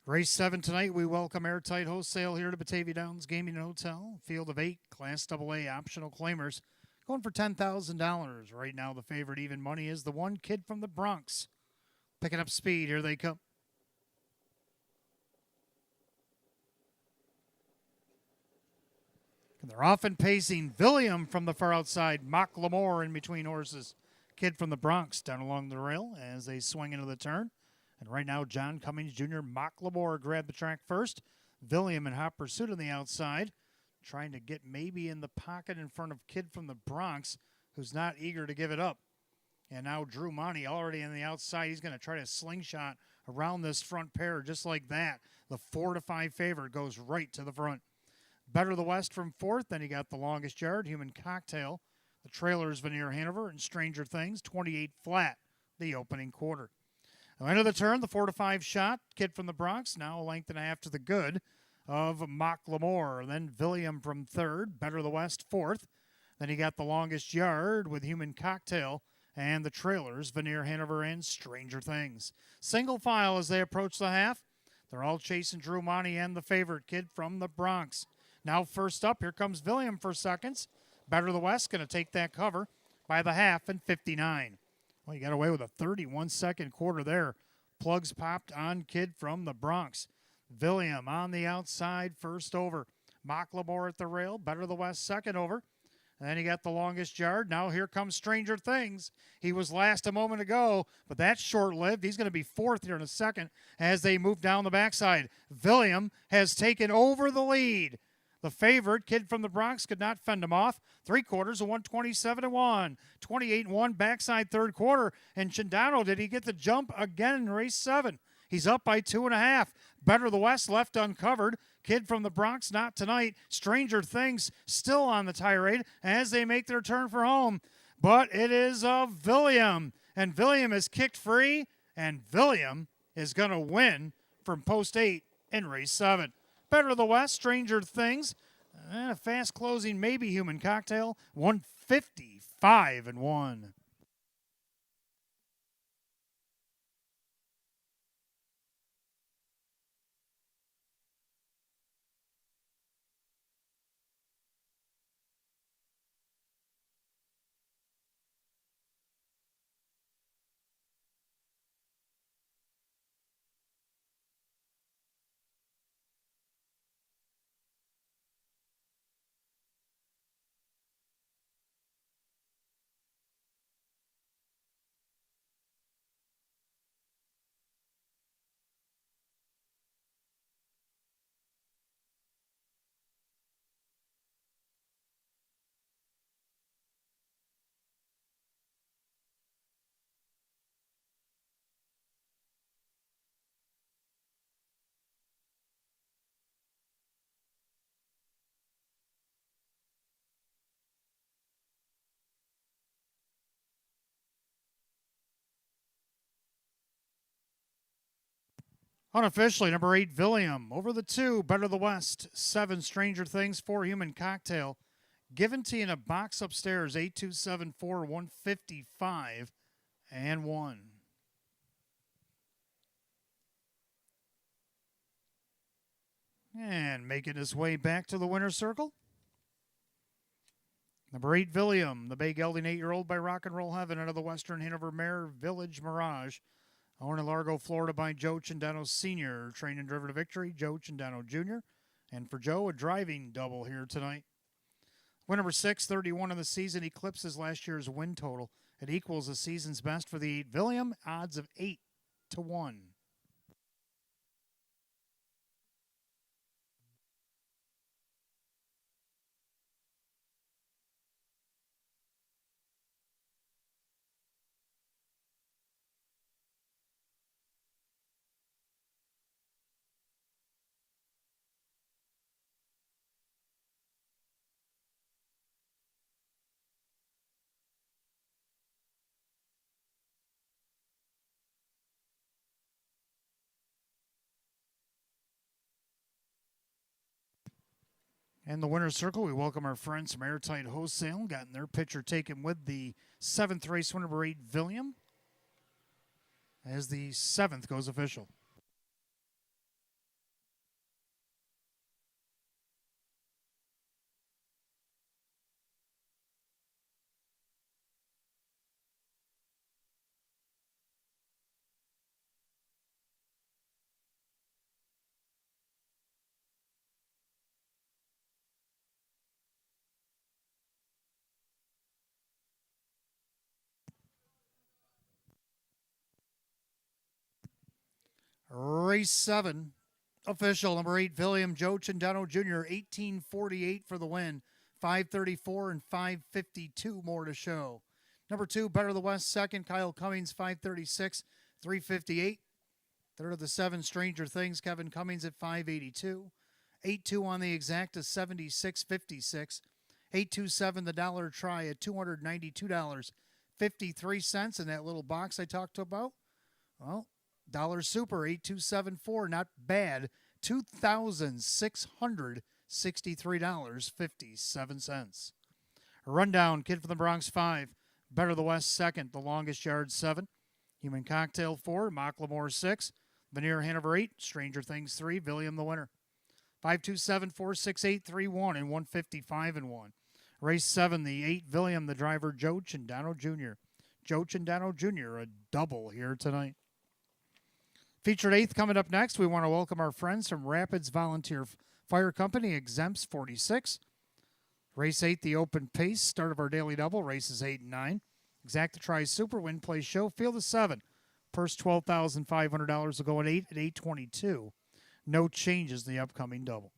Race 7 tonight, we welcome Airtight Wholesale here to Batavia Downs Gaming and Hotel. Field of 8, Class AA optional claimers. going for $10,000. Right now, the favorite even money is the one Kid from the Bronx. Picking up speed. Here they come. And they're often pacing. William from the far outside. Mock Lamore in between horses. Kid from the Bronx down along the rail as they swing into the turn. And right now, John Cummings Jr., Mock Lamore grabbed the track first. William in hot pursuit on the outside, trying to get maybe in the pocket in front of Kid from the Bronx, who's not eager to give it up. And now Drew Monty already on the outside. He's going to try to slingshot around this front pair just like that. The 4-5 favorite goes right to the front. Better the West from fourth. Then he got the longest yard, Human Cocktail. The trailers, Veneer Hanover and Stranger Things, 28 flat, the opening quarter. End of the turn, the 4-5 shot. Kid from the Bronx, now a length and a half to the good of Mock Lamore. Then William from third. Better the West fourth. Then he got the longest yard with Human Cocktail and the trailers, Veneer Hanover and Stranger Things. Single file as they approach the half. They're all chasing Drew Monty and the favorite, Kid from the Bronx. Now first up, here comes William for seconds. Better the West going to take that cover by the half and 59. Well, you got away with a 31-second quarter there. Plugs popped on Kid from the Bronx. William on the outside, first over. Mock Lamore at the rail. Better the West, second over. And then he got the longest yard. Now here comes Stranger Things. He was last a moment ago, but that's short-lived. He's going to be fourth here in a second as they move down the backside. William has taken over the lead. The favorite, Kid from the Bronx, could not fend him off. 3/4 of 127-1. 28-1 backside third quarter. And Chindano, did he get the jump again in race 7? He's up by 2.5. Better the West left uncovered. Kid from the Bronx, not tonight. Stranger Things still on the tirade as they make their turn for home. But it is William. And William is kicked free. And William is going to win from post 8 in race 7. Better the West, Stranger Things. A fast closing, maybe Human Cocktail. 155-1. Unofficially, number 8, William. Over the 2, Better the West. 7, Stranger Things. 4, Human Cocktail. Given to you in a box upstairs, 8274, 155 and 1. And making his way back to the winner's circle. Number 8, William. The Bay Gelding 8-year-old by Rock and Roll Heaven out of the Western Hanover Mare Village Mirage. Owned in Largo, Florida by Joe Chindano Sr. Trained and driven to victory, Joe Chindano Jr. And for Joe, a driving double here tonight. Win number 6, 31 in the season, eclipses last year's win total. It equals the season's best for the 8. William, odds of 8-1. And the winner's circle, we welcome our friends from Airtight Wholesale, gotten their picture taken with the 7th race winner, number 8, William, as the 7th goes official. race 7, official number 8, William Joe Cindano Jr., 1848 for the win. 534 and 552 more to show. Number 2, Better the West, second, Kyle Cummings, 536, 358. Third of the 7, Stranger Things, Kevin Cummings at 582. 8-2 on the exact is 76.56. 827 the dollar try at $292.53. And that little box I talked about, well, Dollar Super 8274, not bad. $2,663.57. Rundown, Kid from the Bronx 5, Better the West second, The Longest Yard 7, Human Cocktail 4, Mocklemore 6, Veneer Hanover 8, Stranger Things 3, William the winner. 527 468 31 and 155 and 1. Race 7, the 8, William the driver, Joe Cindano Jr. Joe Cindano Jr., a double here tonight. Featured 8th coming up next. We want to welcome our friends from Rapids Volunteer Fire Company, Exempts 46. Race 8, the open pace, start of our daily double, races 8 and 9. Exacta Tri Super Win Play Show, field of 7. Purse $12,500 will go at 8 at 822. No changes in the upcoming double.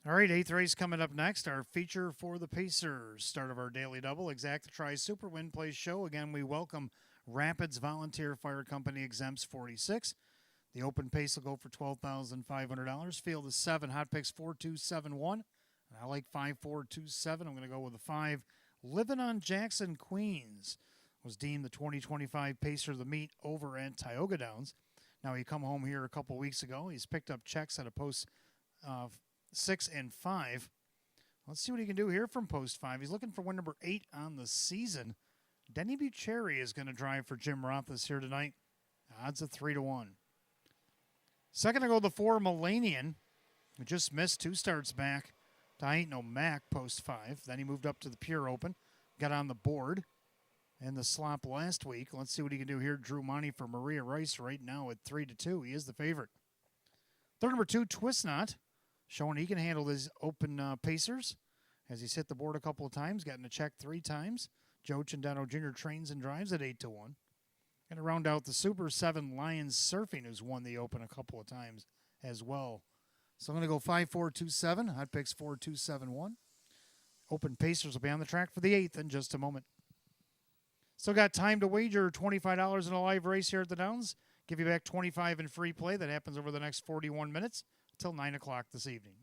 All right, 8th race coming up next. Our feature for the Pacers. Start of our daily double. Exacta Tri Super Win Play Show. Again, we welcome Rapids Volunteer Fire Company Exempts 46. The open pace will go for $12,500. Field is 7. Hot picks 4271. And I like 5427. I'm going to go with the 5. Living on Jackson Queens was deemed the 2025 Pacer of the Meet over at Tioga Downs. Now, he come home here a couple weeks ago. He's picked up checks at a post 6 and 5. Let's see what he can do here from post 5. He's looking for win number 8 on the season. Denny Bucherri is going to drive for Jim Rothas here tonight. Odds of 3-1. Second to go, the 4, Melanian, who just missed 2 starts back to Ain't No Mac post 5. Then he moved up to the Pure Open, got on the board in the slop last week. Let's see what he can do here. Drew Monty for Maria Rice right now at 3-2. He is the favorite. Third, number 2, Twist Knot, showing he can handle his open pacers as he's hit the board a couple of times, gotten a check 3 times. Joe Cindano Jr. trains and drives at 8-1. Going to round out the Super 7 Lions Surfing, who's won the Open a couple of times as well. So I'm going to go 5-4-2-7. Hot picks 4-2-7-1. Open Pacers will be on the track for the 8th in just a moment. Still got time to wager $25 in a live race here at the Downs. Give you back $25 in free play. That happens over the next 41 minutes until 9 o'clock this evening.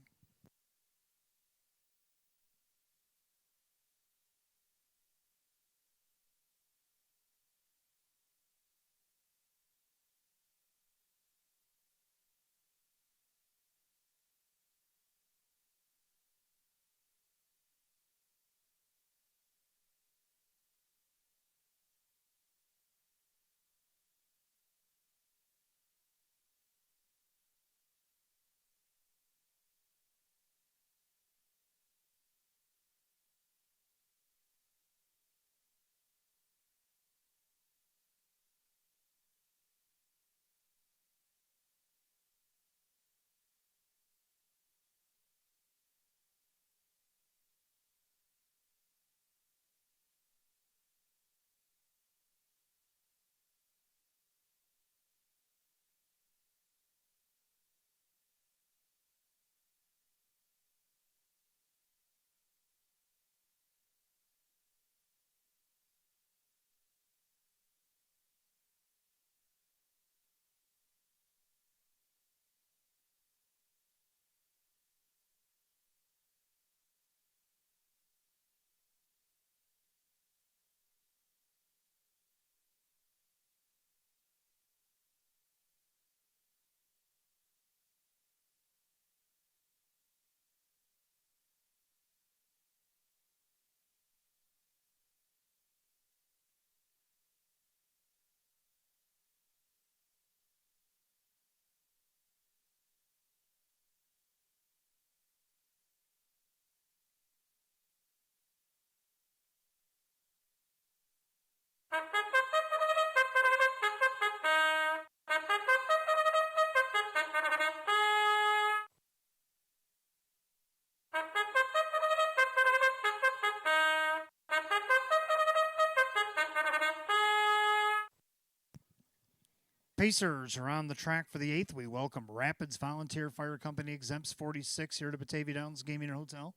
Pacers are on the track for the 8th. We welcome Rapids Volunteer Fire Company Exempts 46 here to Batavia Downs Gaming and Hotel.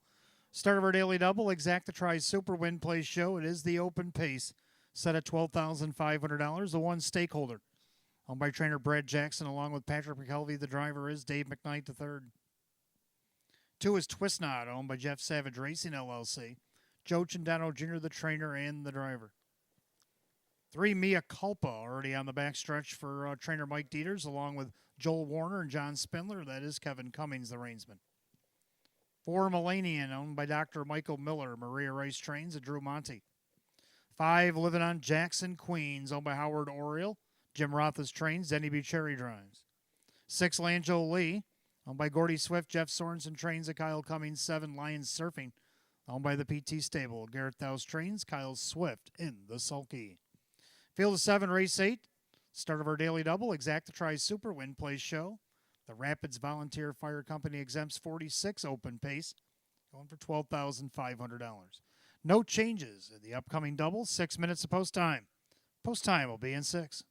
Start of our daily double, Exacta Tries Super Win Play Show. It is the open pace, set at $12,500. The 1 stakeholder, owned by trainer Brad Jackson, along with Patrick McKelvey. The driver is Dave McKnight III. 2 is Twist Knot, owned by Jeff Savage Racing LLC. Joe Cindano Jr., the trainer and the driver. 3, Mia Culpa, already on the backstretch for trainer Mike Dieters, along with Joel Warner and John Spindler. That is Kevin Cummings, the reinsman. 4, Melanian, owned by Dr. Michael Miller. Maria Rice trains and Drew Monty. 5, Living on Jackson Queens, owned by Howard Oriel. Jim Rothas trains. Denny Bucherri drives. 6, Lanjo Lee, owned by Gordy Swift. Jeff Sorensen trains at Kyle Cummings. 7, Lions Surfing, owned by the PT Stable. Garrett Thous trains. Kyle Swift in the sulky. Field of 7, race 8. Start of our daily double, Exacta Tries Super Win Play Show. The Rapids Volunteer Fire Company Exempts 46 open pace, going for $12,500. No changes in the upcoming double. 6 minutes of post time. Post time will be in 6.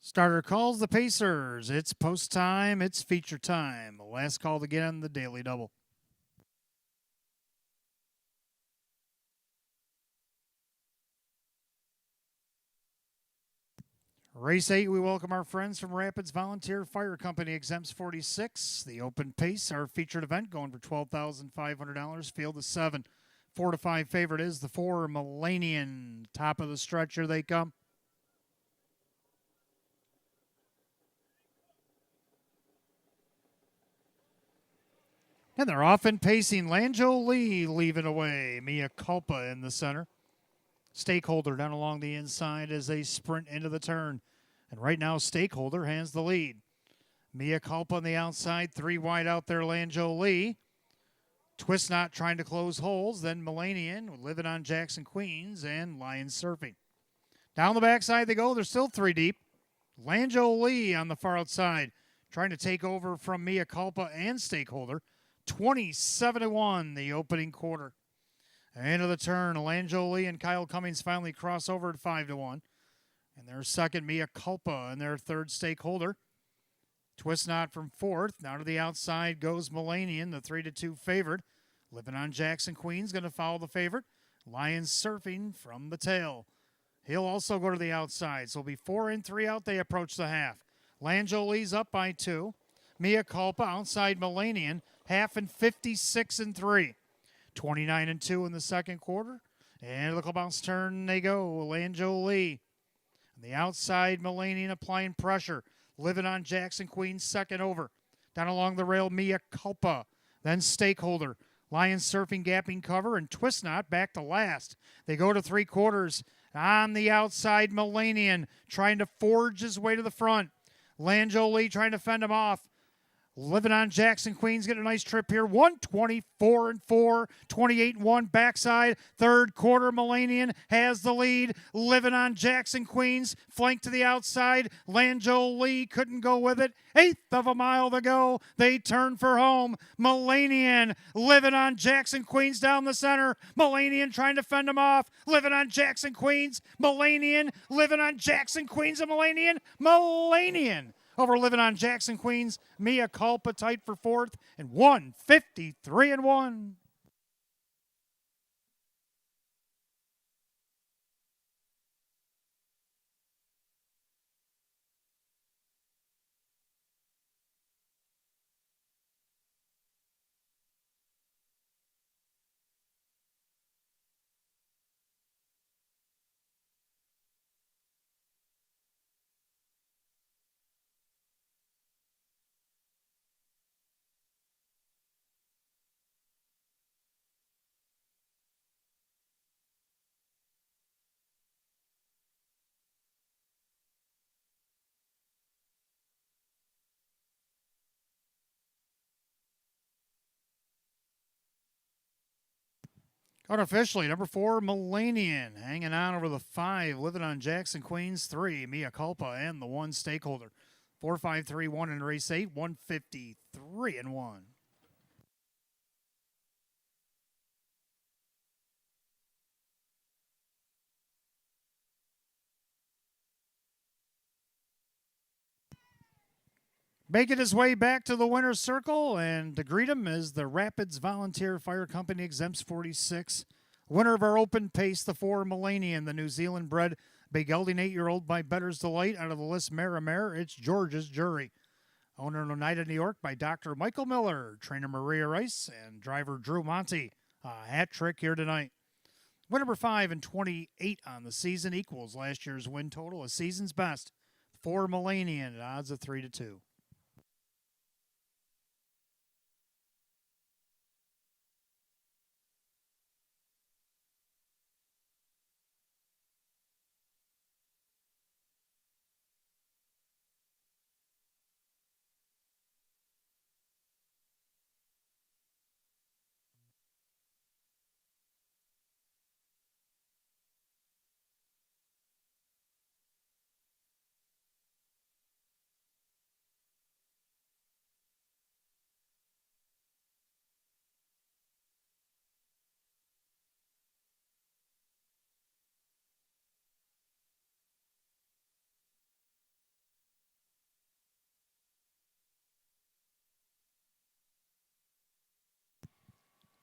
Starter calls the Pacers. It's post time. It's feature time. Last call to get on the Daily Double. Race 8, we welcome our friends from Rapids Volunteer Fire Company, Exempts 46. The Open Pace, our featured event, going for $12,500. Field of 7. 4 to 5 favorite is the 4 Millennium. Top of the stretch, here they come. And they're off and pacing. Lanjo Lee leaving away. Mia Culpa in the center. Stakeholder down along the inside as they sprint into the turn. And right now, Stakeholder has the lead. Mia Culpa on the outside. 3 wide out there, Lanjo Lee. Twist Knot trying to close holes. Then Millennium, living on Jackson Queens, and Lion Surfing. Down the backside they go. They're still 3 deep. Lanjo Lee on the far outside, trying to take over from Mia Culpa and Stakeholder. 27-1 the opening quarter. End of the turn, Lanjo Lee and Kyle Cummings finally cross over at 5-1. And their second, Mia Culpa, and their third, Stakeholder. Twist Knot from fourth. Now to the outside goes Millennium, the 3-2 favorite. Living on Jackson Queens, going to follow the favorite. Lions Surfing from the tail. He'll also go to the outside. So it'll be 4 and 3 out. They approach the half. Lanjo Lee's up by 2. Mia Culpa outside Millennium, half and 56 and 3. 29 and 2 in the second quarter. And the clubhouse turn they go. Lanjo Lee. On the outside, Millennium applying pressure. Living on Jackson Queens, second over. Down along the rail, Mia Culpa. Then Stakeholder. Lion Surfing gapping cover, and Twist Knot back to last. They go to 3 quarters. On the outside, Millennium trying to forge his way to the front. Lanjo Lee trying to fend him off. Living on Jackson Queens, get a nice trip here. 124 and 4, 28 and 1 backside. Third quarter, Millennium has the lead. Living on Jackson Queens, flank to the outside. Lanjo Lee couldn't go with it. 1/8 of a mile to go. They turn for home. Millennium living on Jackson Queens down the center. Millennium trying to fend him off. Living on Jackson Queens. Millennium living on Jackson Queens and Millennium. Millennium over living on Jackson Queens. Mia Culpa tight for fourth, and 153 and 1. Unofficially, number 4, Millennium, hanging on over the 5, living on Jackson Queens, 3, Mia Culpa, and the 1, Stakeholder. 4-5-3-1 in race 8, 153 and 1. Making his way back to the winner's circle, and to greet him is the Rapids Volunteer Fire Company, Exempts 46. Winner of our open pace, the 4 Millennium, the New Zealand bred big gelding 8-year-old by Better's Delight out of the list Marimare. It's George's Jury. Owner in Oneida, New York by Dr. Michael Miller, trainer Maria Rice, and driver Drew Monty. A hat trick here tonight. Win number 5 and 28 on the season equals last year's win total, a season's best. 4 Millennium at odds of 3-2.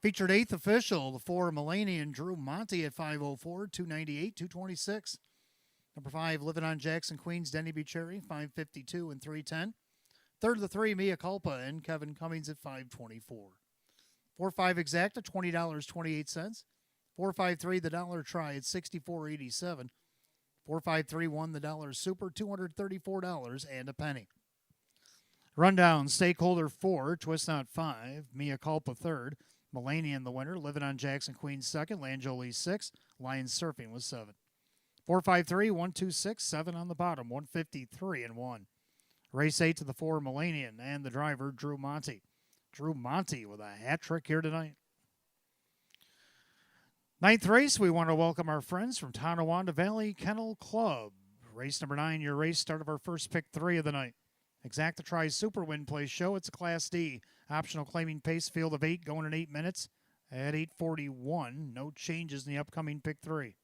Featured eighth official, the 4 Melanian Drew Monty at 504, 298, 226. Number 5, Living on Jackson Queens, Denny Bucherry, 552 and 310. Third of the 3, Mia Culpa and Kevin Cummings at 524. 4-5 exacta, $20.28. 4-5-3 the dollar try at $64.87. 4-5-3-1 the dollar super, $234 and a penny. Rundown, Stakeholder 4, Twist Knot 5, Mia Culpa 3rd, Melanian the winner, Living on Jackson Queens 2nd, Lanjoli 6th, Lions Surfing was 7. 4-5-3, 1-2-6, 7 on the bottom, 153 and 1. Race 8 to the 4 Melanian and the driver Drew Monty. Drew Monty with a hat trick here tonight. Ninth race, we want to welcome our friends from Tonawanda Valley Kennel Club. Race number 9, your race, start of our first pick 3 of the night. Exacta Tri Super Win Place Show. It's a Class D. Optional claiming pace field of 8 going in 8 minutes at 8:41. No changes in the upcoming pick 3.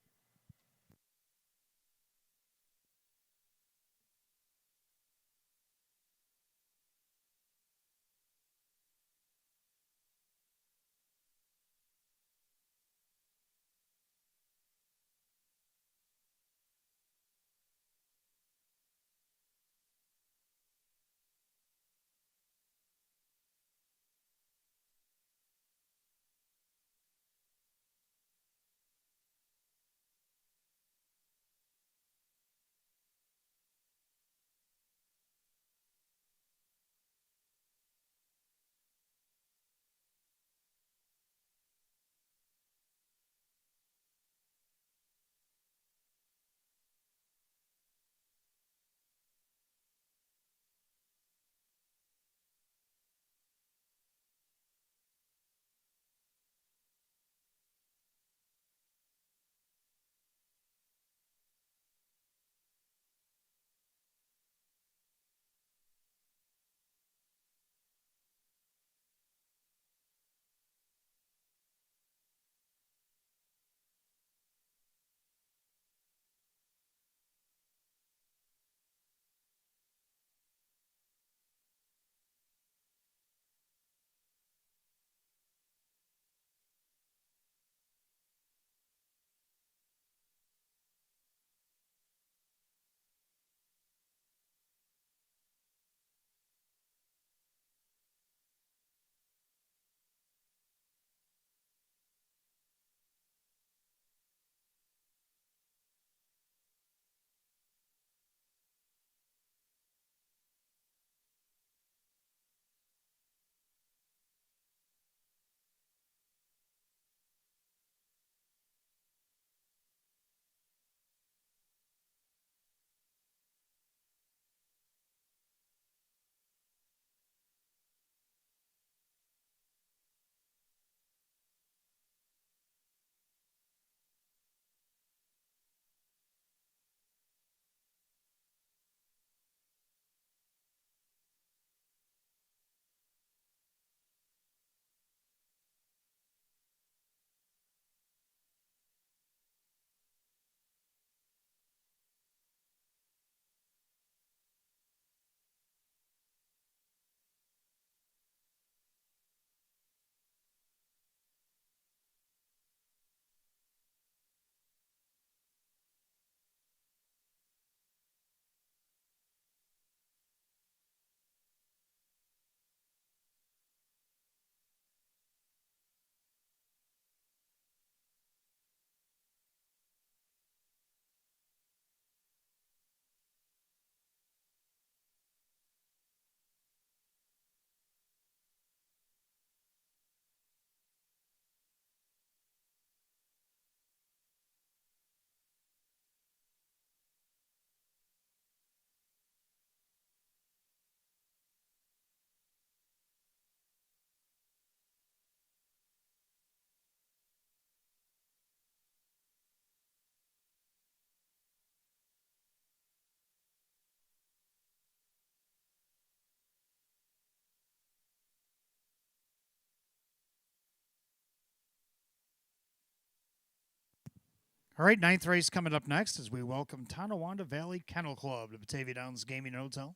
All right, ninth race coming up next as we welcome Tonawanda Valley Kennel Club to Batavia Downs Gaming and Hotel.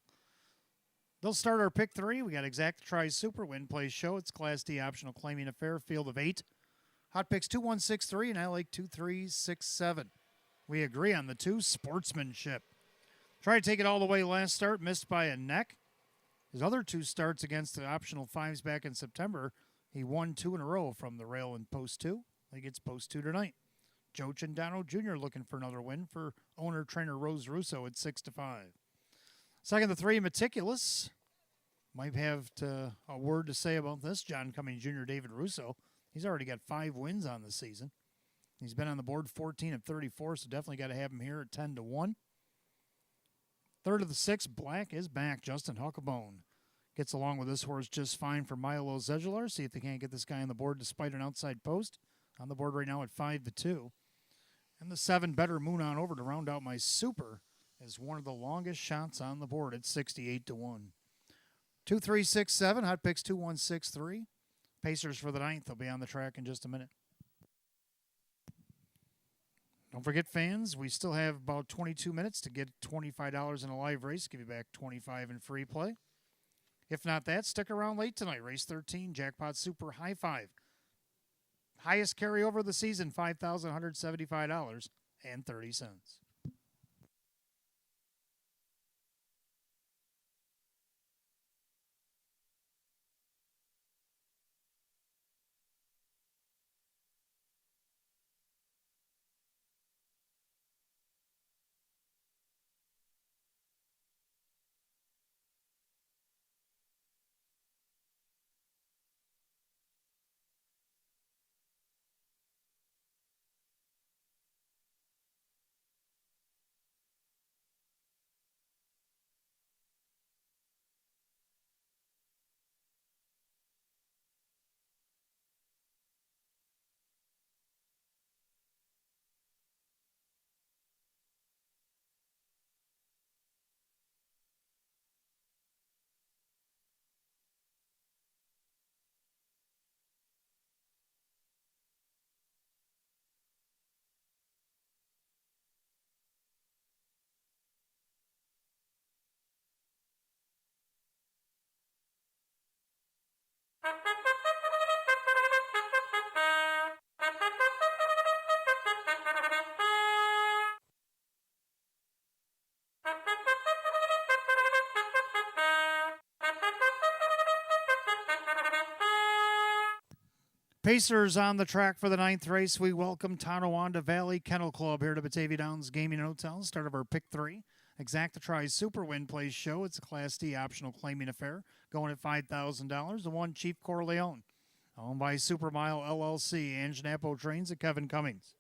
They'll start our pick three. We got Exact Tries Super Win Plays Show. It's Class D optional claiming affair. Field of 8. Hot picks 2163, and I like 2367. We agree on the 2 Sportsmanship. Tried to take it all the way last start, missed by a neck. His other 2 starts against the optional 5s back in September, he won 2 in a row from the rail in post 2. He gets post 2 tonight. Joe Cindano Jr. looking for another win for owner-trainer Rose Russo at 6-5. Second to 3, Meticulous. Might have a word to say about this. John Cummings Jr., David Russo. He's already got 5 wins on the season. He's been on the board 14 of 34, so definitely got to have him here at 10-1. Third of the 6, Black is back. Justin Huckabone gets along with this horse just fine for Milo Zedular. See if they can't get this guy on the board despite an outside post. On the board right now at 5-2. And the 7, Better Moon On Over to round out my super is one of the longest shots on the board at 68-1. 2, 3, 6, 7. Hot picks 2, 1, 6, 3. Pacers for the 9th. They'll be on the track in just a minute. Don't forget, fans, we still have about 22 minutes to get $25 in a live race. Give you back $25 in free play. If not that, stick around late tonight. Race 13, Jackpot Super High 5. Highest carryover of the season, $5,175.30. Pacers on the track for the 9th race. We welcome Tonawanda Valley Kennel Club here to Batavia Downs Gaming and Hotel. Start of our pick 3. Exacta Tries Super Win Plays Show. It's a Class D optional claiming affair. Going at $5,000. The 1 Chief Corleone. Owned by Supermile LLC. Anganapo Trains at Kevin Cummings.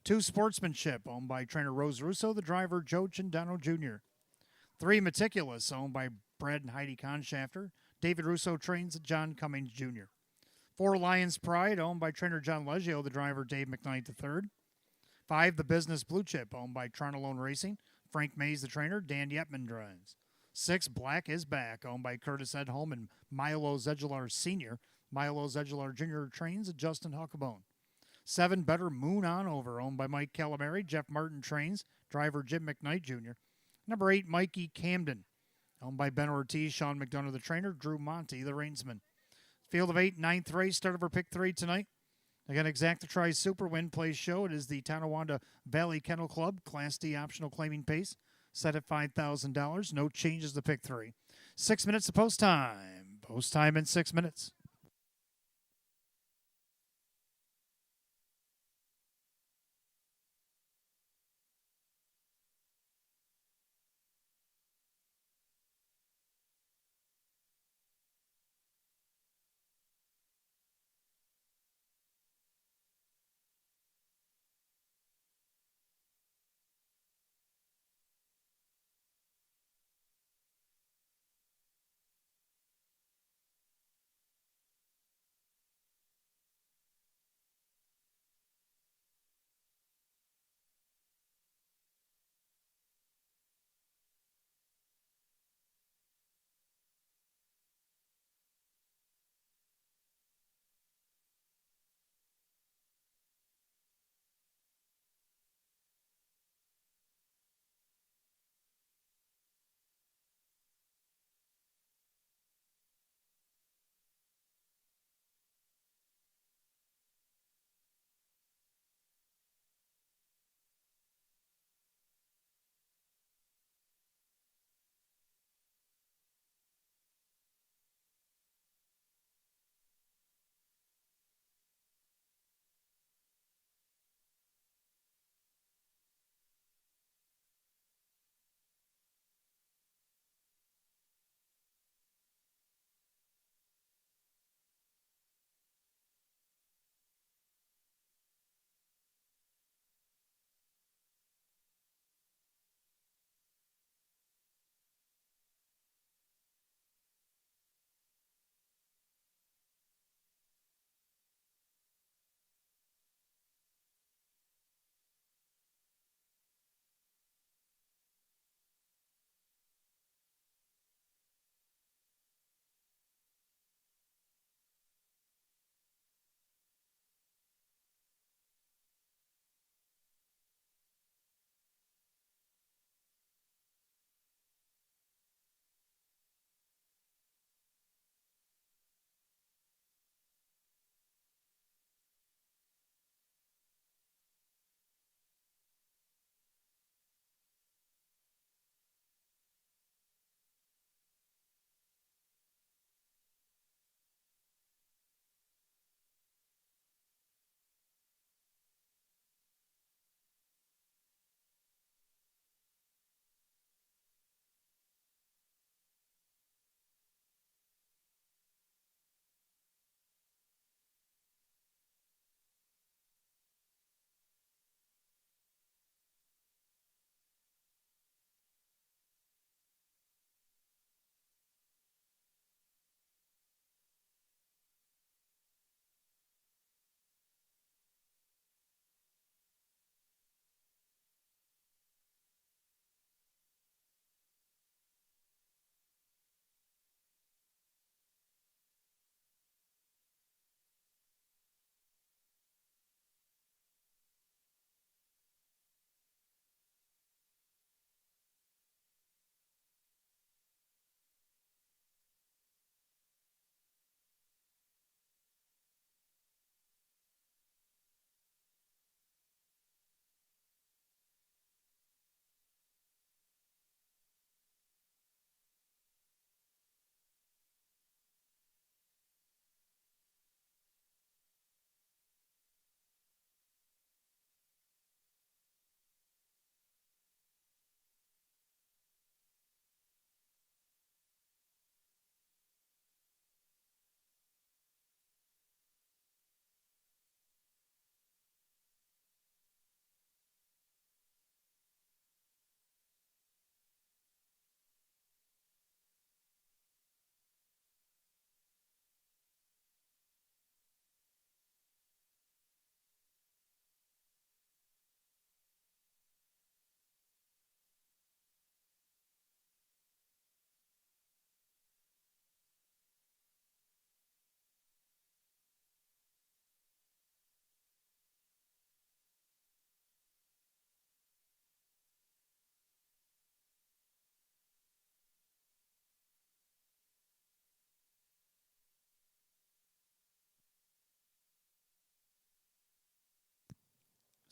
2 Sportsmanship. Owned by trainer Rose Russo. The driver Joe Cindano Jr. 3 Meticulous. Owned by Brad and Heidi Conshafter. David Russo Trains at John Cummings Jr. 4 Lions Pride, owned by trainer John Leggio, the driver Dave McKnight III. 5 The Business Blue Chip, owned by Tronolone Racing. Frank Mays, the trainer. Dan Yetman drives. 6 Black is Back, owned by Curtis Edholm and Milo Zedular Sr. Milo Zedular Jr. trains at Justin Huckabone. 7 Better Moon On Over, owned by Mike Calamari. Jeff Martin trains. Driver Jim McKnight Jr. Number 8 Mikey Camden, owned by Ben Ortiz, Sean McDonough, the trainer. Drew Monty, the reinsman. Field of 8, 9th race, start of our pick 3 tonight. Again, Exacta Tries Super Win Plays Show. It is the Tonawanda Valley Kennel Club, Class D optional claiming pace, set at $5,000. No changes to pick 3. 6 minutes to post time. Post time in 6 minutes.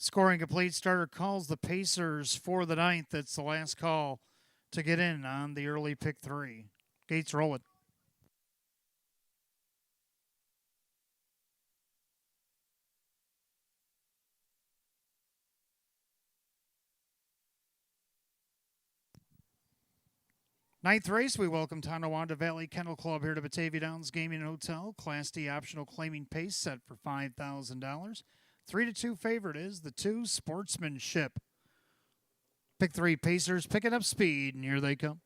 Scoring complete. Starter calls the Pacers for the ninth. That's the last call to get in on the early pick 3. Gates rolling. Ninth race, we welcome Tonawanda Valley Kennel Club here to Batavia Downs Gaming and Hotel. Class D optional claiming pace set for $5,000. 3-2 favorite is the 2 Sportsmanship. Pick 3 Pacers picking up speed, and here they come.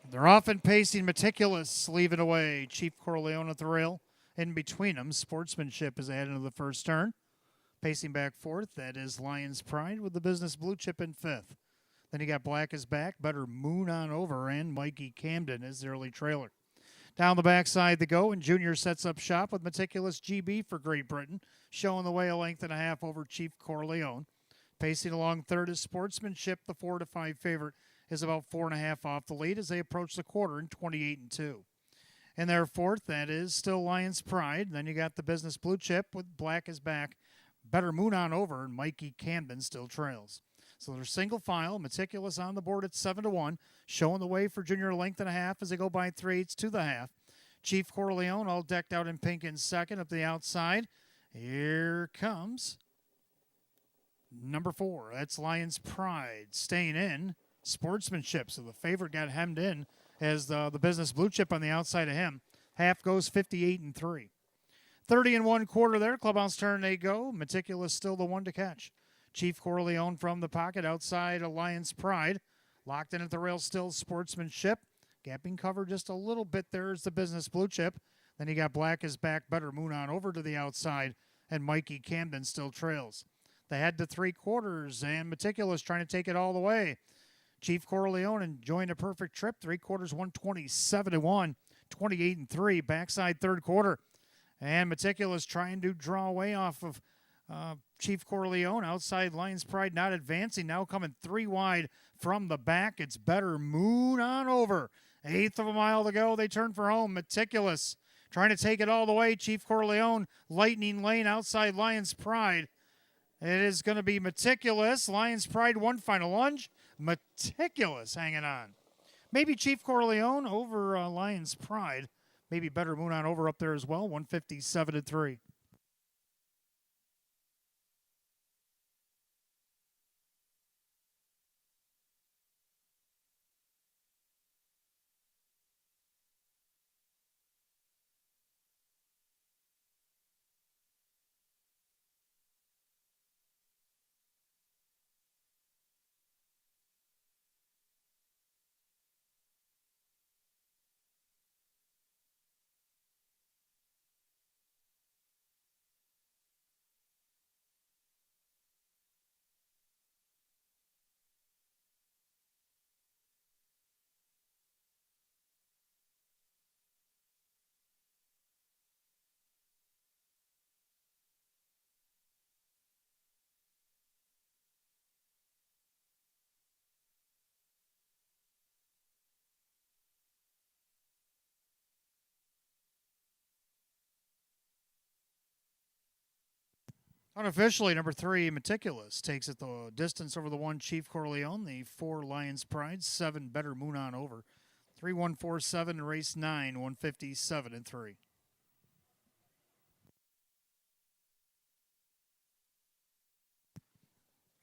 They're often pacing meticulous, leaving away Chief Corleone at the rail. In between them, Sportsmanship is added to the first turn. Pacing back fourth, that is Lion's Pride with the Business Blue Chip in fifth. Then you got Black is Back, Better Moon on Over, and Mikey Camden is the early trailer. Down the backside they go, and Junior sets up shop with Meticulous GB for Great Britain, showing the way a length and a half over Chief Corleone. Pacing along third is Sportsmanship. The 4-5 favorite is about 4.5 off the lead as they approach the quarter in 28-2. And their fourth, that is still Lion's Pride. Then you got the Business Blue Chip with Black is Back, Better Moon on Over, and Mikey Camden still trails. So they're single file, Meticulous on the board at 7-1, showing the way for Junior length and a half as they go by 3/8 to the half. Chief Corleone all decked out in pink in second up the outside. Here comes number 4. That's Lion's Pride staying in. Sportsmanship. So the favorite got hemmed in as the Business Blue Chip on the outside of him. Half goes 58-3. 30 1/4 there. Clubhouse turn they go. Meticulous still the one to catch. Chief Corleone from the pocket outside Alliance Pride. Locked in at the rail still Sportsmanship. Gapping cover just a little bit there is the Business Blue Chip. Then you got Black is Back, Better Moon on Over to the outside. And Mikey Camden still trails. They head to 3/4 and Meticulous trying to take it all the way. Chief Corleone enjoying a perfect trip. 3/4 127-1, 28-3. Backside third quarter. And Meticulous trying to draw away off of Chief Corleone. Outside Lion's Pride not advancing. Now coming 3 wide from the back. It's Better Moon on Over. 1/8 of a mile to go. They turn for home. Meticulous trying to take it all the way. Chief Corleone, Lightning Lane outside Lion's Pride. It is going to be Meticulous. Lion's Pride one final lunge. Meticulous hanging on. Maybe Chief Corleone over Lion's Pride. Maybe Better Moon on Over up there as well. 157-3. Unofficially, number 3, Meticulous, takes it the distance over the 1, Chief Corleone, the 4, Lion's Pride, 7, Better Moon on Over. 3-1-4-7 race 9, 157-3.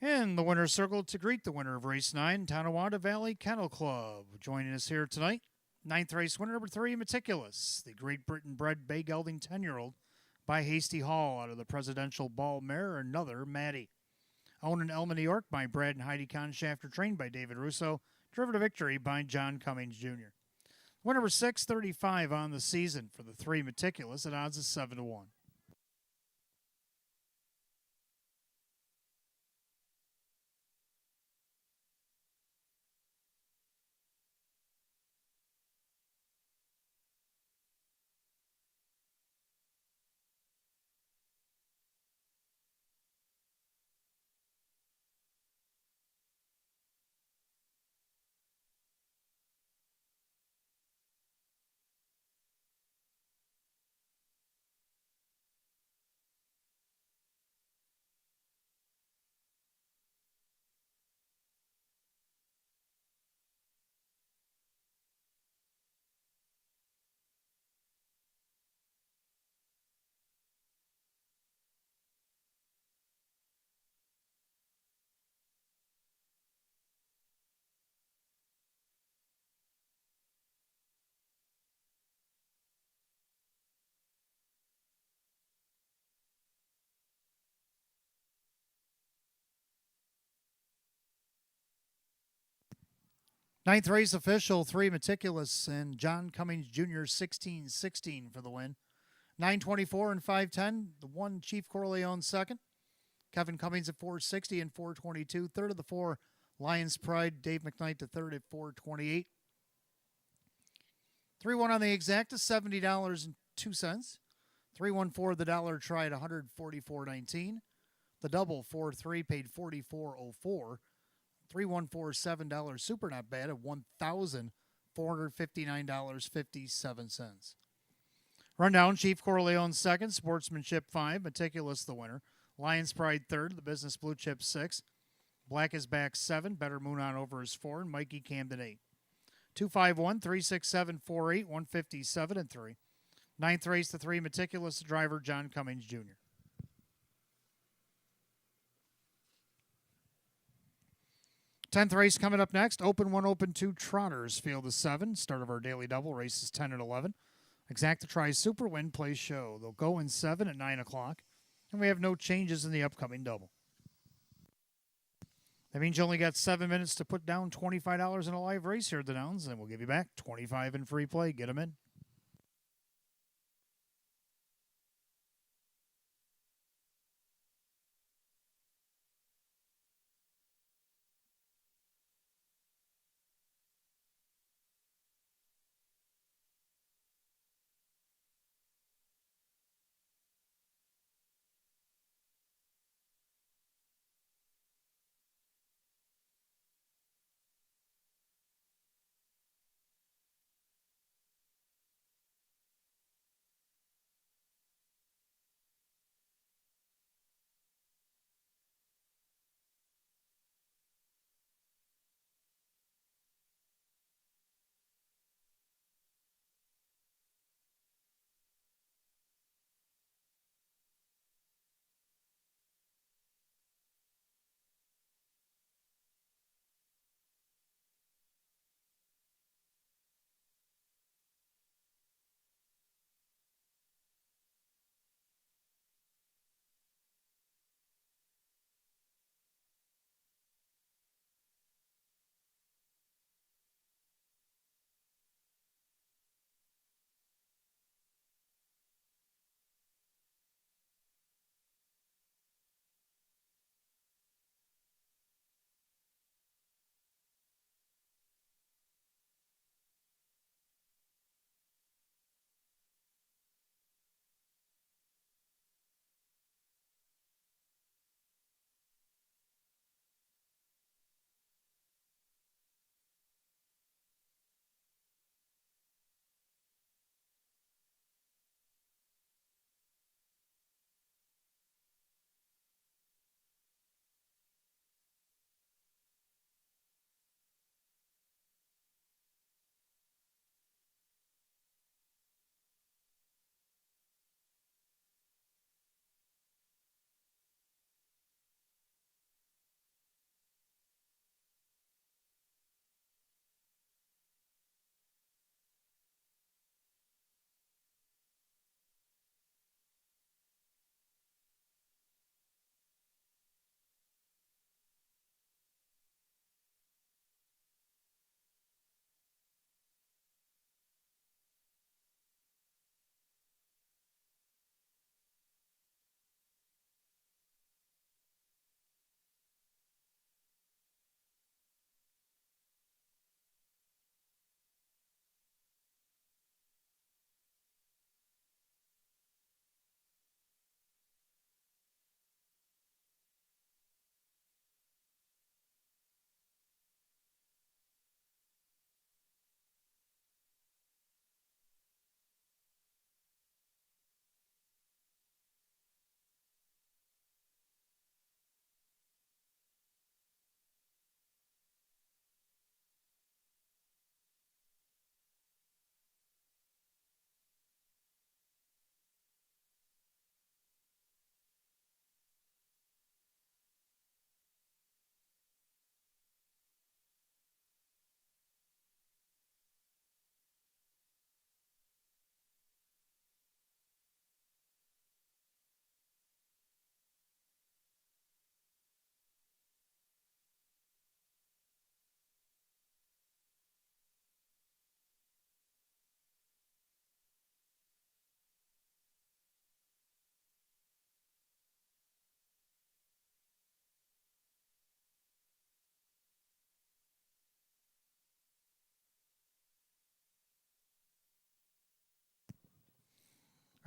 And the winner's circle to greet the winner of race 9, Tonawanda Valley Kennel Club. Joining us here tonight, 9th race winner, number 3, Meticulous, the Great Britain bred bay gelding 10-year-old. By Hasty Hall out of the Presidential Ball Mare, another Maddie. Owned in Elma, New York by Brad and Heidi Conshafter, trained by David Russo. Driven to victory by John Cummings Jr. Winner number 635 on the season for the 3 Meticulous at odds of 7-1. Ninth race official, 3 Meticulous, and John Cummings Jr. 16-16 for the win. 924 and 510, the 1 Chief Corleone second. Kevin Cummings at 460 and 422. Third of the 4, Lions Pride, Dave McKnight to third at 428. 3-1 on the exacta, $70.02. 3-1-4 the dollar tried $144.19. The double 4-3 paid $44.04. 3-1-4 $7 super not bad at $1,459.57. Rundown: Chief Corleone second, Sportsmanship 5, Meticulous the winner. Lions Pride third, the Business Blue Chip 6. Black is Back 7, Better Moon On Over is 4, and Mikey Camden 8. 251, 367, 48, 157 and 3. Ninth race, the 3 Meticulous, the driver John Cummings Jr. Tenth race coming up next. Open 1, Open 2, Trotters, field of 7. Start of our daily double, races 10 and 11. Exacta tries Super Win plays show. They'll go in 7 at 9 o'clock. And we have no changes in the upcoming double. That means you only got 7 minutes to put down $25 in a live race here at the Downs, and we'll give you back $25 in free play. Get them in.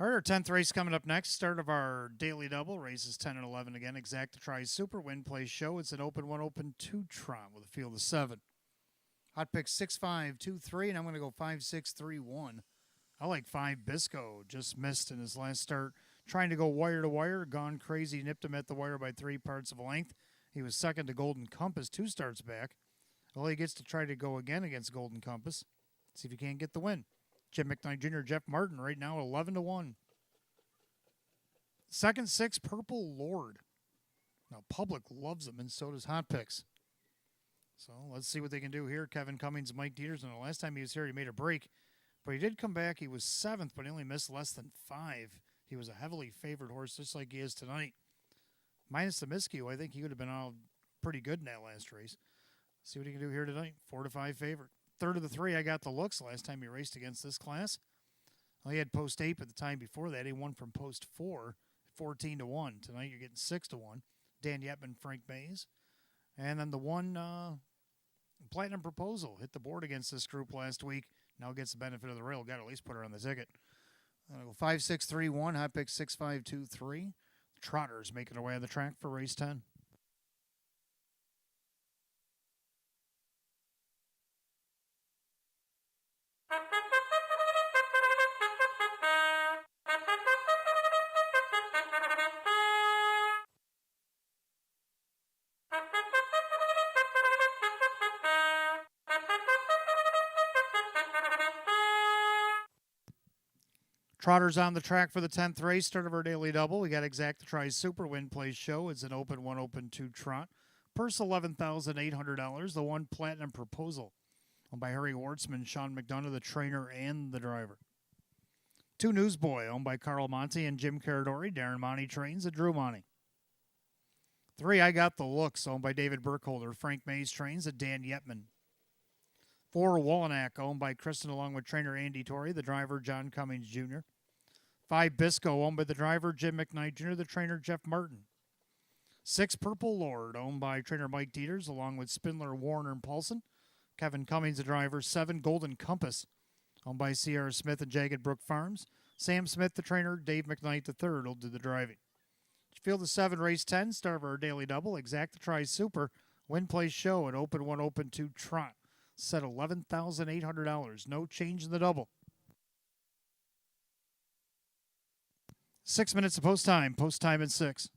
All right, our 10th race coming up next. Start of our daily double. Races 10 and 11 again. Exact to try super win play show. It's an open 1, open 2 trot with a field of 7. Hot pick 6, 5, 2, 3, and I'm going to go 5, 6, 3, 1. I like 5 Bisco. Just missed in his last start. Trying to go wire to wire. Gone crazy. Nipped him at the wire by 3 parts of a length. He was second to Golden Compass 2 starts back. Well, he gets to try to go again against Golden Compass. See if he can't get the win. Jim McKnight Jr., Jeff Martin right now 11 to 1. Second 6, Purple Lord. Now, public loves him, and so does Hot Picks. So let's see what they can do here. Kevin Cummings, Mike Dieters, and the last time he was here, he made a break. But he did come back. He was 7th, but he only missed less than 5. He was a heavily favored horse, just like he is tonight. Minus the miscue, I think he would have been all pretty good in that last race. See what he can do here tonight. 4 to 5 favorite. Third of the 3, I got the looks last time he raced against this class. Well, he had post 8 at the time before that. He won from post 4, 14 to 1. Tonight you're getting 6 to 1. Dan Yetman, Frank Mays. And then the one Platinum Proposal hit the board against this group last week. Now gets the benefit of the rail. Got to at least put her on the ticket. Go 5, 6, 3, 1. Hot pick 6, 5, 2, 3. Trotters making their way on the track for race 10. Trotters on the track for the 10th race, start of our daily double. We got Exact to try Super Win Play Show. It's an open 1, open 2 trot. Purse $11,800. The one Platinum Proposal. Owned by Harry Wartzman, Sean McDonough, the trainer and the driver. 2 Newsboy, owned by Carl Monty and Jim Caradori. Darren Monty trains at Drew Monty. 3 I Got the Looks, owned by David Burkholder. Frank Mays trains at Dan Yetman. 4 Wallanack, owned by Kristen along with trainer Andy Torrey, the driver John Cummings Jr. 5 Bisco, owned by the driver Jim McKnight Jr., the trainer Jeff Martin. 6 Purple Lord, owned by trainer Mike Dieters, along with Spindler, Warner, and Paulson. Kevin Cummings, the driver. 7 Golden Compass, owned by Sierra Smith and Jagged Brook Farms. Sam Smith, the trainer. Dave McKnight III will do the driving. Field of 7, race 10, start of our daily double. Exact to try Super. Win Play Show, an open 1, open 2 trot. Set $11,800. No change in the double. 6 minutes of post time. Post time at 6.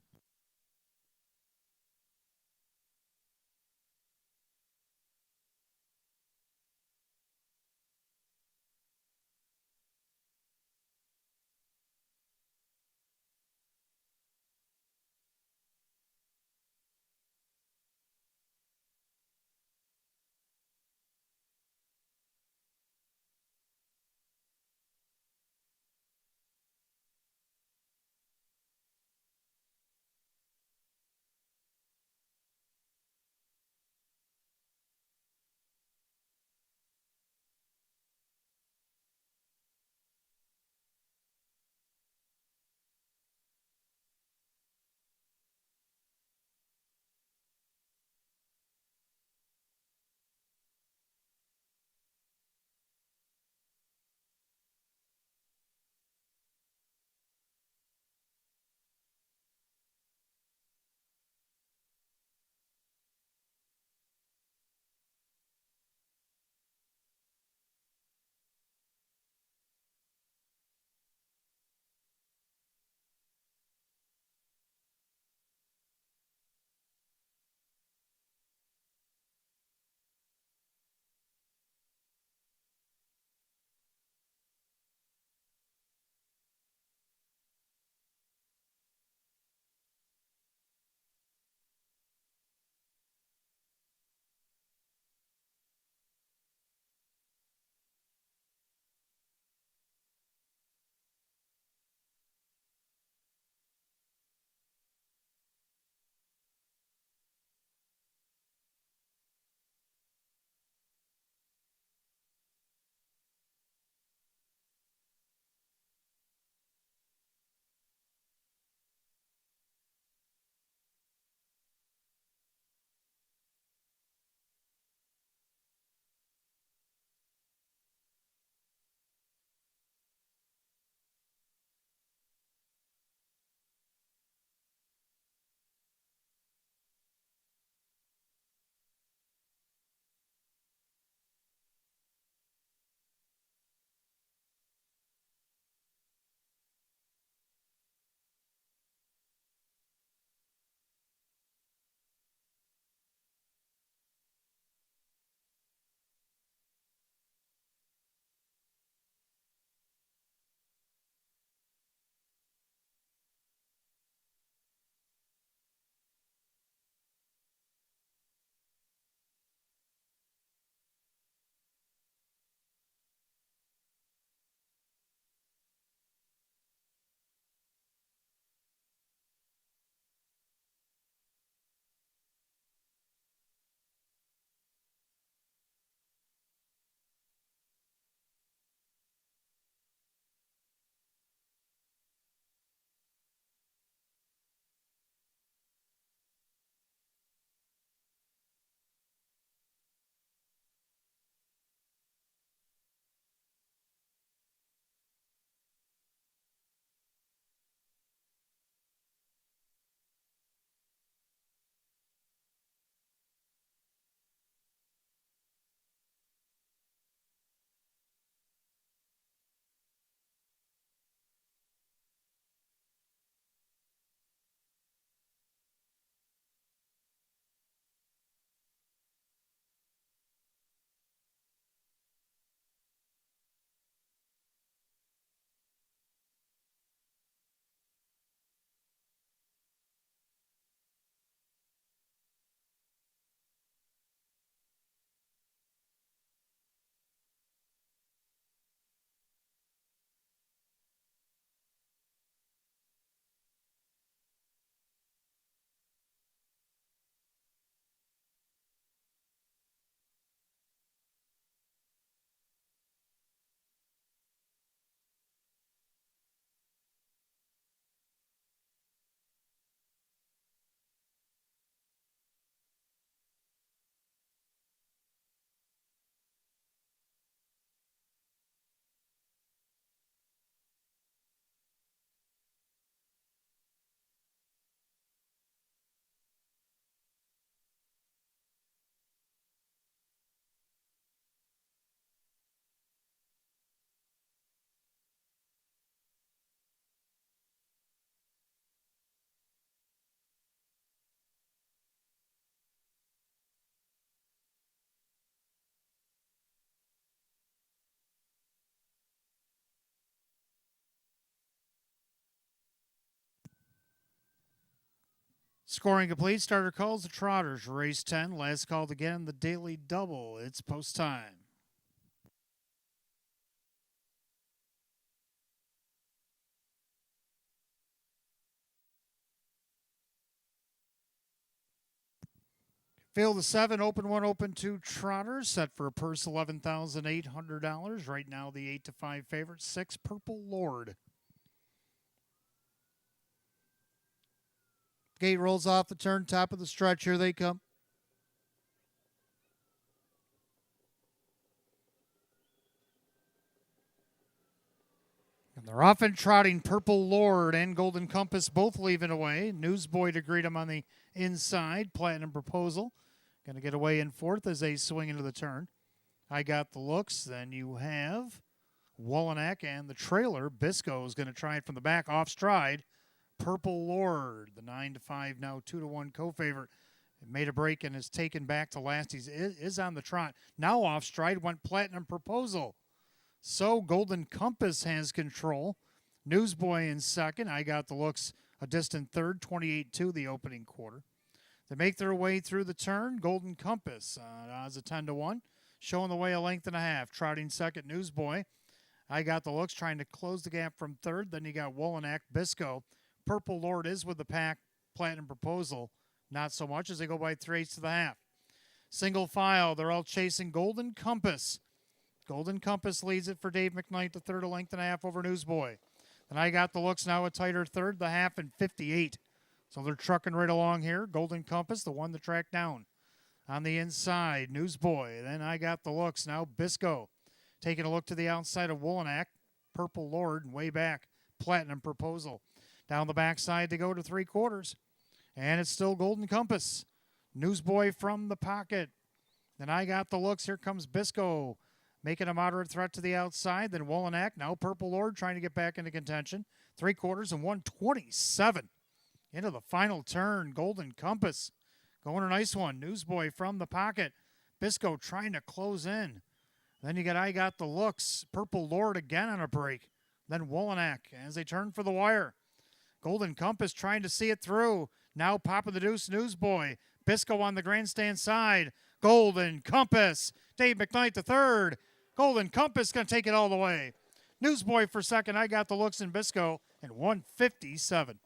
Scoring complete. Starter calls the Trotters. Race 10. Last called again. The Daily Double. It's post time. Field of 7, open 1, open 2 Trotters, set for a purse $11,800. Right now, the 8 to 5 favorite, 6 Purple Lord. Gate rolls off the turn, top of the stretch. Here they come. And they're off and trotting. Purple Lord and Golden Compass both leaving away. Newsboy to greet them on the inside. Platinum Proposal going to get away in fourth as they swing into the turn. I Got the Looks. Then you have Wallanack and the trailer. Bisco is going to try it from the back off stride. Purple Lord, the 9 to 5, now 2 to 1 co-favorite. Made a break and is taken back to last. He is on the trot. Now off stride went Platinum Proposal. So Golden Compass has control. Newsboy in second. I Got the Looks a distant third, 28-2 the opening quarter. They make their way through the turn. Golden Compass odds of 10 to 1, showing the way a length and a half. Trotting second, Newsboy. I Got the Looks trying to close the gap from third. Then you got Wallanack, Bisco. Purple Lord is with the pack. Platinum Proposal, not so much as they go by 3/8 to the half. Single file, they're all chasing Golden Compass. Golden Compass leads it for Dave McKnight, the third, a length and a half over Newsboy. Then I Got the Looks now a tighter third, the half and 58. So they're trucking right along here. Golden Compass, the one to track down. On the inside, Newsboy. Then I Got the Looks, now Bisco. Taking a look to the outside of Wallanack. Purple Lord, way back. Platinum Proposal. Down the backside to go to 3/4. And it's still Golden Compass. Newsboy from the pocket. Then I Got the Looks. Here comes Bisco, making a moderate threat to the outside. Then Wallanack, now Purple Lord, trying to get back into contention. 3/4 and 127. Into the final turn, Golden Compass going a nice one. Newsboy from the pocket. Bisco trying to close in. Then you got I Got the Looks. Purple Lord again on a break. Then Wallanack as they turn for the wire. Golden Compass trying to see it through. Now popping the deuce, Newsboy. Bisco on the grandstand side. Golden Compass. Dave McKnight the third. Golden Compass going to take it all the way. Newsboy for second. I Got the Looks in Bisco and 157.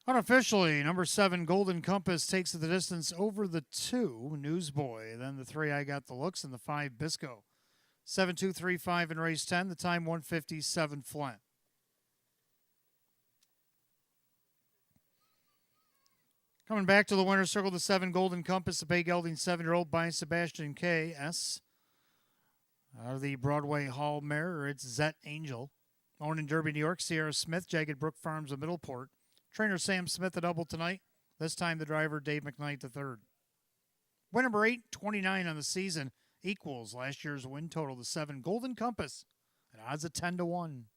Unofficially, number 7, Golden Compass takes the distance over the 2, Newsboy. Then the 3, I Got the Looks, and the 5, Bisco. 7-2-3-5 in race 10, the time 157 flat. Coming back to the winner's circle, the 7, Golden Compass, the bay gelding 7-year-old by Sebastian K.S. Out of the Broadway Hall mare, it's Zet Angel. Owned in Derby, New York, Sierra Smith, Jagged Brook Farms of Middleport. Trainer Sam Smith, a double tonight. This time the driver, Dave McKnight the third. Win number 8, 29 on the season, equals last year's win total, the 7, Golden Compass, at odds of 10 to 1.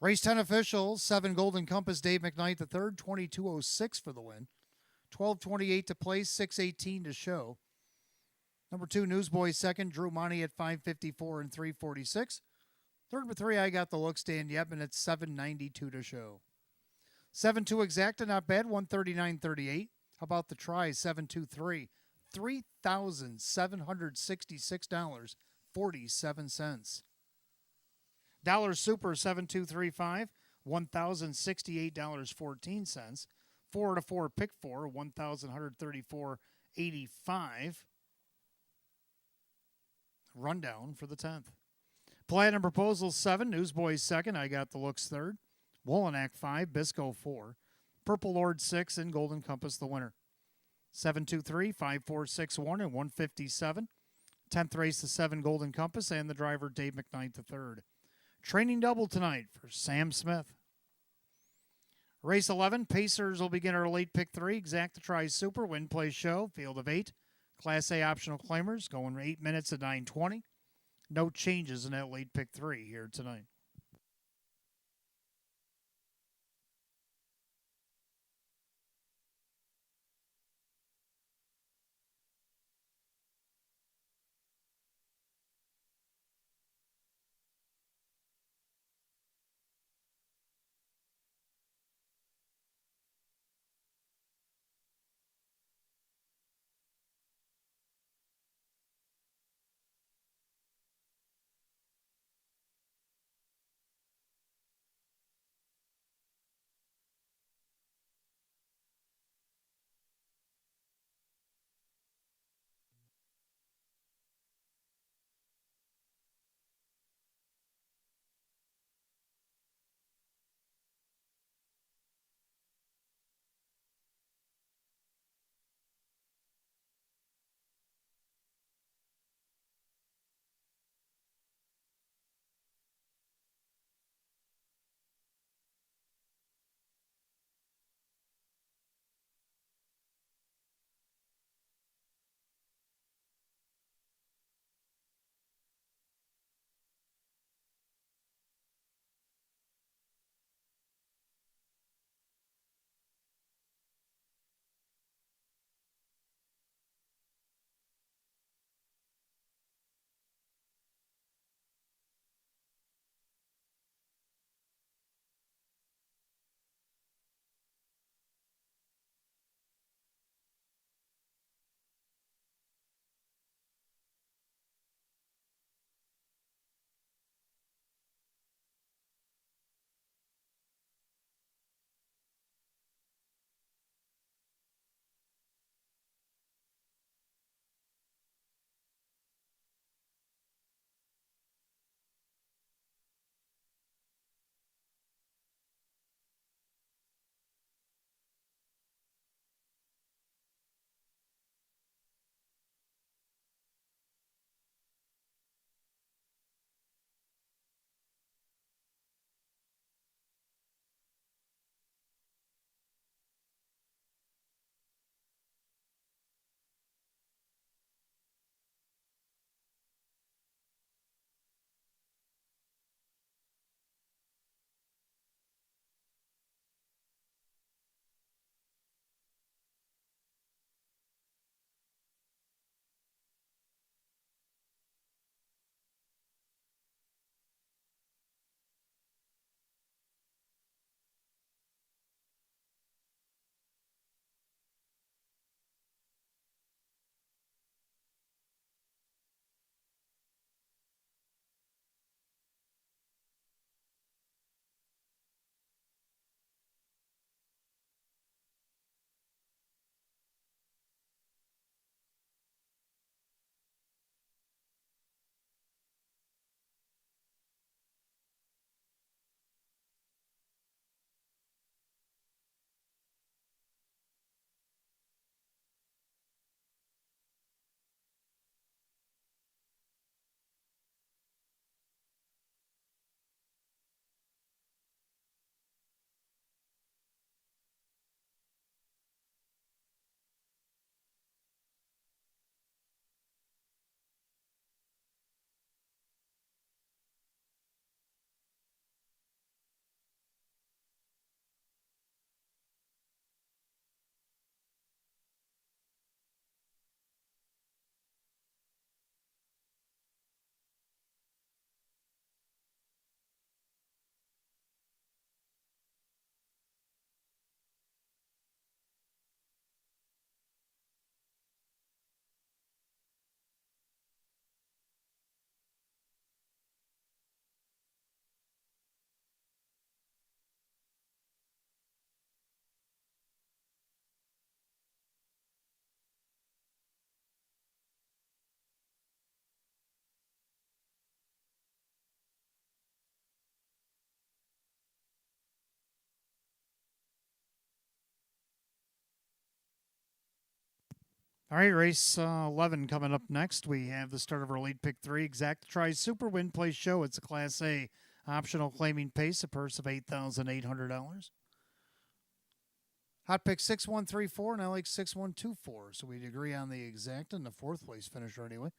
Race 10 officials, 7 Golden Compass, Dave McKnight the third, 22:06 for the win. 12:28 to place, 6:18 to show. Number 2, Newsboys second, Drew Monty at 5:54 and 3:46. Third with 3, I got the look, Stan Yepman at 7:92 to show. 7-2 Exacta, not bad, 139.38. How about the try, 7-2-3, $3,766.47. Dollar Super 7235, $1,068.14. 4-4 Pick 4, $1,134.85. Rundown for the 10th. Platinum Proposal 7, Newsboys second, I got the looks third. Woolanack 5, Bisco 4. Purple Lord 6, and Golden Compass the winner. 7-2-3, 5-4-6-1, and 157. 10th race, the 7 Golden Compass, and the driver Dave McKnight the third. Training double tonight for Sam Smith. Race 11, Pacers will begin our late pick 3. Exacta tries Super, win, play, show, field of 8. Class A optional claimers going 8 minutes at 9:20. No changes in that late pick 3 here tonight. All right, race 11 coming up next. We have the start of our late pick 3 exact try super win place show. It's a Class A optional claiming pace, a purse of $8,800. Hot pick 6134, and I like 6124. So we'd agree on the exact and the fourth place finisher anyway.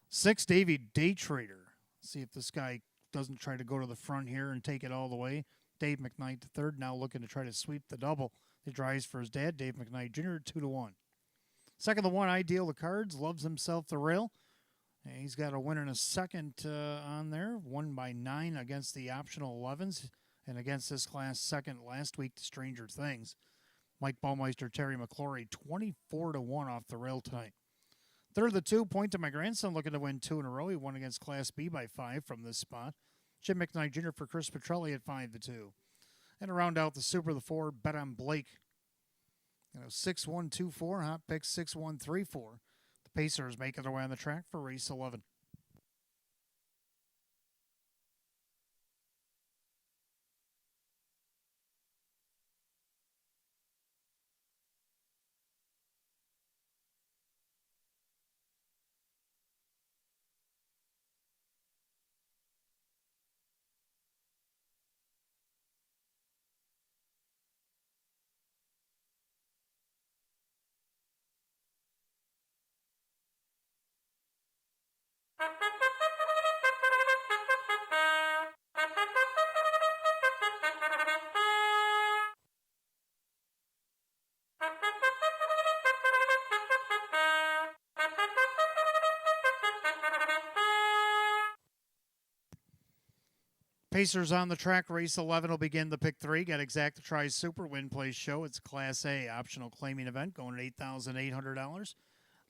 6 Davy Day Trader. See if this guy doesn't try to go to the front here and take it all the way. Dave McKnight the third, now looking to try to sweep the double. He drives for his dad, Dave McKnight Jr., 2-1. Second, the one Ideal the cards, loves himself the rail. And he's got a win in a second on there, won by 9 against the optional 11s, and against this class second last week to Stranger Things. Mike Baumeister, Terry McClory, 24-1 off the rail tonight. Third of the 2, Point to My Grandson, looking to win 2 in a row. He won against Class B by 5 from this spot. Jim McKnight Jr. for Chris Petrelli at 5-2. And to round out the Super, the 4, Bet on Blake. 6-1-2-4, hot pick 6-1-3-4. The Pacers making their way on the track for race 11. Pacers on the track. Race 11 will begin the pick 3. Got exact try super win place show. It's a Class A optional claiming event going at $8,800.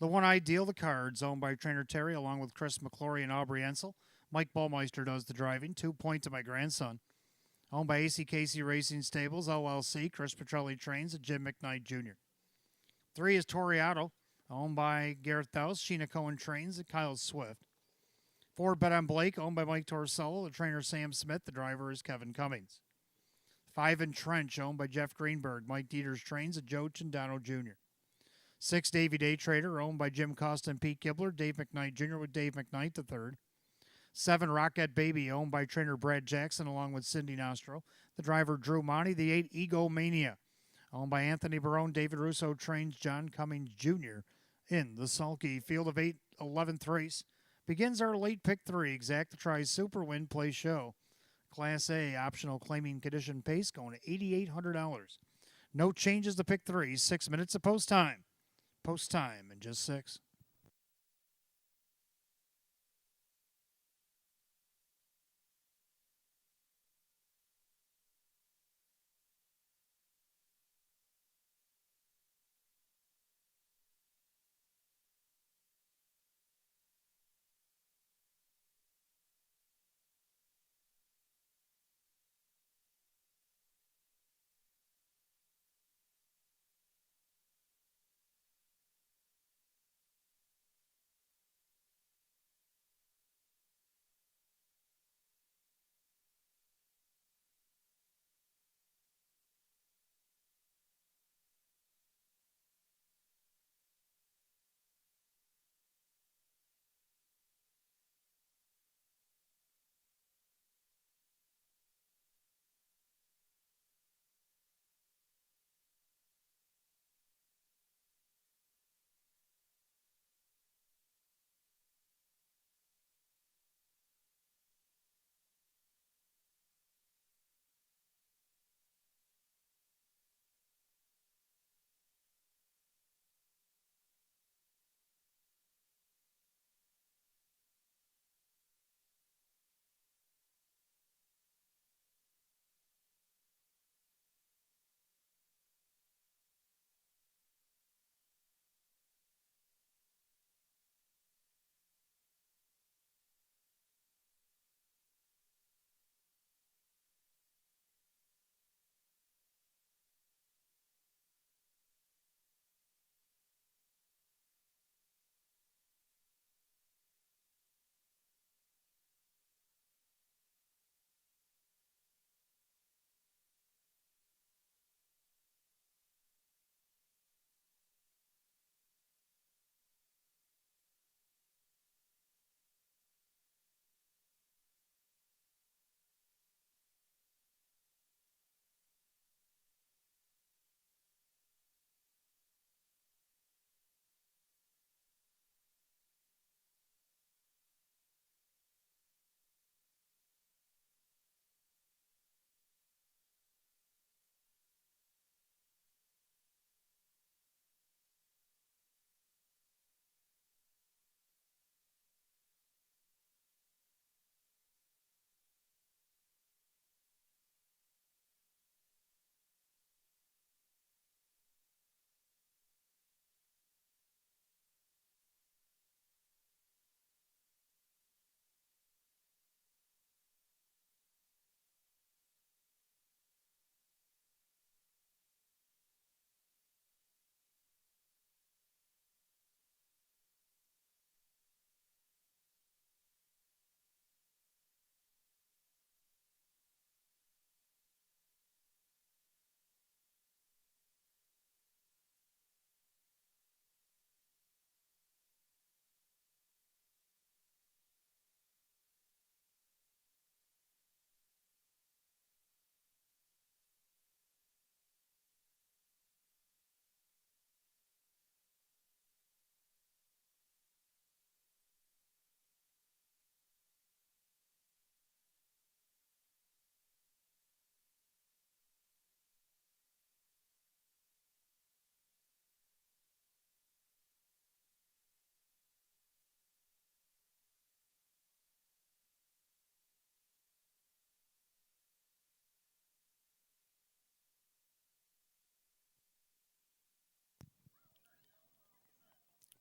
The one Ideal the cards, owned by trainer Terry, along with Chris McClory and Aubrey Ensel. Mike Baumeister does the driving. 2 Point to My Grandson. Owned by AC Casey Racing Stables, LLC. Chris Petrelli trains at Jim McKnight Jr. 3 is Toriato, owned by Garrett Dowse. Sheena Cohen trains at Kyle Swift. 4, Bet on Blake, owned by Mike Torsello. The trainer Sam Smith. The driver is Kevin Cummings. 5 Entrench, owned by Jeff Greenberg. Mike Dieters trains at Joe Chindano Jr. 6 Davy Day Trader, owned by Jim Costa and Pete Kibler. Dave McKnight Jr. with Dave McKnight the third. 7 Rocket Baby, owned by trainer Brad Jackson along with Cindy Nostro. The driver Drew Monty. The 8 Ego Mania, owned by Anthony Barone. David Russo trains John Cummings Jr. in the sulky field of 8, 11th race. Begins our late pick 3, exact try super win play show. Class A optional claiming condition pace going to $8,800. No changes to pick 3. 6 minutes of post time. Post time in just 6.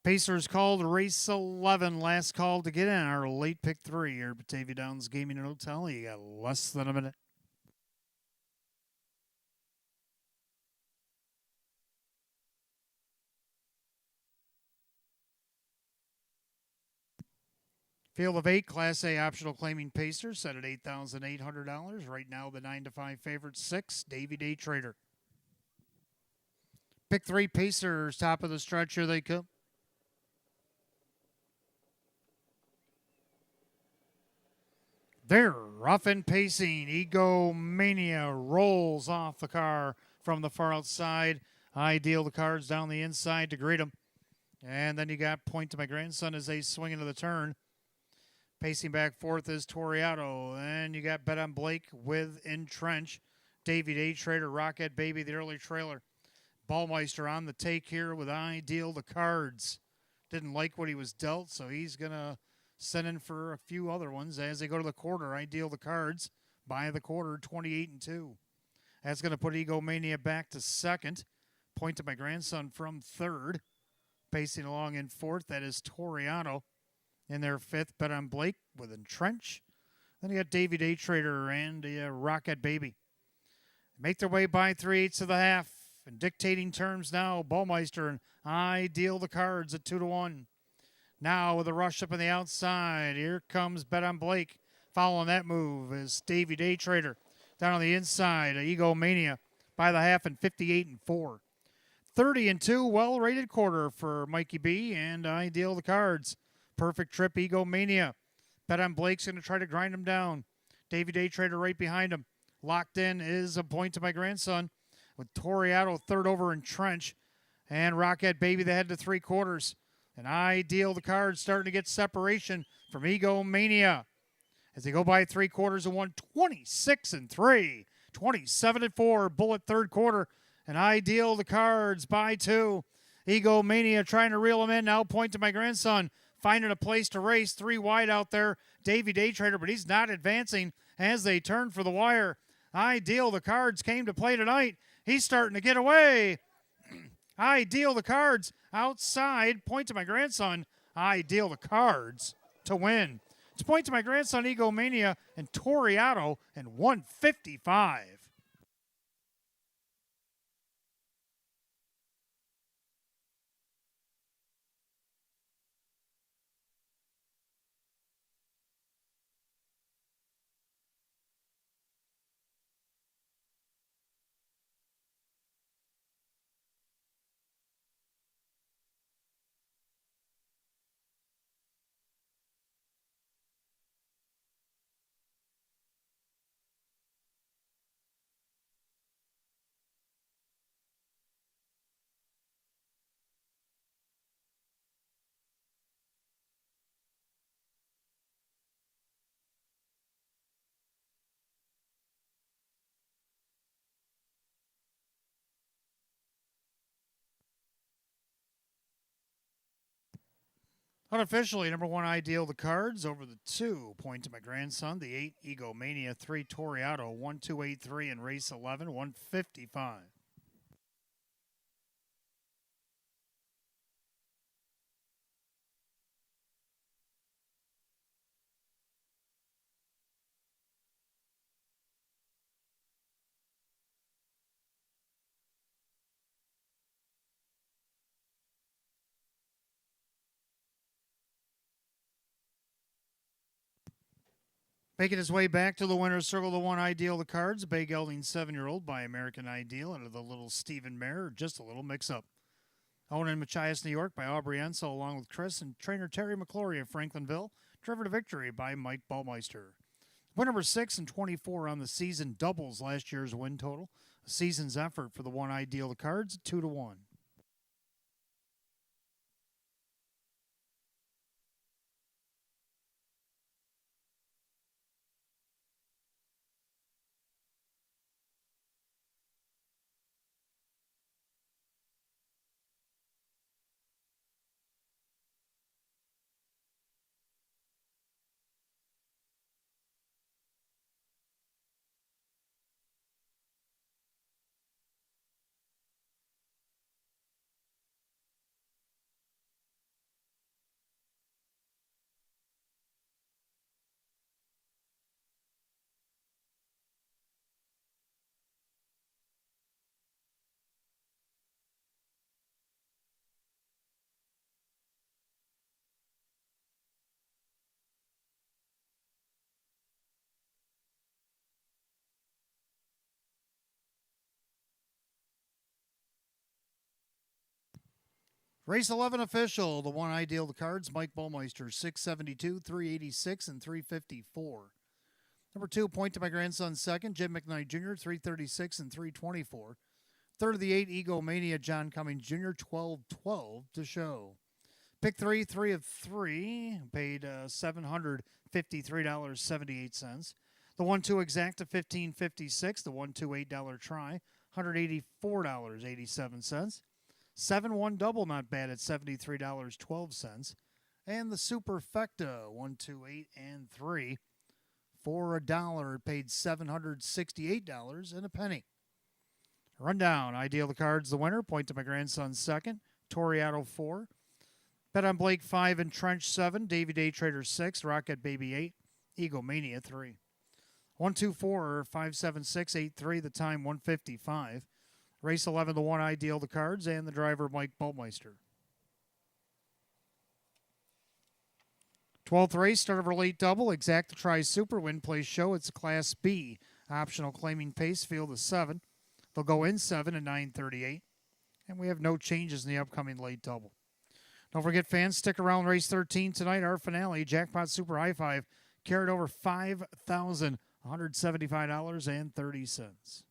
Pacers called race 11. Last call to get in our late pick 3 here at Batavia Downs Gaming and Hotel. You got less than a minute. Field of 8, Class A optional claiming Pacers set at $8,800. Right now, the 9 to 5 favorite 6, Davy Day Trader. Pick 3, Pacers, top of the stretch. Here they come. They're rough and pacing. Egomania rolls off the car from the far outside. I deal the cards down the inside to greet them. And then you got Point to My Grandson as they swing into the turn. Pacing back fourth is Toriato. And you got Bet on Blake with Entrench. Davy Day Trader, Rocket Baby, the early trailer. Ballmeister on the take here with I deal the cards. Didn't like what he was dealt, so he's going to send in for a few other ones as they go to the quarter. I deal the cards. By the quarter, 28-2. That's going to put Egomania back to second. Point to My Grandson from third. Pacing along in fourth, that is Toriano. In their fifth, Bet on Blake with Entrench. Then you got Davy Day Trader and Rocket Baby. Make their way by 3/8 of the half. In dictating terms now, Ballmeister and I deal the cards at 2-1. Now with a rush up on the outside, here comes Bet on Blake. Following that move is Davy Day Trader. Down on the inside, Egomania by the half and 58-4. 30-2, well-rated quarter for Mikey B, and I deal the cards. Perfect trip, Egomania. Bet on Blake's going to try to grind him down. Davy Day Trader right behind him. Locked in is a Point to My Grandson with Toriato third over in Trench. And Rocket Baby the head to 3/4. And I deal the cards starting to get separation from Egomania. As they go by 3/4 and 1, 26-3. 27-4, bullet third quarter. And I deal the cards by 2. Egomania trying to reel him in. Now Point to My Grandson. Finding a place to race. 3 wide out there. Davy Day Trader, but he's not advancing as they turn for the wire. I deal the cards came to play tonight. He's starting to get away. I deal the cards outside. Point to My Grandson. I deal the cards to win. It's Point to My Grandson, Egomania, and Toriato, and 155. Unofficially, number 1, I deal the cards over the 2, Point to My Grandson. The 8, Egomania. 3, Toriato. 1, 2, 8, 3 in race 11, 155. Making his way back to the winner's circle, the 1, I deal the cards. Bay Gelding 7-year-old by American Ideal under the little Stephen Mare. Just a little mix-up. Owned in Machias, New York by Aubrey Ensel along with Chris and trainer Terry McClory of Franklinville. Driven to victory by Mike Ballmeister. Win number 6 and 24 on the season doubles last year's win total. A season's effort for the 1, I deal the cards, 2-1. Race 11 official, the one I deal the cards, Mike Bullmeister, 672, 386, and 354. Number 2, Point to My Grandson second, Jim McKnight Jr., 336 and 324. Third of the 8, Ego Mania, John Cummings Jr., 1212 to show. Pick 3, 3 of 3, paid $753.78. The 1-2 exacta, $15.56. The 1-2 $8 try, $184.87. 7-1 double, not bad at $73.12. And the Superfecta, 1, 2, 8, and 3. For $1, paid $768 and a penny. Rundown, I deal the cards, the winner, Point to My Grandson second, Toriado 4. Bet on Blake 5 and Trench 7, Davy Day Trader 6, Rocket Baby 8, Ego Mania 3. 1, 2, 4, 5, 7, 6, 8, 3, the time 155. Race 11, the one I deal the cards, and the driver Mike Bultmeister. 12th race, start of our late double, Exacta Tri Super, Win Place Show. It's Class B. Optional claiming pace, field of 7. They'll go in 7 at 9:38. And we have no changes in the upcoming late double. Don't forget, fans, stick around race 13 tonight, our finale, Jackpot Super High Five, carried over $5,175.30.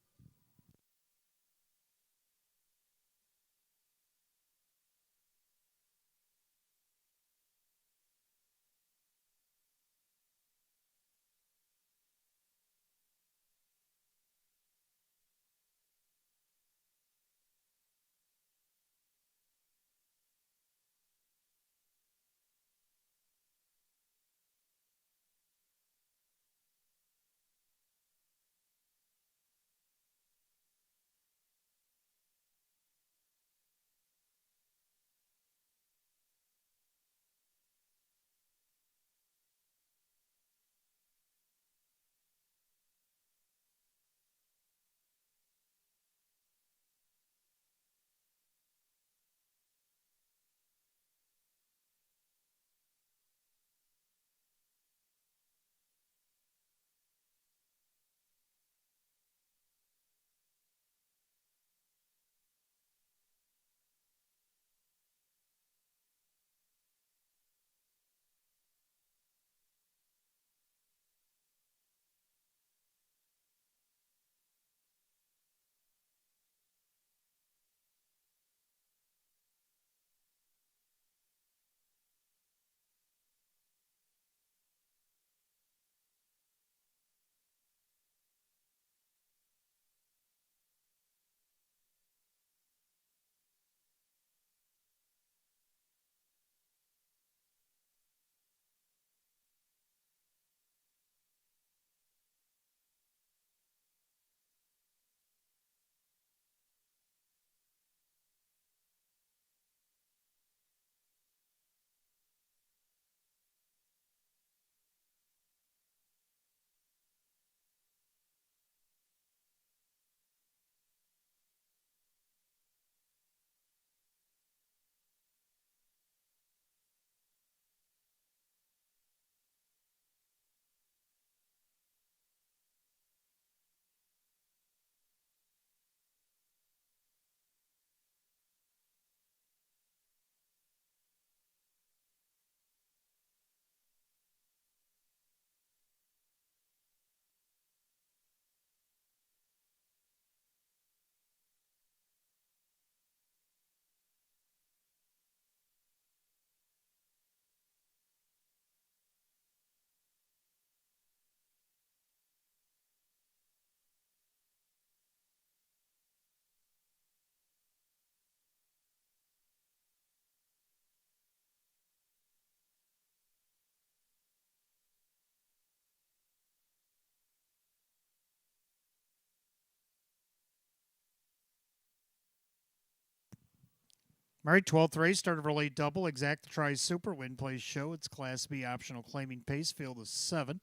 All right, 12th race, start of our late double, Exacta Tri Super, Win Place Show. It's Class B, optional claiming pace, field of 7.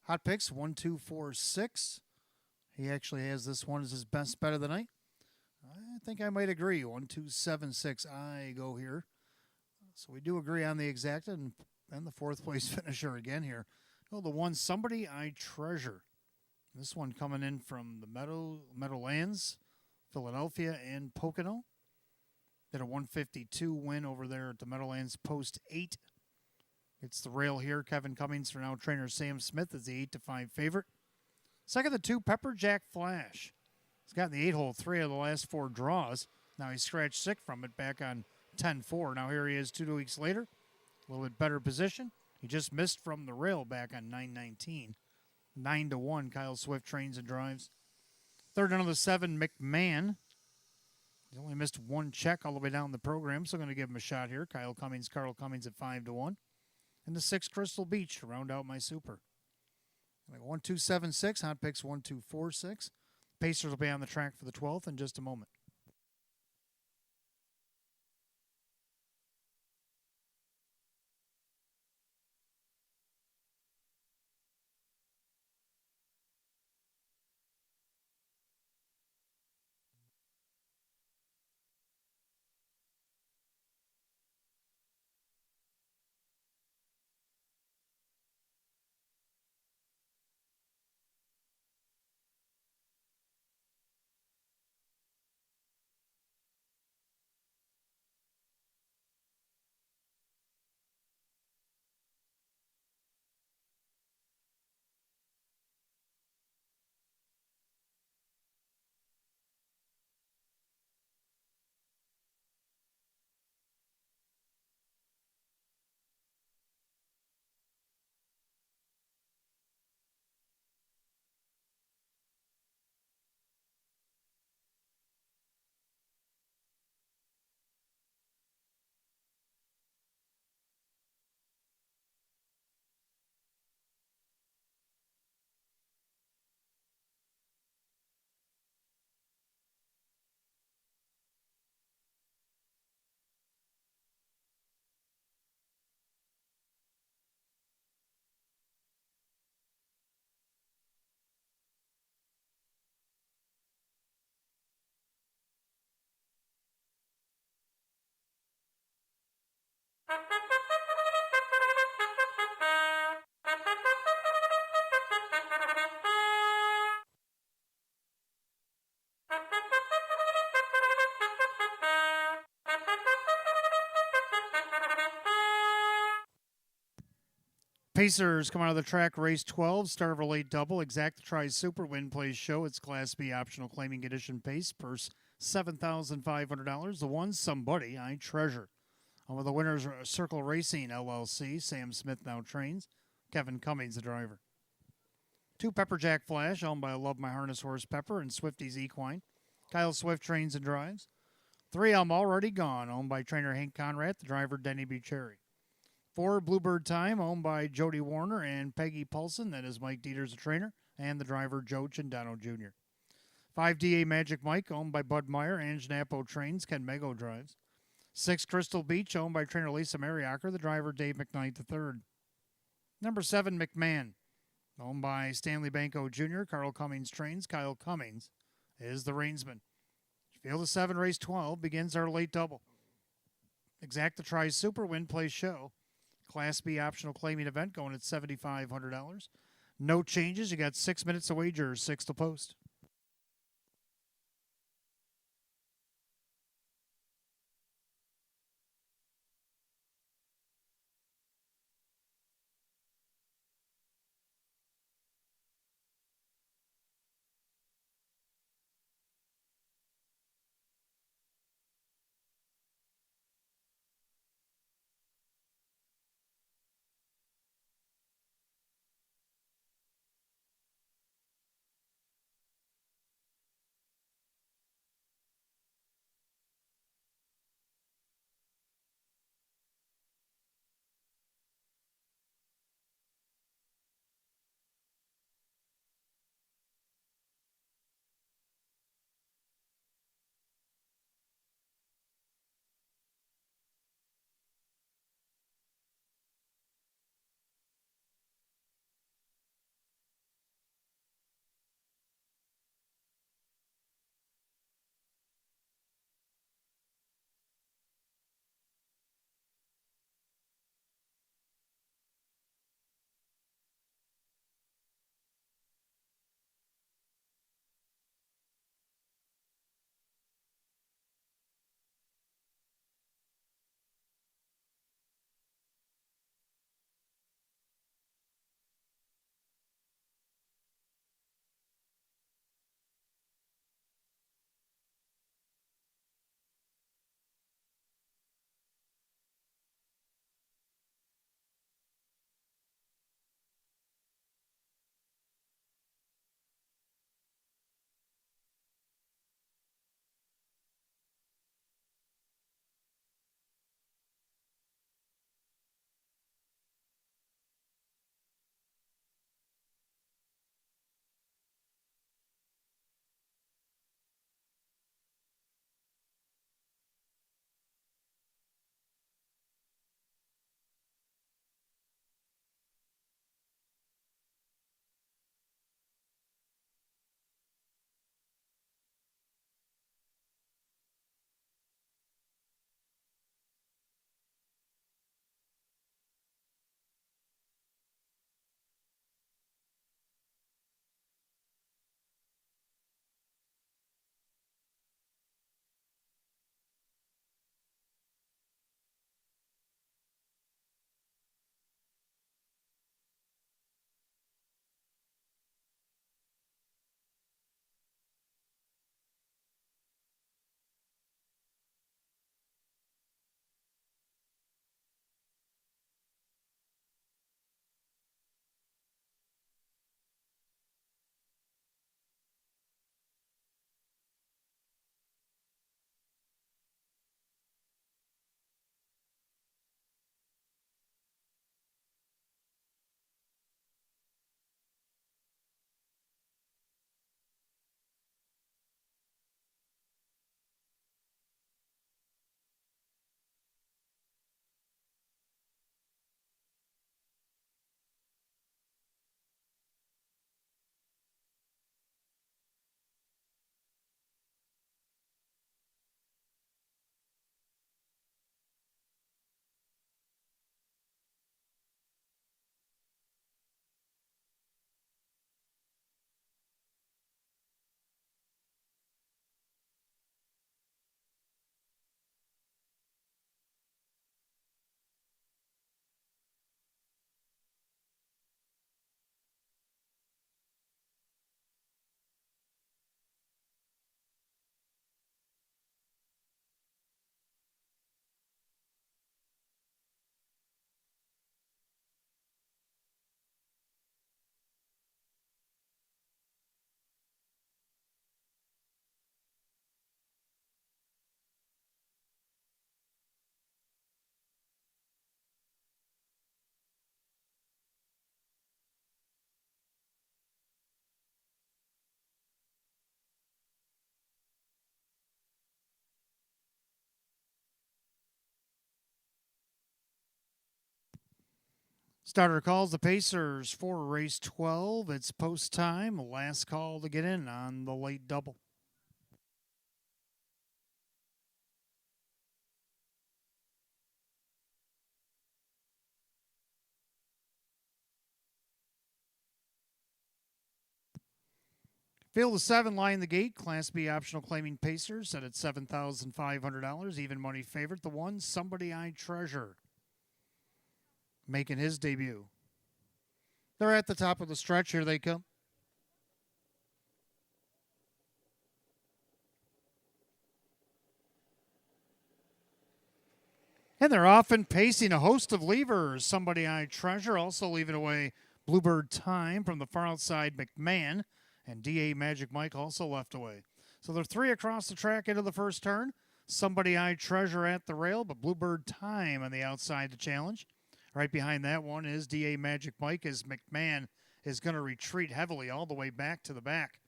Hot picks, 1, 2, 4, 6. He actually has this one as his best bet of the night. I think I might agree. 1, 2, 7, 6. I go here. So we do agree on the Exacta and the 4th place finisher again here. Oh, the one, Somebody I Treasure. This one coming in from the Meadowlands, Philadelphia, and Pocono. Did a 152 win over there at the Meadowlands Post 8. It's the rail here. Kevin Cummings for now trainer Sam Smith is the 8-5 favorite. Second, the 2, Pepper Jack Flash. He's gotten the 8-hole 3 of the last 4 draws. Now he's scratched sick from it back on 10-4. Now here he is 2 weeks later. A little bit better position. He just missed from the rail back on 9-19. 9-1, Kyle Swift trains and drives. Third, another 7, McMahon. He's only missed 1 check all the way down the program, so I'm going to give him a shot here. Carl Cummings at 5-1. And the 6, Crystal Beach to round out my super. 1-2-7-6, hot picks 1-2-4-6. Pacers will be on the track for the 12th in just a moment. Pacers come out of the track, race 12, start of a late double. Exact tries super, win plays show. It's Class B optional claiming condition pace, purse $7,500. The 1, Somebody I Treasure. With the winners, Circle Racing LLC. Sam Smith now trains. Kevin Cummings, the driver. 2, Pepper Jack Flash, owned by I Love My Harness Horse Pepper and Swifty's Equine. Kyle Swift trains and drives. 3, I'm Already Gone, owned by trainer Hank Conrad, the driver Denny Bucherri. 4, Bluebird Time, owned by Jody Warner and Peggy Paulson. That is Mike Dieter's the trainer, and the driver Joe Cindano Jr. 5, DA Magic Mike, owned by Bud Meyer and Napo trains. Ken Mego drives. 6, Crystal Beach, owned by trainer Lisa Mariacker, the driver Dave McKnight III. Number 7, McMahon, owned by Stanley Banco Jr., Carl Cummings trains. Kyle Cummings is the reinsman. Field of 7, race 12, begins our late double. Exacta tries super, win, play, show. Class B optional claiming event going at $7,500. No changes. You got 6 minutes to wager, 6 to post. Starter calls the Pacers for race 12. It's post time. Last call to get in on the late double. Field of 7 line the gate. Class B optional claiming Pacers set at $7,500. Even money favorite. The one, Somebody I Treasure, making his debut. They're at the top of the stretch. Here they come. And they're often pacing a host of levers. Somebody I Treasure also leaving away Bluebird Time from the far outside McMahon. And DA Magic Mike also left away. So they're 3 across the track into the first turn. Somebody I Treasure at the rail, but Bluebird Time on the outside to challenge. Right behind that one is DA Magic Mike as McMahon is going to retreat heavily all the way back to the back.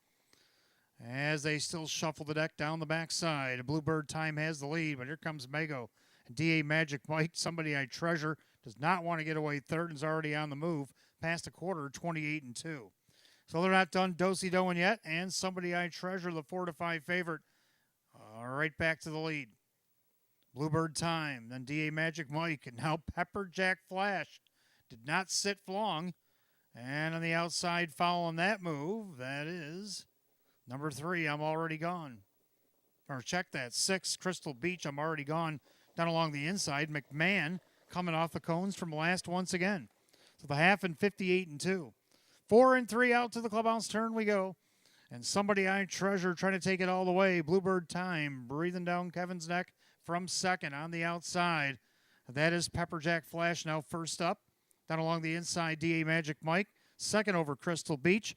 As they still shuffle the deck down the backside, Bluebird Time has the lead, but here comes Mago. And DA Magic Mike, Somebody I Treasure, does not want to get away third and is already on the move. Past a quarter, 28-2. So they're not done do-si-doing yet, and Somebody I Treasure, the 4-5 favorite, right back to the lead. Bluebird Time, then DA Magic Mike, and now Pepper Jack Flash. Did not sit long. And on the outside following that move, that is number 3, I'm Already Gone. Or check that, 6, Crystal Beach, I'm Already Gone. Down along the inside, McMahon coming off the cones from last once again. So the half and 58-2. 4 and 3 out to the clubhouse turn we go. And Somebody I Treasure trying to take it all the way. Bluebird Time breathing down Kevin's neck from second on the outside. That is Pepperjack Flash now first up. Down along the inside, DA Magic Mike. Second over Crystal Beach.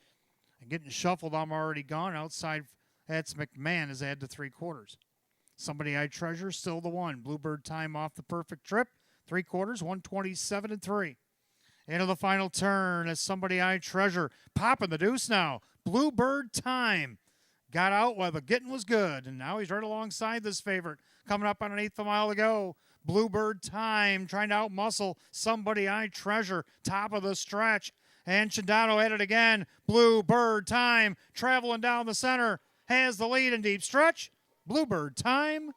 And getting shuffled, I'm Already Gone. Outside, that's McMahon as add to 3/4. Somebody I Treasure still the one. Bluebird Time off the perfect trip. 3/4, 127-3. Into the final turn as Somebody I Treasure popping the deuce now. Bluebird Time got out while the getting was good, and now he's right alongside this favorite. Coming up on an 1/8 of a mile to go. Bluebird Time trying to outmuscle Somebody I Treasure. Top of the stretch. And Chindano at it again. Bluebird Time traveling down the center. Has the lead in deep stretch. Bluebird Time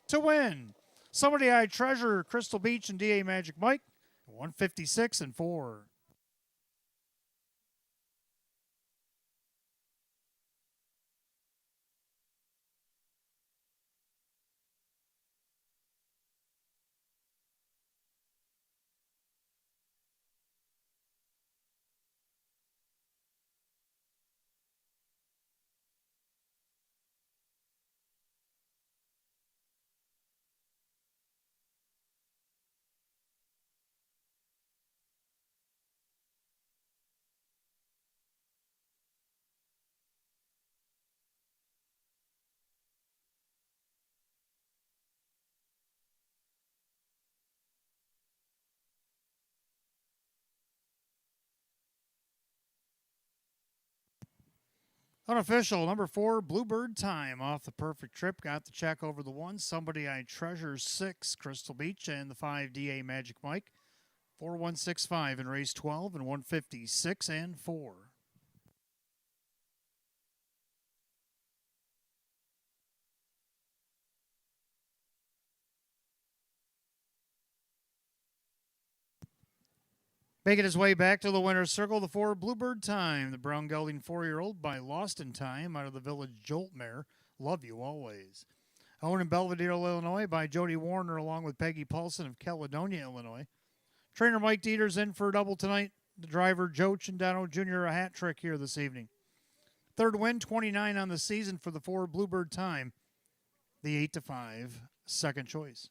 to win. Somebody I Treasure, Crystal Beach, and DA Magic Mike. 156-4. Unofficial, number 4, Bluebird Time off the perfect trip. Got the check over the 1. Somebody I Treasure, 6, Crystal Beach, and the 5, DA Magic Mike. 4165 in race 12 and 156-4. Making his way back to the winner's circle, the 4, Bluebird Time, the brown gelding 4-year-old by Lost in Time out of the Village Jolt mare. Love You Always. Owned in Belvedere, Illinois by Jody Warner along with Peggy Paulson of Caledonia, Illinois. Trainer Mike Dieter's in for a double tonight. The driver Joe Chindano Jr. a hat trick here this evening. Third win, 29 on the season for the 4, Bluebird Time. The 8-5 second choice.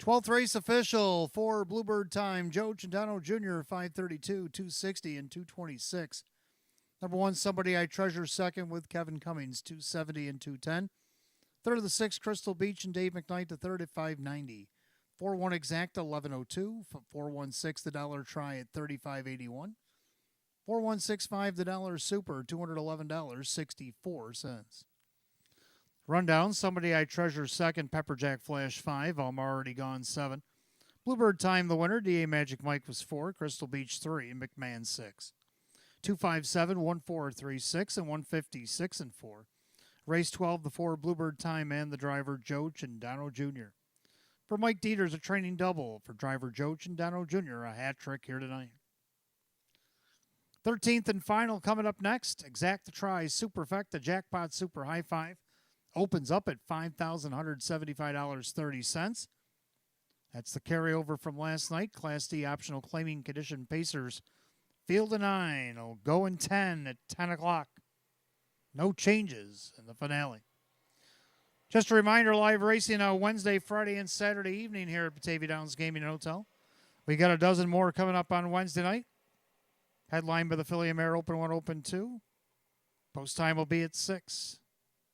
12th race official for Bluebird time. Joe Chindano Jr., 532, 260, and 226. Number 1, Somebody I Treasure, second with Kevin Cummings, 270 and 210. Third of the 6, Crystal Beach and Dave McKnight, the third at 590. 4-1 Exacta, 1102. 416 the Dollar Try at 3581. 4165 the Dollar Super, $211.64. Rundown, Somebody I Treasure, second. Pepperjack Flash, 5. Alma Already Gone, 7. Bluebird Time, the winner. DA Magic Mike was 4. Crystal Beach, 3. And McMahon, 6. 257, 1436, and 156 and 4. Race 12, the 4 Bluebird Time and the driver Joe Chindano Jr. For Mike Dieters, a training double. For driver Joe Chindano Jr., a hat trick here tonight. 13th and final coming up next. Exacta Try Superfecta Jackpot Super High Five opens up at $5,175.30. That's the carryover from last night. Class D optional claiming condition Pacers. Field of 9 will go in 10 at 10 o'clock. No changes in the finale. Just a reminder, live racing on Wednesday, Friday, and Saturday evening here at Batavia Downs Gaming and Hotel. We got a dozen more coming up on Wednesday night. Headlined by the Philly Mare Open 1, Open 2. Post time will be at 6.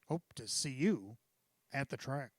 Hope to see you at the track.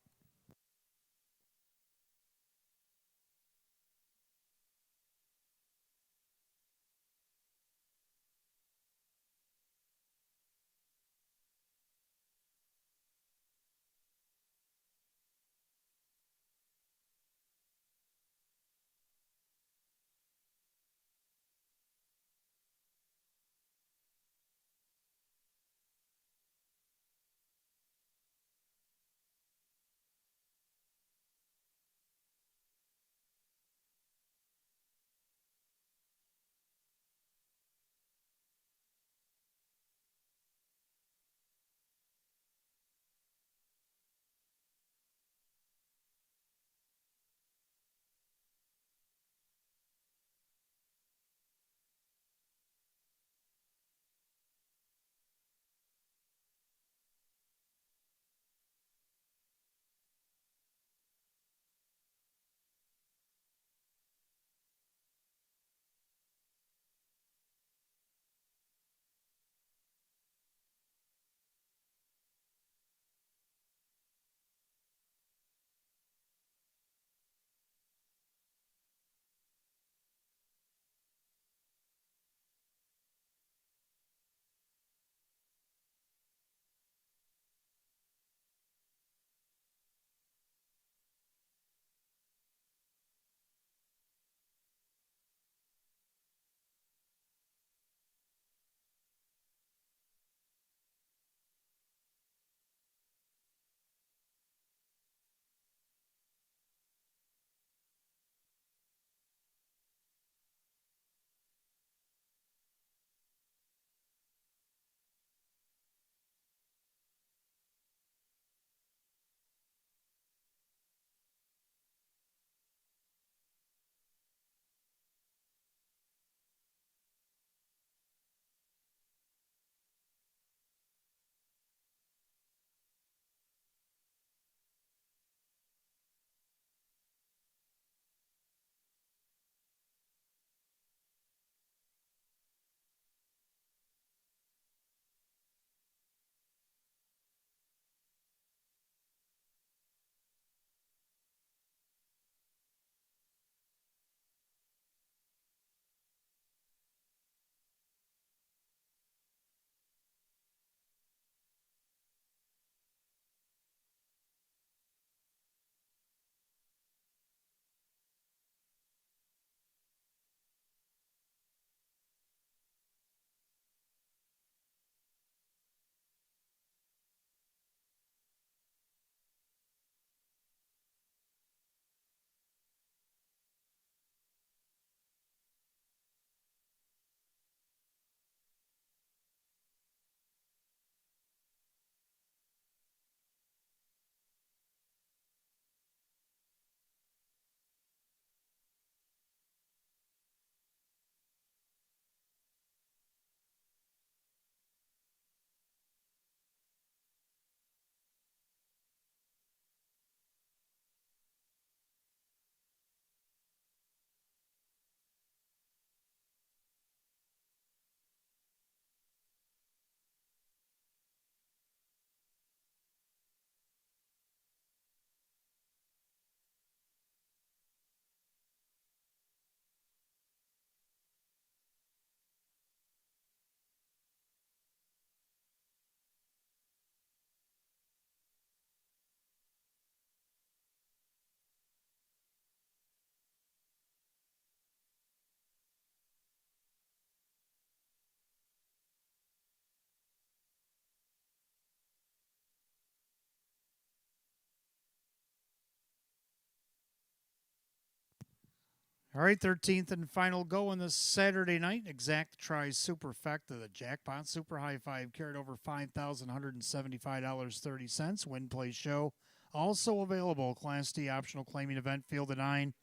All right, 13th and final go on this Saturday night. Exact tries Superfecta. The Jackpot Super High Five carried over $5,175.30. Win, play, show. Also available. Class D optional claiming event. Field of 9.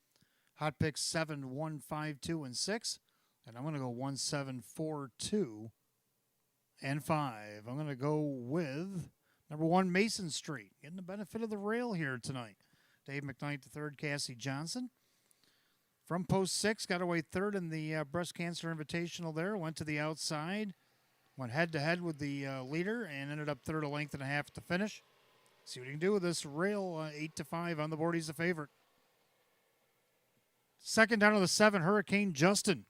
Hot picks 7, 1, 5, 2, and 6. And I'm going to go 1, 7, 4, 2, and 5. I'm going to go with number 1, Mason Street. Getting the benefit of the rail here tonight. Dave McKnight III, Cassie Johnson. From post 6, got away third in the breast cancer invitational there. Went to the outside. Went head-to-head with the leader and ended up third, a length and a half at the finish. See what he can do with this rail. 8-5 on the board. He's the favorite. Second down to the 7, Hurricane Justin.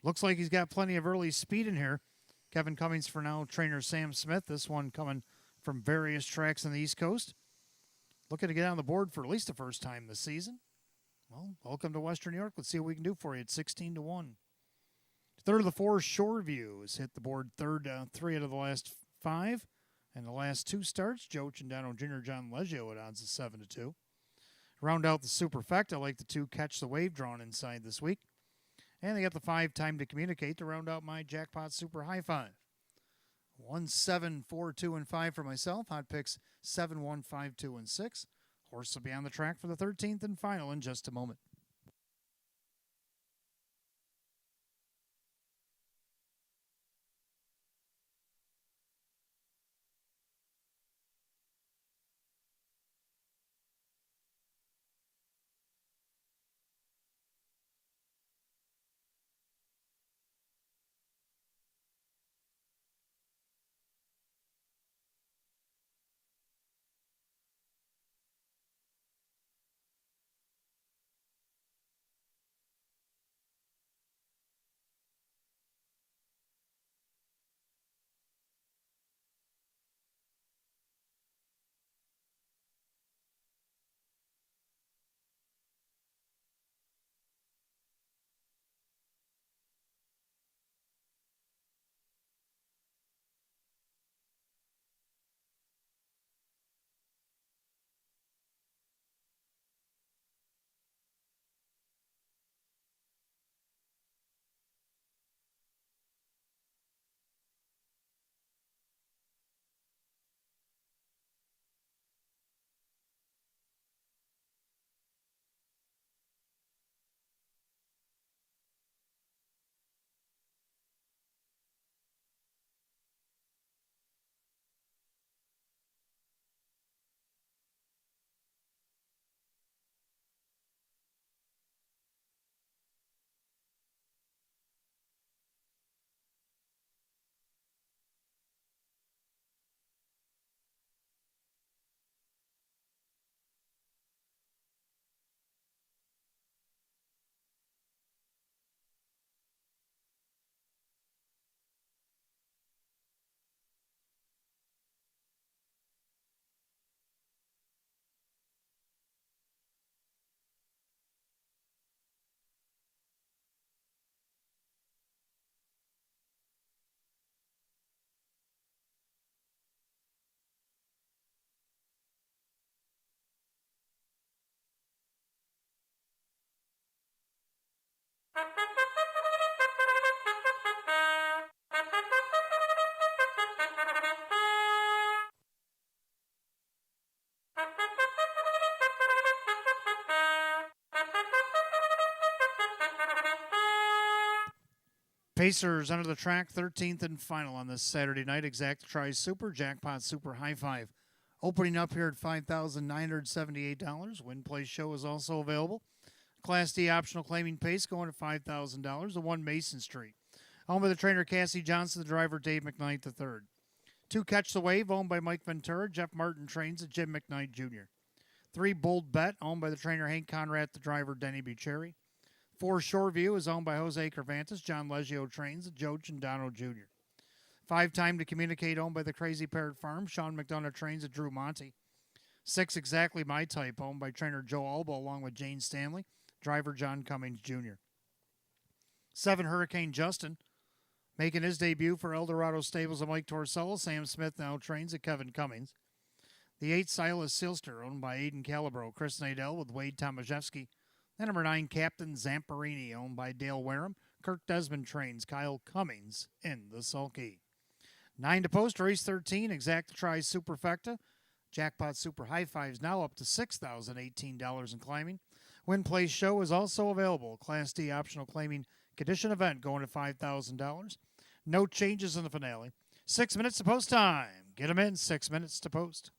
Looks like he's got plenty of early speed in here. Kevin Cummings for now, trainer Sam Smith. This one coming from various tracks on the East Coast. Looking to get on the board for at least the first time this season. Well, welcome to Western New York. Let's see what we can do for you at 16-1. Third of the 4, Shoreview has hit the board third, 3 out of the last 5. And the last 2 starts, Joe Chandano Jr., John Leggio at odds of 7-2. Round out the Superfecta, I like the 2 Catch the Wave drawn inside this week. And they got the 5 Time to Communicate to round out my Jackpot Super High Five. 1, 7, 4, 2, and 5 for myself. Hot picks 7, 1, 5, 2, and 6. Horse will be on the track for the 13th and final in just a moment. Pacers under the track, 13th and final on this Saturday night. Exact Try Super, Jackpot Super High Five. Opening up here at $5,978. Win, play, show is also available. Class D optional claiming pace going at $5,000. The 1 Mason Street. Owned by the trainer Cassie Johnson, the driver Dave McKnight III. 2 Catch the Wave, owned by Mike Ventura. Jeff Martin trains at Jim McKnight Jr. 3 Bold Bet, owned by the trainer Hank Conrad, the driver Denny Bucheri. 4 Shoreview is owned by Jose Cervantes. John Leggio trains at Joe Chandano Jr. 5 Time to Communicate, owned by the Crazy Parrot Farm. Sean McDonough trains at Drew Monty. 6 Exactly My Type, owned by trainer Joe Alba along with Jane Stanley. Driver John Cummings Jr. 7 Hurricane Justin, making his debut for Eldorado Stables of Mike Torsello. Sam Smith now trains at Kevin Cummings. The 8 Silas Silster, owned by Aiden Calabro. Chris Nadell with Wade Tomaszewski. And number 9, Captain Zamperini, owned by Dale Wareham. Kirk Desmond trains Kyle Cummings in the sulky. 9 to post, race 13, Exacta Tri Superfecta. Jackpot Super High Fives now up to $6,018 in climbing. Win Place Show is also available. Class D optional claiming condition event going to $5,000. No changes in the finale. 6 minutes to post time. Get them in, 6 minutes to post.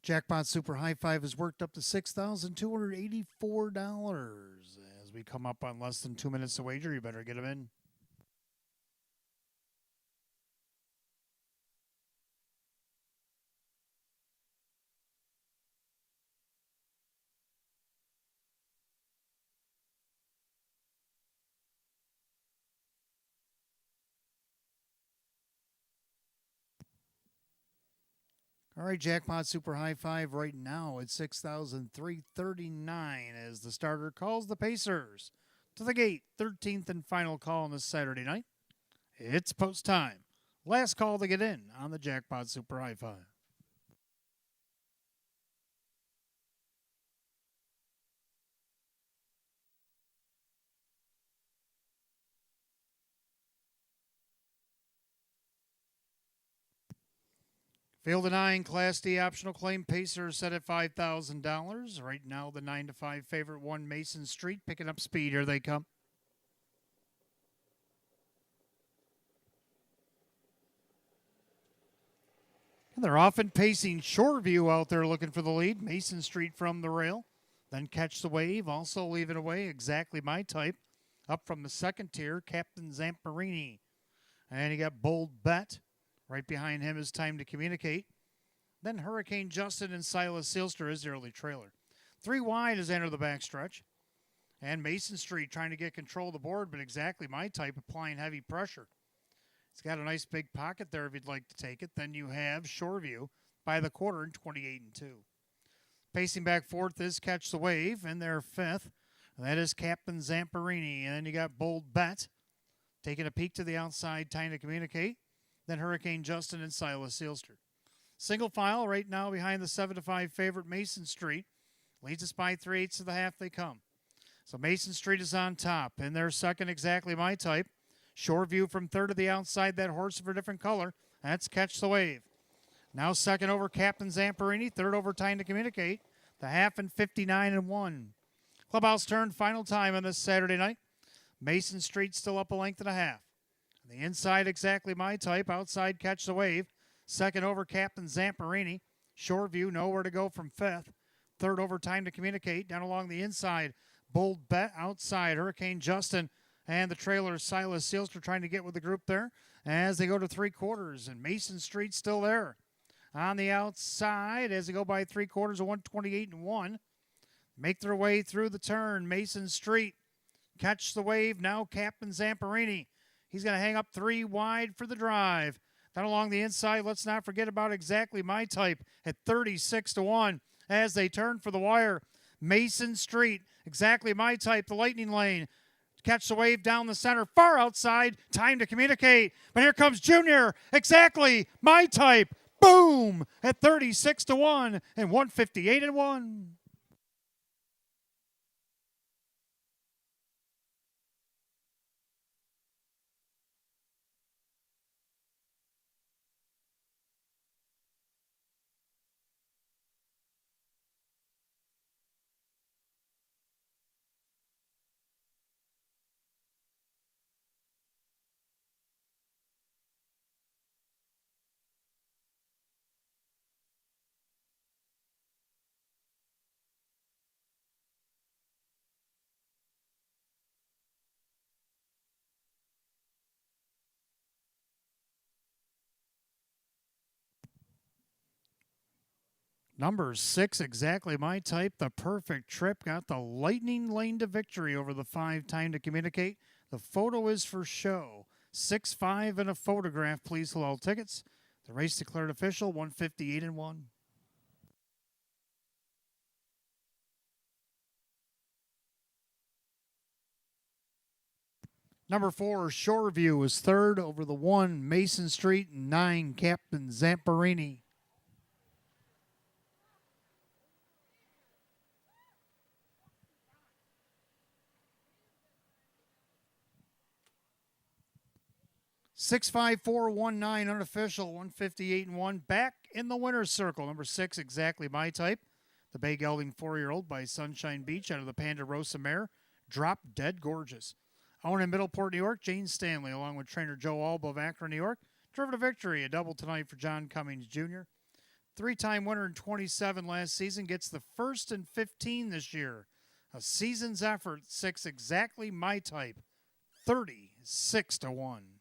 Jackpot Super High Five is worked up to $6,284. As we come up on less than 2 minutes to wager, you better get them in. All right, Jackpot Super High Five right now at $6,339 as the starter calls the Pacers to the gate. 13th and final call on this Saturday night. It's post time. Last call to get in on the Jackpot Super High Five. Field of 9, Class D optional claim pacer set at $5,000. Right now, the 9 to 5 favorite, 1 Mason Street, picking up speed. Here they come. And they're often pacing Shoreview out there looking for the lead. Mason Street from the rail. Then Catch the Wave, also leaving away exactly my type. Up from the second tier, Captain Zamperini. And you got Bold Bet. Right behind him is Time to Communicate. Then Hurricane Justin and Silas Sealster is the early trailer. 3 wide as they enter the backstretch. And Mason Street trying to get control of the board, but exactly my type, applying heavy pressure. It's got a nice big pocket there if you'd like to take it. Then you have Shoreview by the quarter in 28-2. Pacing back fourth is Catch the Wave, and they're fifth. That is Captain Zamperini. And then you got Bold Bet taking a peek to the outside, Time to Communicate. Then Hurricane Justin and Silas Sealster. Single file right now behind the 7 to 5 favorite Mason Street. Leads us by 3/8 of the half they come. So Mason Street is on top. In their second, exactly my type. Shoreview from third to the outside, that horse of a different color. That's Catch the Wave. Now second over Captain Zamperini. Third over Time to Communicate. The half in 59-1. Clubhouse turn, final time on this Saturday night. Mason Street still up a length and a half. On the inside, exactly my type. Outside, Catch the Wave. Second over Captain Zamperini. Shoreview, nowhere to go from fifth. Third over Time to Communicate. Down along the inside, Bold Bet. Outside, Hurricane Justin. And the trailer, Silas Sealster, trying to get with the group there as they go to 3/4. And Mason Street still there. On the outside, as they go by 3/4 of 128-1. Make their way through the turn. Mason Street. Catch the Wave. Now Captain Zamperini. He's going to hang up 3 wide for the drive. Down along the inside, let's not forget about exactly my type at 36-1 as they turn for the wire. Mason Street, exactly my type, the Lightning Lane. Catch the Wave down the center, far outside, Time to Communicate. But here comes Junior, exactly my type. Boom! At 36-1 and 158-1. Number 6, exactly my type. The Perfect Trip got the Lightning Lane to victory over the 5, Time to Communicate. The photo is for show. 6-5 and a photograph. Please hold all tickets. The race declared official, 158-1. Number 4, Shoreview is third over the 1, Mason Street, and 9, Captain Zamperini. Six, 5, 4, 1, 9, unofficial, 158-1. Back in the winner's circle. Number 6, exactly my type. The Bay Gelding 4-year-old by Sunshine Beach out of the Ponderosa mare. Drop Dead Gorgeous. Owned in Middleport, New York, Jane Stanley, along with trainer Joe Alba of Akron, New York. Driven to victory, a double tonight for John Cummings Jr. 3-time winner in 27 last season, gets the first in 15 this year. A season's effort, 6, exactly my type, 36-1.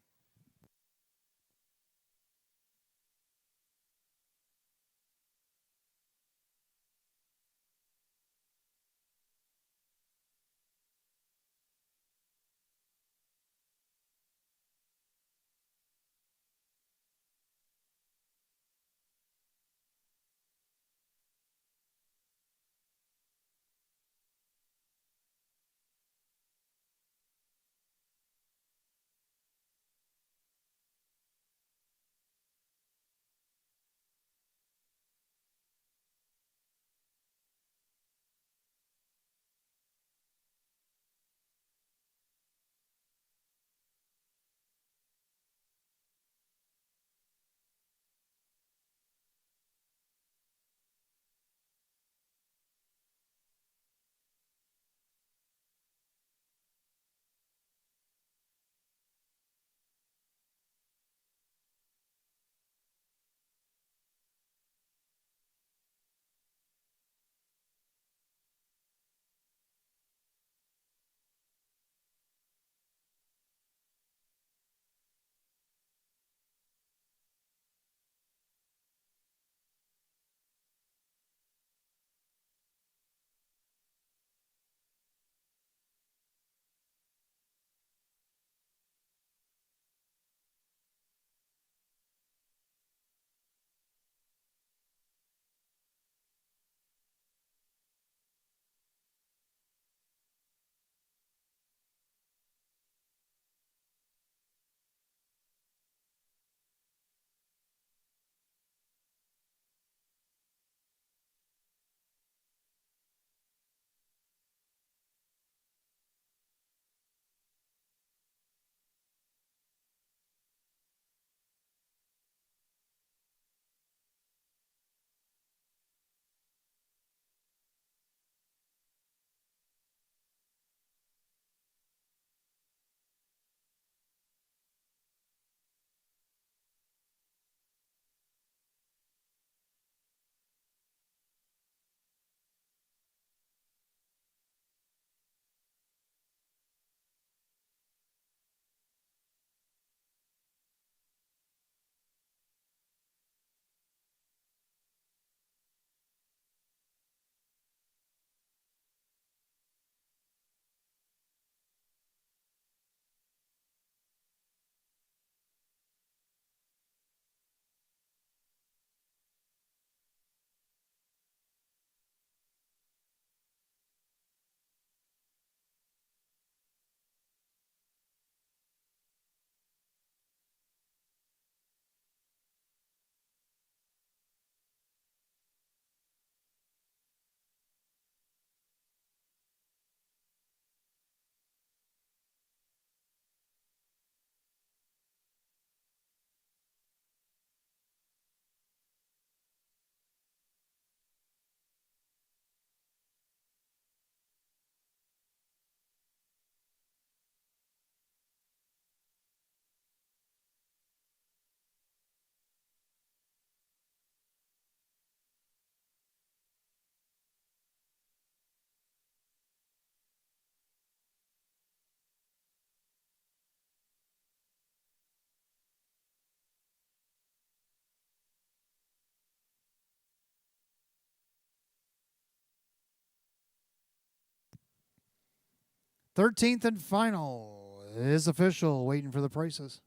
13th and final is official. Waiting for the prices.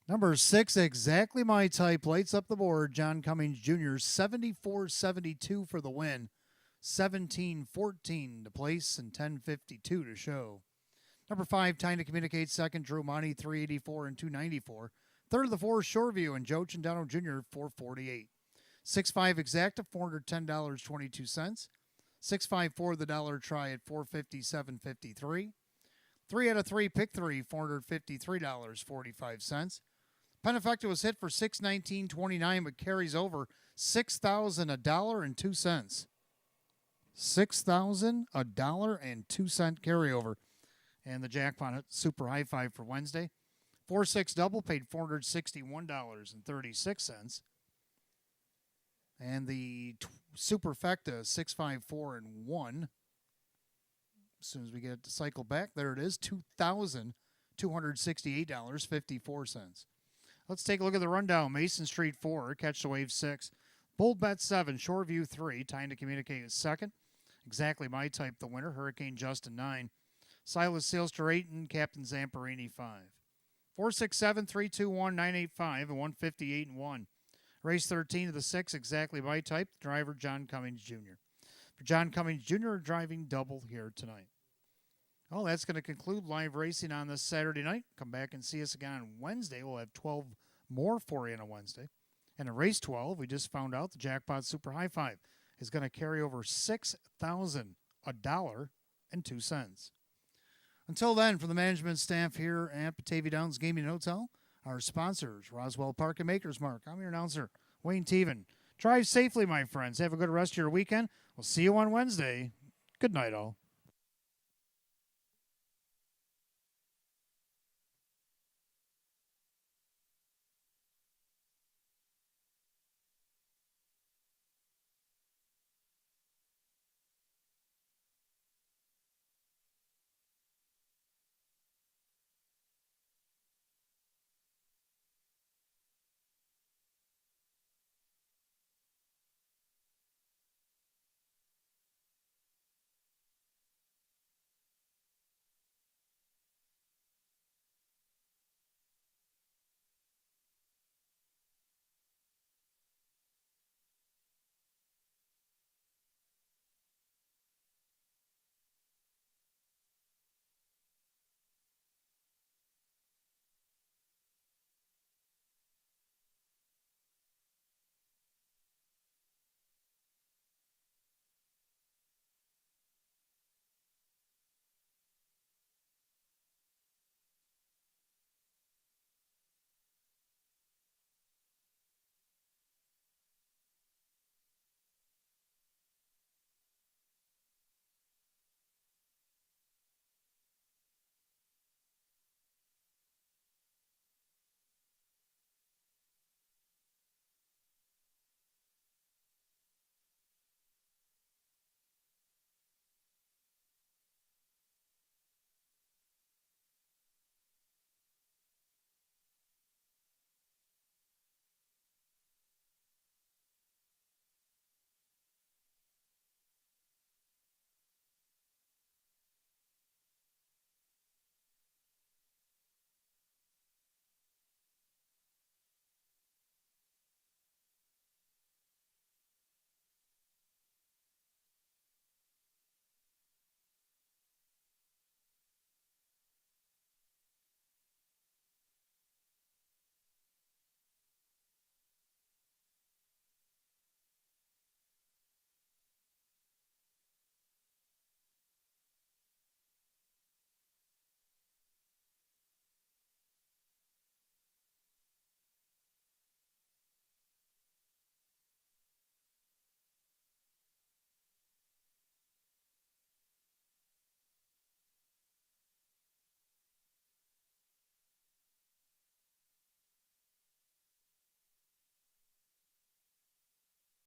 Number 6, exactly my type, lights up the board. John Cummings Jr., 74.72 for the win. 17.14 to place and 10.52 to show. Number 5, Time to Communicate, second, Drew Monty, 384 and 294. Third of the 4, Shoreview and Joe Chandano Jr., 448. 6.5 Exacta, $410.22. 6.54 the dollar try at $457.53. 3 out of 3 pick 3, $453.45. Penefecta was hit for $619.29, but carries over $6,000.02. $6,000.02 carryover. And the jackpot at Super High Five for Wednesday. 4-6 double paid $461.36. And the Superfecta 654 and 1. As soon as we get it to cycle back, there it is, $2,268.54. Let's take a look at the rundown. Mason Street 4, Catch the Wave 6. Bold Bet 7, Shoreview 3, Time to Communicate is second. Exactly my type, the winner. Hurricane Justin 9. Silas Sealster 8 and Captain Zamperini 5. 467, 321, 985 and 158 and 1. Race 13 of the 6, exactly my type. Driver John Cummings Jr. For John Cummings Jr., driving double here tonight. Well, that's going to conclude live racing on this Saturday night. Come back and see us again on Wednesday. We'll have 12 more for you on a Wednesday. And in race 12, we just found out the Jackpot Super High Five is going to carry over $6,000.02. Until then, for the management staff here at Batavia Downs Gaming and Hotel, our sponsors, Roswell Park and Maker's Mark. I'm your announcer, Wayne Teven. Drive safely, my friends. Have a good rest of your weekend. We'll see you on Wednesday. Good night, all.